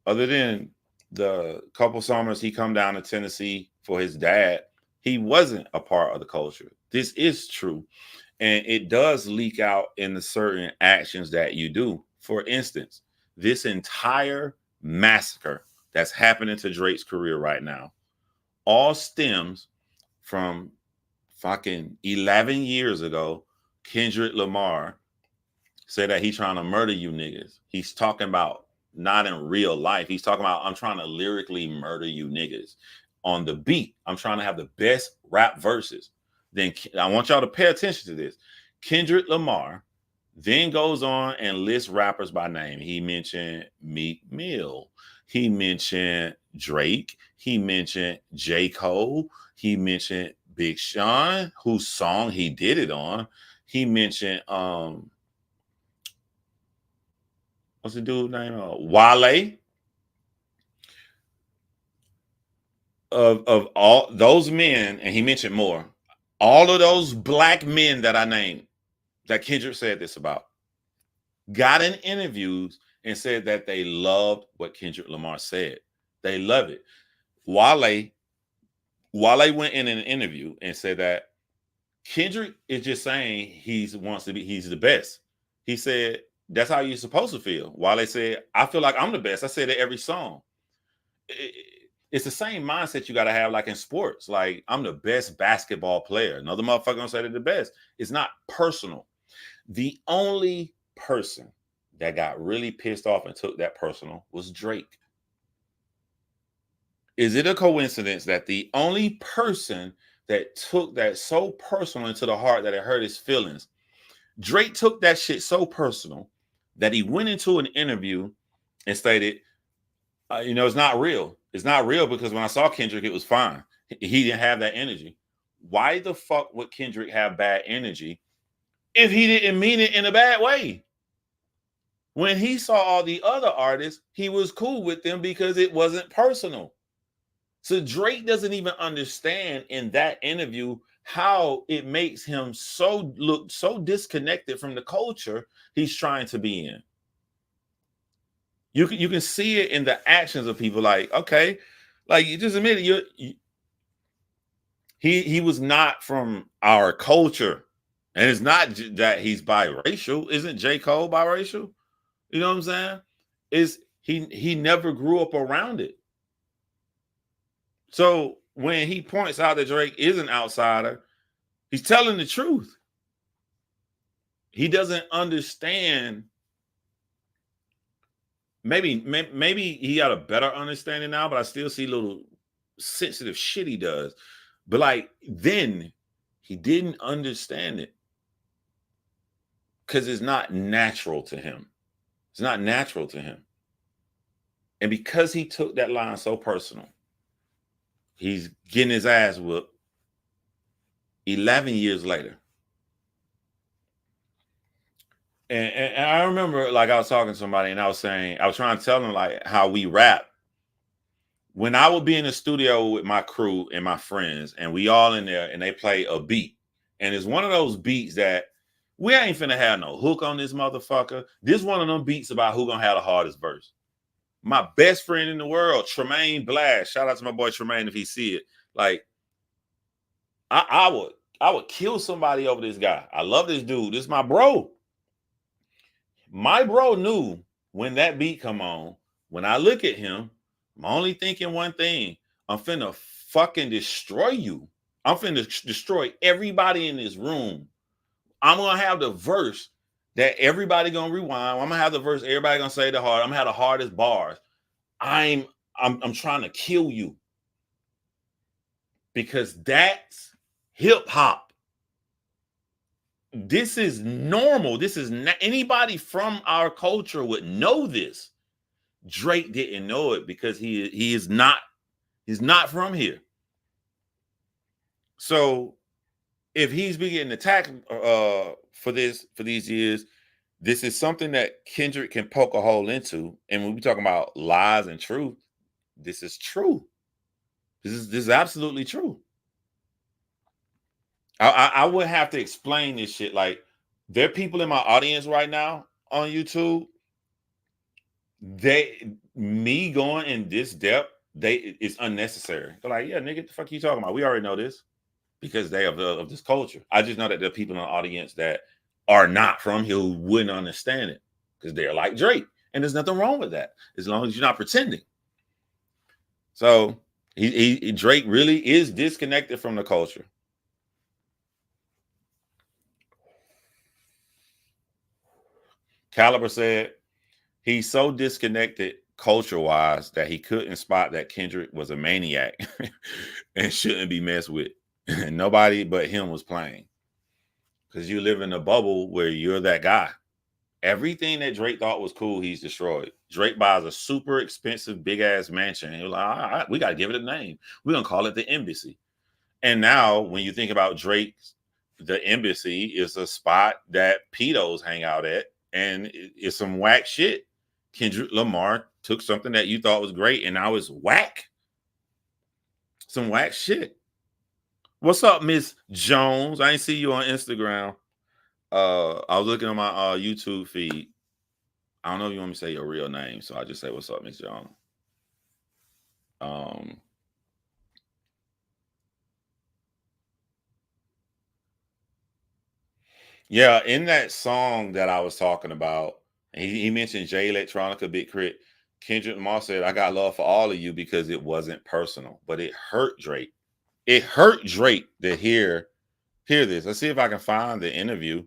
other than the couple summers he come down to Tennessee for his dad, he wasn't a part of the culture. This is true. And it does leak out in the certain actions that you do. For instance, this entire massacre that's happening to Drake's career right now all stems from fucking 11 years ago. Kendrick Lamar said that he's trying to murder you niggas. He's talking about not in real life. He's talking about, I'm trying to lyrically murder you niggas. On the beat, I'm trying to have the best rap verses. Then I want y'all to pay attention to this. Kendrick Lamar then goes on and lists rappers by name. He mentioned Meek Mill. He mentioned Drake. He mentioned J. Cole. He mentioned Big Sean, whose song he did it on. He mentioned what's the dude's name? Wale. Of all those men, and he mentioned more. All of those black men that I named, that Kendrick said this about, got in interviews and said that they loved what Kendrick Lamar said. They love it. Wale went in an interview and said that Kendrick is just saying he's the best. He said, that's how you're supposed to feel. Wale said, I feel like I'm the best. I say that every song. It's the same mindset you got to have like in sports. Like, I'm the best basketball player. Another motherfucker gonna say they're the best. It's not personal. The only person that got really pissed off and took that personal was Drake. Is it a coincidence that the only person that took that so personal into the heart that it hurt his feelings, Drake took that shit so personal that he went into an interview and stated, it's not real. It's not real because when I saw Kendrick, it was fine. He didn't have that energy. Why the fuck would Kendrick have bad energy if he didn't mean it in a bad way? When he saw all the other artists, he was cool with them because it wasn't personal. So Drake doesn't even understand in that interview how it makes him look so disconnected from the culture he's trying to be in. You can see it in the actions of people. Like, okay, like you just admit it. He was not from our culture, and it's not that he's biracial. Isn't J. Cole biracial? You know what I'm saying? He never grew up around it. So when he points out that Drake is an outsider, He's telling the truth. He doesn't understand. Maybe he got a better understanding now, but I still see little sensitive shit he does. But like then he didn't understand it because it's not natural to him. It's not natural to him. And because he took that line so personal, he's getting his ass whooped 11 years later. And I remember, like, I was talking to somebody and I was trying to tell them, like, how we rap. When I would be in the studio with my crew and my friends, and we all in there, and they play a beat. And it's one of those beats that we ain't finna have no hook on this motherfucker. This one of them beats about who gonna have the hardest verse. My best friend in the world, Tremaine Blast. Shout out to my boy Tremaine if he see it. Like, I would kill somebody over this guy. I love this dude. This is my bro. My bro knew when that beat come on, when I look at him, I'm only thinking one thing. I'm finna fucking destroy you. I'm finna destroy everybody in this room. I'm gonna have the verse that everybody gonna rewind. I'm gonna have the verse everybody gonna say the hard. I'm gonna have the hardest bars. I'm trying to kill you because that's hip hop. This is normal. This is not anybody from our culture would know this. Drake didn't know it because he's not from here. So if he's been getting attacked for these years, this is something that Kendrick can poke a hole into. And when we talking about lies and truth, this is true. This is absolutely true. I would have to explain this shit. Like, there are people in my audience right now on YouTube. Me going in this depth, it's unnecessary. They're like, yeah, nigga, what the fuck you talking about? We already know this because they of this culture. I just know that there are people in the audience that are not from here who wouldn't understand it because they're like Drake. And there's nothing wrong with that as long as you're not pretending. So Drake really is disconnected from the culture. Caliber said he's so disconnected culture-wise that he couldn't spot that Kendrick was a maniac and shouldn't be messed with. And nobody but him was playing. Because you live in a bubble where you're that guy. Everything that Drake thought was cool, he's destroyed. Drake buys a super expensive, big-ass mansion. He was like, all right, we got to give it a name. We're going to call it the Embassy. And now, when you think about Drake, the Embassy is a spot that pedos hang out at. And it's some whack shit. Kendrick Lamar took something that you thought was great, and now it's whack. Some whack shit. What's up, Miss Jones? I ain't see you on Instagram. I was looking on my YouTube feed. I don't know if you want me to say your real name, so I just say, what's up, Miss Jones? Yeah, in that song that I was talking about, he mentioned Jay Electronica, Big Crit. Kendrick Lamar said, I got love for all of you because it wasn't personal, but it hurt Drake. It hurt Drake to hear this. Let's see if I can find the interview.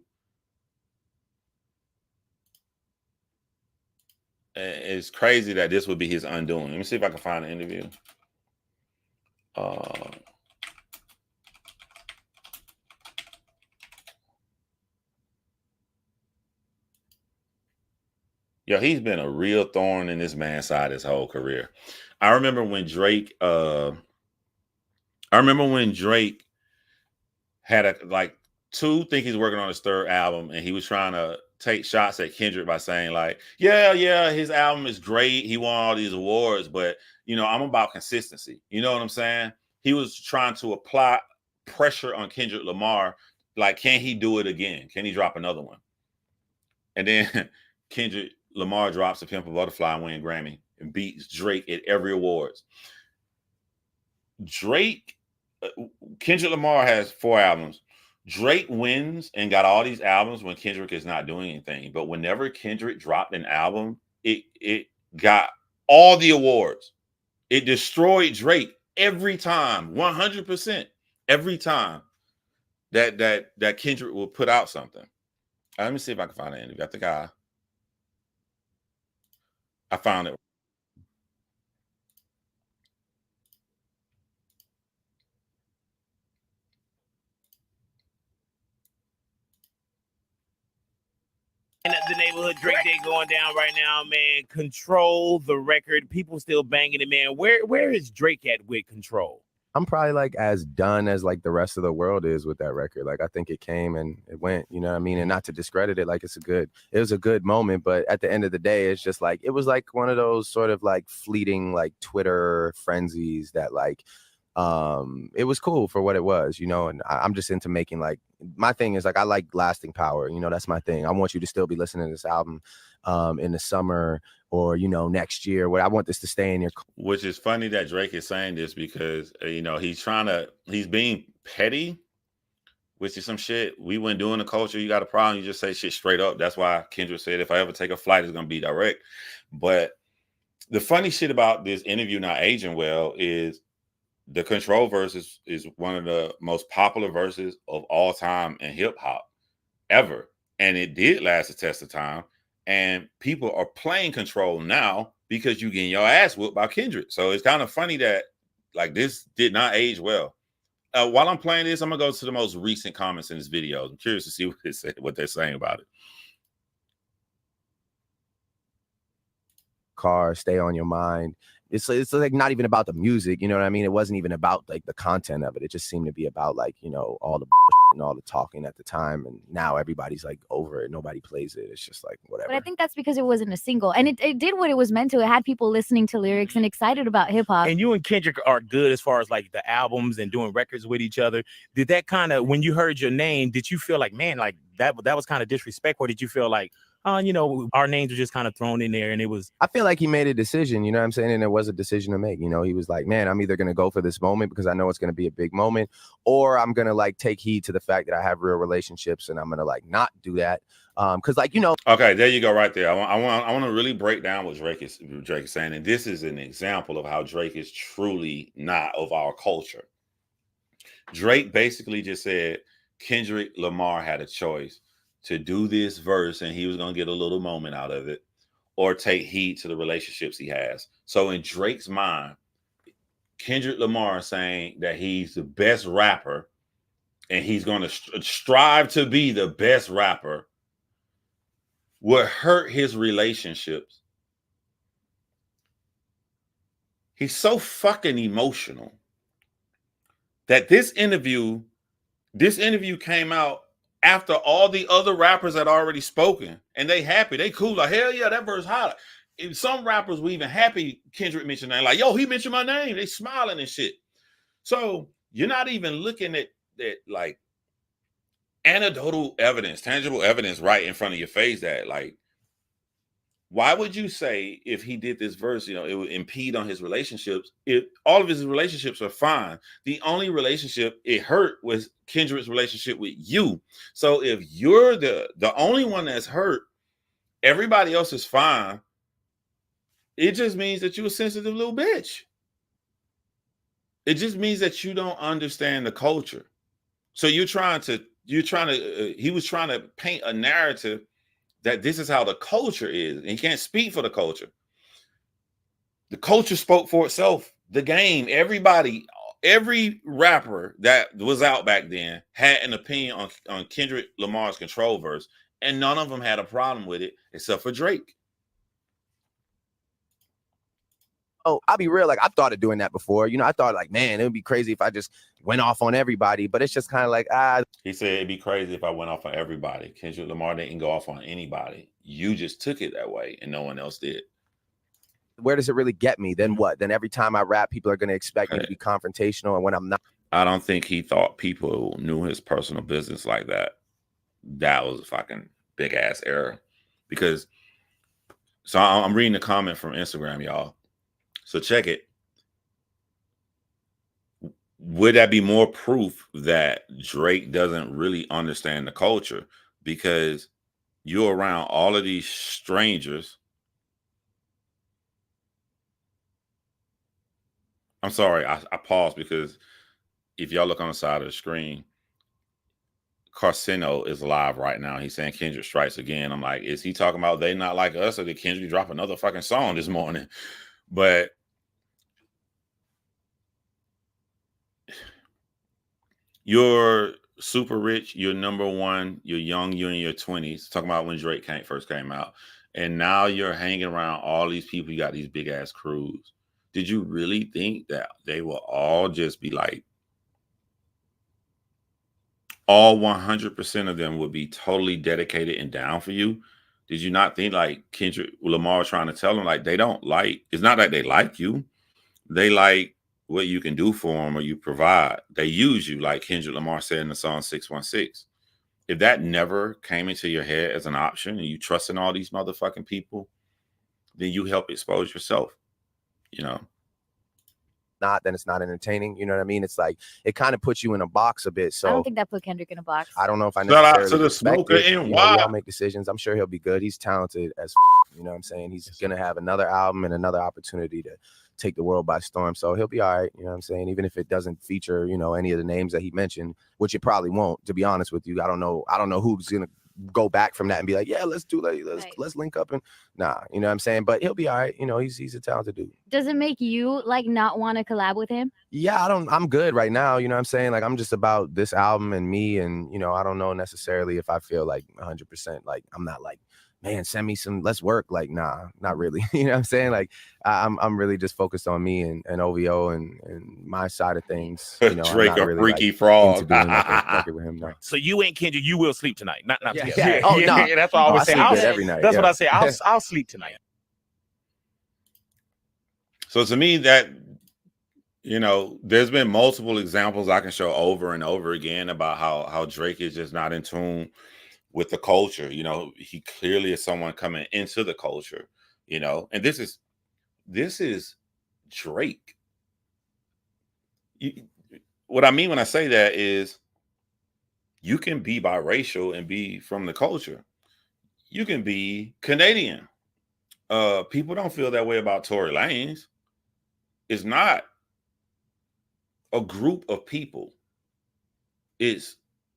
It's crazy that this would be his undoing. Let me see if I can find the interview. Yeah, he's been a real thorn in this man's side his whole career. I remember when Drake had think he's working on his third album, and he was trying to take shots at Kendrick by saying, like, yeah, his album is great. He won all these awards, but I'm about consistency. You know what I'm saying? He was trying to apply pressure on Kendrick Lamar. Like, can he do it again? Can he drop another one? And then Kendrick Lamar drops a Pimp a Butterfly and win Grammy and beats Drake at every awards. Kendrick Lamar has 4 albums. Drake wins and got all these albums when Kendrick is not doing anything. But whenever Kendrick dropped an album, it got all the awards. It destroyed Drake every time, 100%, every time. that Kendrick will put out something. Let me see if I can find an interview. I think I found it. In the neighborhood Drake Day going down right now, man. Control the record. People still banging it, man. Where is Drake at with Control? I'm probably like as done as like the rest of the world is with that record. Like I think it came and it went, you know what I mean? And not to discredit it, like it was a good moment, but at the end of the day, it's just like it was like one of those sort of like fleeting like Twitter frenzies that like it was cool for what it was, you know, and I'm just into making like my thing is like I like lasting power, you know, that's my thing. I want you to still be listening to this album in the summer or, you know, next year. Where I want this to stay in your. Which is funny that Drake is saying this because, you know, he's being petty, which is some shit we wouldn't do in the culture. You got a problem, you just say shit straight up. That's why Kendrick said, if I ever take a flight, it's going to be direct. But the funny shit about this interview not aging well is the Control verse is one of the most popular verses of all time in hip hop ever. And it did last the test of time. And people are playing Control now because you getting your ass whooped by Kendrick. So it's kind of funny that like this did not age well. While I'm playing this, I'm gonna go to the most recent comments in this video. I'm curious to see what they're saying about it. Car, stay on your mind. It's like not even about the music, you know what I mean? It wasn't even about like the content of it. It just seemed to be about like, you know, all the and all the talking at the time. And now everybody's like over it. Nobody plays it. It's just like whatever. But I think that's because it wasn't a single. And it did what it was meant to. It had people listening to lyrics and excited about hip hop. And you and Kendrick are good as far as like the albums and doing records with each other. Did that kind of, when you heard your name, did you feel like, man, like that was kind of disrespectful? Or did you feel like, you know, our names were just kind of thrown in there and it was. I feel like he made a decision, you know what I'm saying? And it was a decision to make. You know, he was like, man, I'm either going to go for this moment because I know it's going to be a big moment, or I'm going to like take heed to the fact that I have real relationships and I'm going to like not do that. Because like, you know. Okay, there you go right there. I want to really break down what Drake is saying. And this is an example of how Drake is truly not of our culture. Drake basically just said Kendrick Lamar had a choice to do this verse and he was going to get a little moment out of it, or take heed to the relationships he has. So in Drake's mind, Kendrick Lamar saying that he's the best rapper and he's going to strive to be the best rapper would hurt his relationships. He's so fucking emotional that this interview came out after all the other rappers had already spoken, and they happy, they cool, like hell yeah, that verse hot. Some rappers were even happy Kendrick mentioned that, like yo, he mentioned my name, they smiling and shit. So you're not even looking at that like anecdotal evidence, tangible evidence right in front of your face that like, why would you say if he did this verse, you know, it would impede on his relationships? If all of his relationships are fine, the only relationship it hurt was Kendrick's relationship with you. So if you're the only one that's hurt, everybody else is fine. It just means that you're a sensitive little bitch. It just means that you don't understand the culture. So he was trying to paint a narrative that this is how the culture is, and he can't speak for the culture. The culture spoke for itself. The game, everybody, every rapper that was out back then had an opinion on Kendrick Lamar's Control verse, and none of them had a problem with it except for Drake. Oh, I'll be real. Like I thought of doing that before. You know, I thought like, man, it would be crazy if I just went off on everybody. But it's just kind of like, He said it'd be crazy if I went off on everybody. Kendrick Lamar didn't go off on anybody. You just took it that way, and no one else did. Where does it really get me? Then what? Then every time I rap, people are going to expect me to be confrontational, and when I'm not. I don't think he thought people knew his personal business like that. That was a fucking big ass error. Because, so I'm reading the comment from Instagram, y'all. So check it. Would that be more proof that Drake doesn't really understand the culture? Because you're around all of these strangers. I'm sorry, I paused because if y'all look on the side of the screen, Carcino is live right now. He's saying Kendrick strikes again. I'm like, is he talking about they not like us, or did Kendrick drop another fucking song this morning? But you're super rich, you're number one, you're young, you're in your 20s. Talking about when Drake first came out. And now you're hanging around all these people. You got these big ass crews. Did you really think that they will all just be like, all 100% of them would be totally dedicated and down for you? Did you not think like Kendrick Lamar was trying to tell them, like, they don't like, it's not that they like you. They like what you can do for them or you provide. They use you, like Kendrick Lamar said in the song 616. If that never came into your head as an option and you trust in all these motherfucking people, then you help expose yourself, you know? Not, then it's not entertaining. You know what I mean? It's like, it kind of puts you in a box a bit. So I don't think that put Kendrick in a box. I don't know if I Shout out necessarily to the respect smoker it. and You know, we why. all make decisions. I'm sure he'll be good. He's talented as you know what I'm saying? He's gonna have another album and another opportunity to take the world by storm. So he'll be all right. You know what I'm saying? Even if it doesn't feature, you know, any of the names that he mentioned, which it probably won't, to be honest with you. I don't know who's gonna go back from that and be like, yeah, let's let's link up, and nah, you know what I'm saying? But he'll be all right. You know, he's a talented dude. Does it make you like not want to collab with him? Yeah, I'm good right now. You know what I'm saying? Like, I'm just about this album and me, and, you know, I don't know necessarily if I feel like 100%, like, I'm not like, man, send me some, let's work. Like, nah, not really. You know what I'm saying? Like, I'm really just focused on me and OVO and my side of things. You know, Drake, I'm not a really, freaky like, frog. into doing like a record with him. No. So you and Kendrick, you will sleep tonight. Not Yeah, together. yeah. Oh, no. That's what I always say. sleep I'll, good every night. that's yeah. what I say. I'll sleep tonight. So to me, that, you know, there's been multiple examples I can show over and over again about how Drake is just not in tune with the culture. You know, he clearly is someone coming into the culture, you know, and this is Drake. What I mean when I say that is, you can be biracial and be from the culture. You can be Canadian. People don't feel that way about Tory Lanez. It's not a group of people. It's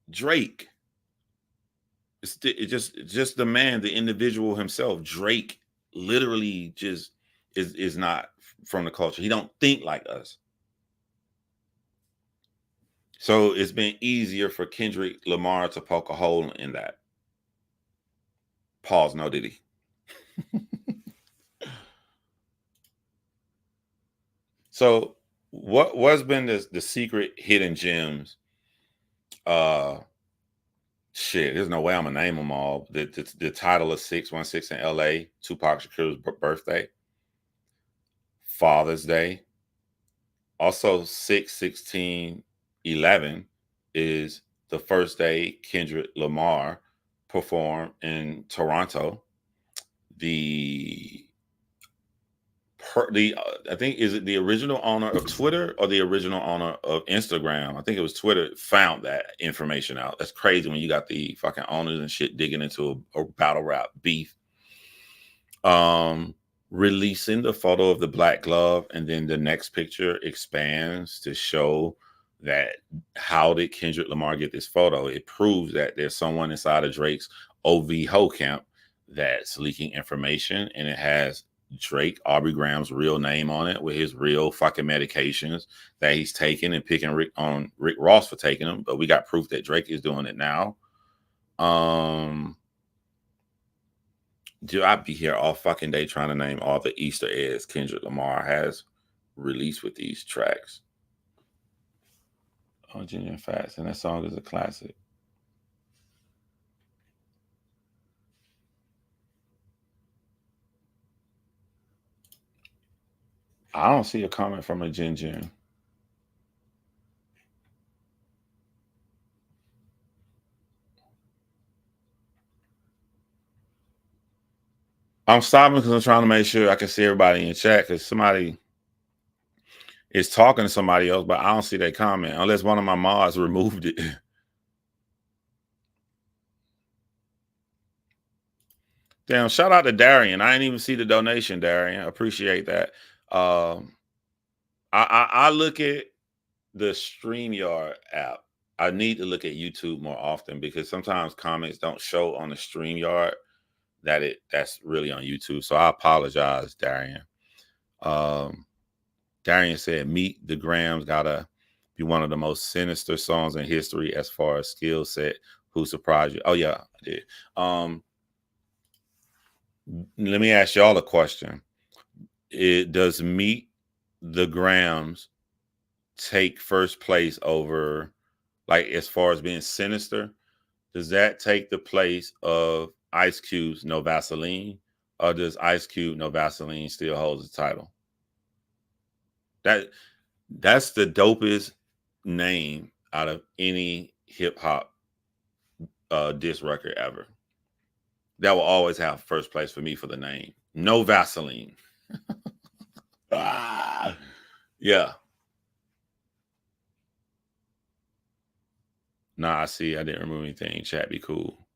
Drake. It's just the man, the individual himself. Drake literally just is not from the culture. He don't think like us. So it's been easier for Kendrick Lamar to poke a hole in that. Pause, no diddy. So what's been the secret hidden gems? Shit, there's no way I'm gonna name them all. The title of 616 in LA, Tupac Shakur's birthday, Father's Day. Also 6/16/11 is the first day Kendrick Lamar performed in Toronto. I think, is it the original owner of Twitter or the original owner of Instagram? I think it was Twitter found that information out. That's crazy when you got the fucking owners and shit digging into a battle rap beef. Releasing the photo of the black glove, and then the next picture expands to show that how did Kendrick Lamar get this photo? It proves that there's someone inside of Drake's OV Ho camp that's leaking information, and it has Drake, Aubrey Graham's real name on it with his real fucking medications that he's taking, and picking Rick Ross for taking them. But we got proof that Drake is doing it now. Dude, I'd be here all fucking day trying to name all the Easter eggs Kendrick Lamar has released with these tracks. Oh, Genuine Facts, and that song is a classic. I don't see a comment from a Jin. I'm stopping because I'm trying to make sure I can see everybody in chat, because somebody is talking to somebody else, but I don't see their comment unless one of my mods removed it. Damn, shout out to Darian. I didn't even see the donation, Darian. I appreciate that. I look at the StreamYard app, I need to look at YouTube more often because sometimes comments don't show on the StreamYard that's really on YouTube. So I apologize, Darian. Darian said, "Meet the Grams gotta be one of the most sinister songs in history as far as skill set. Who surprised you?" Oh yeah, I did. Let me ask y'all a question. Does Meet the Grams take first place over, like, as far as being sinister? Does that take the place of Ice Cube's No Vaseline, or does Ice Cube No Vaseline still hold the title? That's the dopest name out of any hip hop diss record ever. That will always have first place for me for the name. No Vaseline. Yeah. Nah, I see. I didn't remove anything. Chat be cool.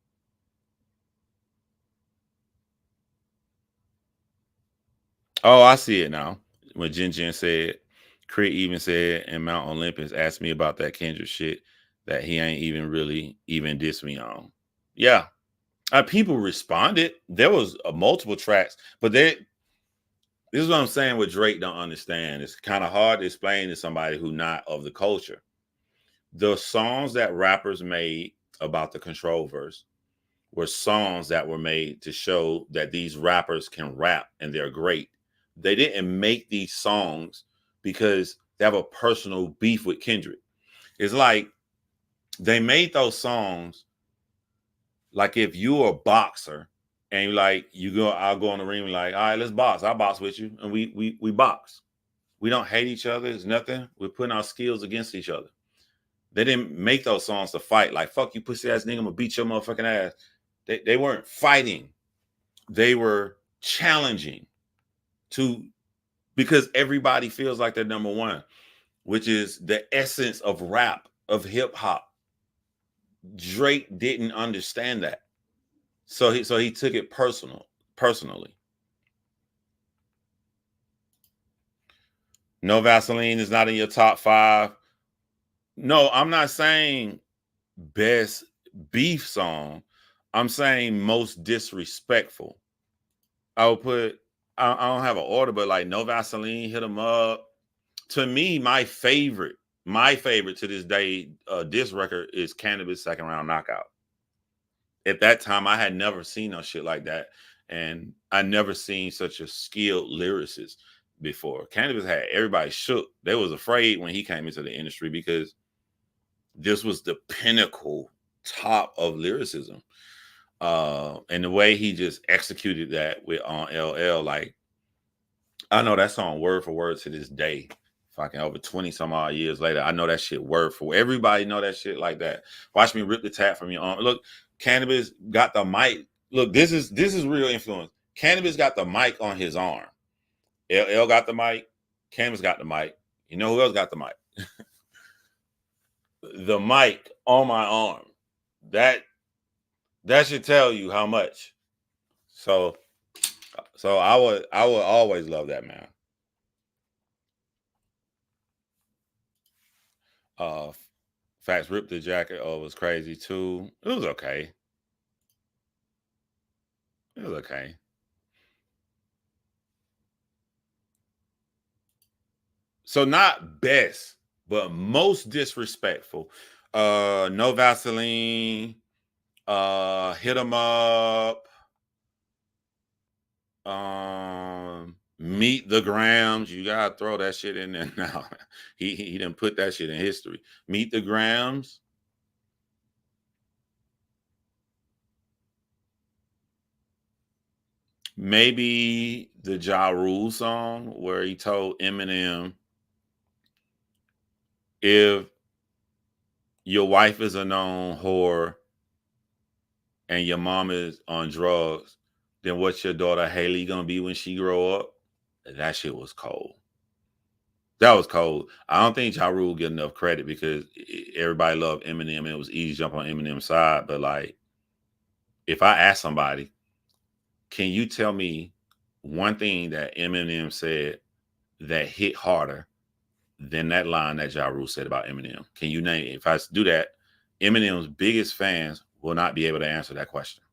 Oh, I see it now. When Jin said, Crit even said, and Mount Olympus asked me about that Kendrick shit that he ain't even really even dissed me on. Yeah. People responded. There was multiple tracks, but this is what I'm saying. What Drake don't understand. It's kind of hard to explain to somebody who not of the culture. The songs that rappers made about the control verse were songs that were made to show that these rappers can rap and they're great. They didn't make these songs because they have a personal beef with Kendrick. It's like they made those songs like if you're a boxer and I'll go on the ring and like, all right, let's box. I'll box with you. And we box. We don't hate each other. It's nothing. We're putting our skills against each other. They didn't make those songs to fight. Like, fuck you, pussy ass nigga, I'm gonna beat your motherfucking ass. They weren't fighting. They were challenging because everybody feels like they're number one, which is the essence of rap, of hip hop. Drake didn't understand that. So he took it personally. No Vaseline is not in your top 5. No, I'm not saying best beef song. I'm saying most disrespectful. I would put, I don't have an order, but like No Vaseline, Hit 'Em Up. To me, my favorite to this day, diss record is Cannabis Second Round Knockout. At that time, I had never seen no shit like that. And I never seen such a skilled lyricist before. Cannabis had everybody shook. They was afraid when he came into the industry because this was the pinnacle top of lyricism. And the way he just executed that with on LL, like, I know that song word for word to this day. Fucking over 20 some odd years later, I know that shit word for everybody know that shit like that. Watch me rip the tat from your arm. Look, Cannabis got the mic. Look, this is real influence. Cannabis got the mic on his arm. LL got the mic. Cannabis got the mic. You know who else got the mic? The mic on my arm. That should tell you how much. So I would always love that, man. Facts ripped the jacket. Oh, it was crazy too. It was okay. It was okay. So not best, but most disrespectful. No Vaseline. Hit 'Em Up. Meet the Grams. You gotta throw that shit in there now. He didn't put that shit in history. Meet the Grams. Maybe the Ja Rule song where he told Eminem, if your wife is a known whore and your mom is on drugs, then what's your daughter Haley gonna be when she grow up? That shit was cold. That was cold. I don't think Ja Rule get enough credit because everybody loved Eminem and it was easy to jump on Eminem's side. But like, if I ask somebody, can you tell me one thing that Eminem said that hit harder than that line that Ja Rule said about Eminem? Can you name it? If I do that, Eminem's biggest fans will not be able to answer that question.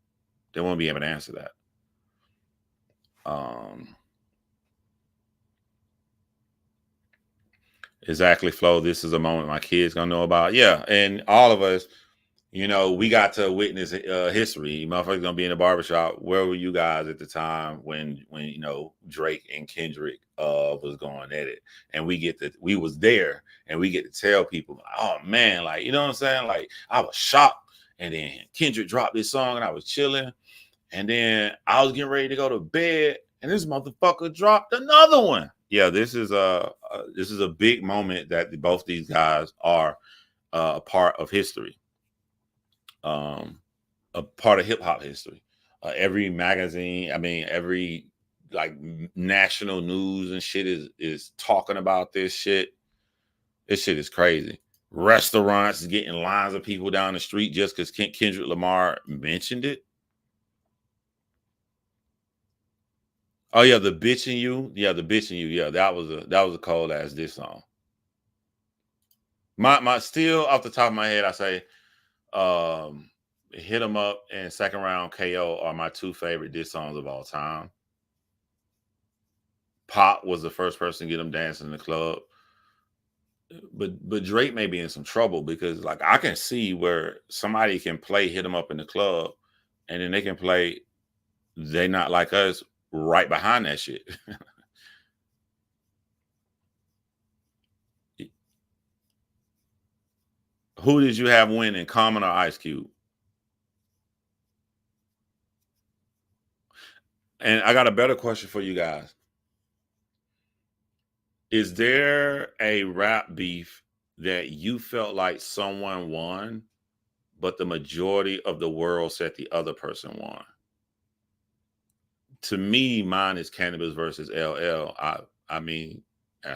They won't be able to answer that. Exactly, Flo. This is a moment my kids gonna know about. Yeah, and all of us, we got to witness history. Motherfuckers gonna be in the barbershop. Where were you guys at the time when Drake and Kendrick was going at it? And we was there, and we get to tell people, oh man, like, you know what I'm saying? Like, I was shocked, and then Kendrick dropped this song, and I was chilling, and then I was getting ready to go to bed, and this motherfucker dropped another one. Yeah, this is a big moment that both these guys are a part of history. A part of hip hop history. Every magazine, every like national news and shit is talking about this shit. This shit is crazy. Restaurants getting lines of people down the street just because Kendrick Lamar mentioned it. Oh yeah, the bitching you. Yeah, the bitching you. Yeah, that was a cold ass diss song. My still off the top of my head, I say, Hit 'Em Up and Second Round KO are my two favorite diss songs of all time. Pop was the first person to get him dancing in the club. But Drake may be in some trouble because, like, I can see where somebody can play Hit 'Em Up in the club and then they can play They Not Like Us right behind that shit. Who did you have winning, Common or Ice Cube? And I got a better question for you guys. Is there a rap beef that you felt like someone won, but the majority of the world said the other person won? To me, mine is Cannabis versus LL. I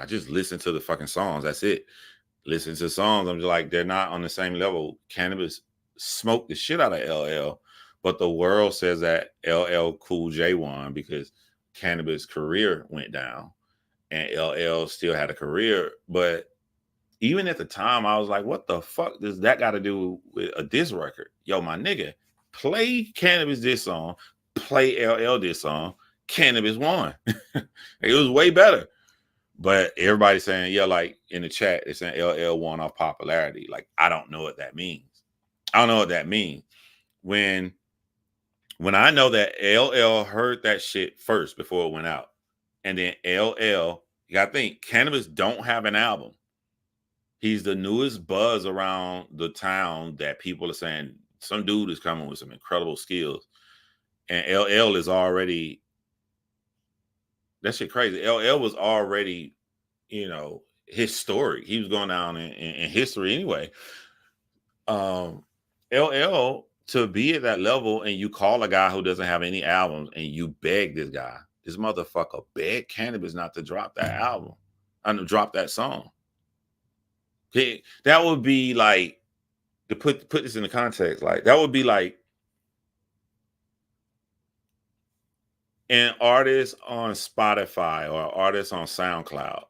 just listen to the fucking songs. That's it. Listen to songs. I'm just like, they're not on the same level. Cannabis smoked the shit out of LL, but the world says that LL Cool J won because Cannabis' career went down and LL still had a career. But even at the time, I was like, what the fuck does that got to do with a diss record? Yo, my nigga, play Cannabis this song, play LL this song, Cannabis won. It was way better. But everybody's saying, yeah, like in the chat, they're saying LL won off popularity. Like, I don't know what that means. I don't know what that means. When I know that LL heard that shit first before it went out, and then LL, you gotta think, Cannabis don't have an album. He's the newest buzz around the town that people are saying some dude is coming with some incredible skills. And LL is already, that shit crazy. LL was already, historic. He was going down in history anyway. LL, to be at that level and you call a guy who doesn't have any albums and you beg this motherfucker begged Cannabis not to drop that album and drop that song. Okay, that would be like, to put this in the context, like that would be like an artist on Spotify or an artist on SoundCloud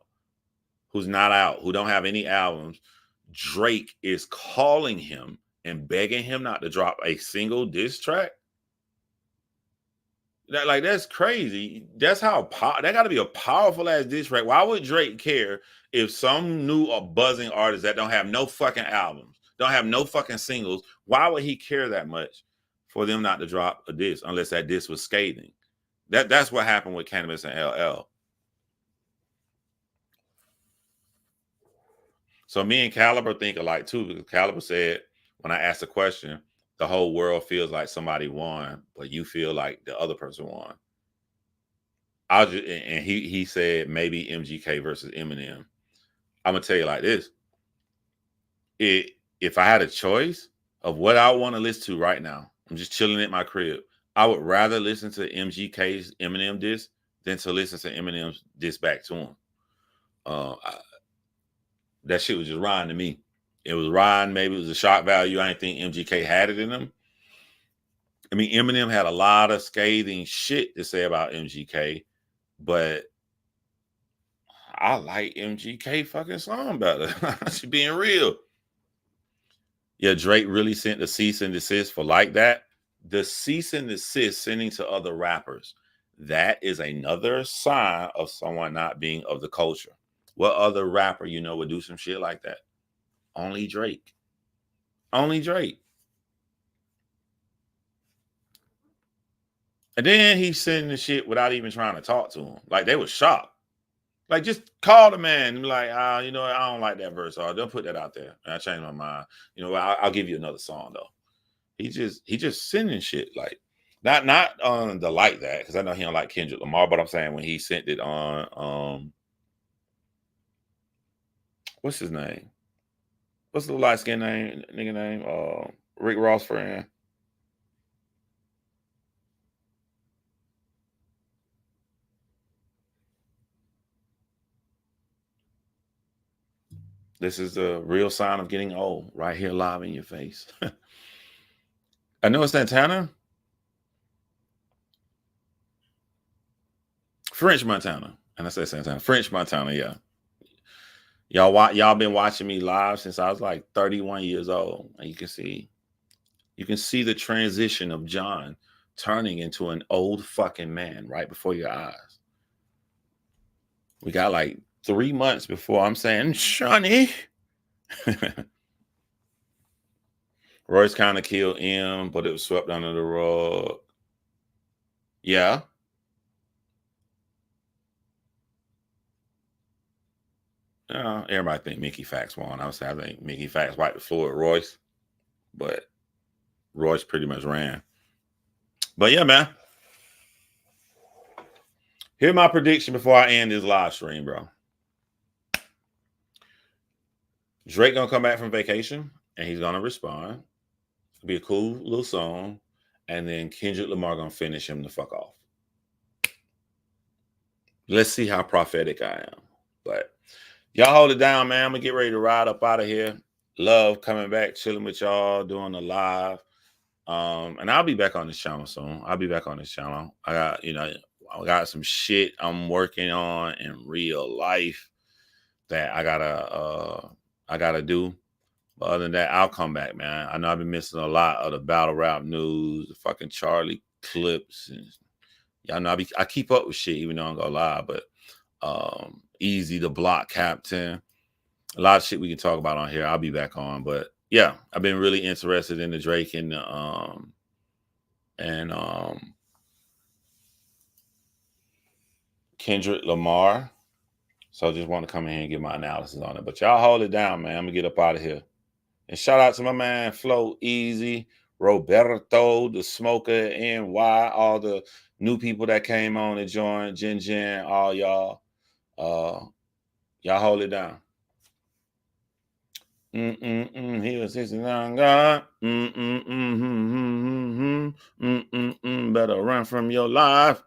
who's not out, who don't have any albums. Drake is calling him and begging him not to drop a single diss track. That's crazy. That's how that got to be a powerful ass diss track. Why would Drake care if some new or buzzing artist that don't have no fucking albums, don't have no fucking singles, why would he care that much for them not to drop a diss unless that diss was scathing? That's what happened with Cannabis and LL. So me and Caliber think alike too, because Caliber said, when I asked the question, the whole world feels like somebody won, but you feel like the other person won. He said maybe MGK versus Eminem. I'm gonna tell you like this: if I had a choice of what I want to listen to right now, I'm just chilling at my crib. I would rather listen to MGK's Eminem diss than to listen to Eminem's diss back to him. That shit was just riding to me. It was riding. Maybe it was a shock value. I didn't think MGK had it in him. I mean, Eminem had a lot of scathing shit to say about MGK, but I like MGK fucking song better. She being real. Yeah, Drake really sent the cease and desist for like that. The cease and desist sending to other rappers. That is another sign of someone not being of the culture. What other rapper you know would do some shit like that? Only Drake. Only Drake. And then he's sending the shit without even trying to talk to him. Like they was shocked. Like just call the man and be like, you know, I don't like that verse, or don't put that out there. And I changed my mind. You know, I'll give you another song though. He just sending shit like not on the like that, because I know he don't like Kendrick Lamar, but I'm saying when he sent it on what's his name? What's the light skin name? Nigga name? Rick Ross friend. This is the real sign of getting old, right here live in your face. I know it's Santana. French Montana. And I say Santana. French Montana, yeah. Y'all been watching me live since I was like 31 years old. And you can see the transition of John turning into an old fucking man right before your eyes. We got like 3 months before I'm saying, Shani. Royce kind of killed M, but it was swept under the rug. Yeah. Everybody think Mickey Fax won. I think Mickey Fax wiped the floor with Royce, but Royce pretty much ran. But yeah, man. Here's my prediction before I end this live stream, bro. Drake gonna come back from vacation and he's gonna respond. It'll be a cool little song, and then Kendrick Lamar gonna finish him the fuck off. Let's see how prophetic I am. But y'all hold it down, man. I'm gonna get ready to ride up out of here. Love coming back, chilling with y'all, doing the live. And I'll be back on this channel soon. I'll be back on this channel. I got some shit I'm working on in real life that I gotta do. But other than that, I'll come back, man. I know I've been missing a lot of the battle rap news, the fucking Charlie clips, and y'all know I keep up with shit, even though I'm gonna lie. But Easy the Block Captain, a lot of shit we can talk about on here. I'll be back on, but yeah, I've been really interested in the Drake and the Kendrick Lamar. So I just want to come in here and get my analysis on it. But y'all hold it down, man. I'm gonna get up out of here. And shout out to my man Flo Easy, Roberto, the Smoker, NY, all the new people that came on and joined, Jen, all y'all. Y'all hold it down. He was 69 God. Better run from your life.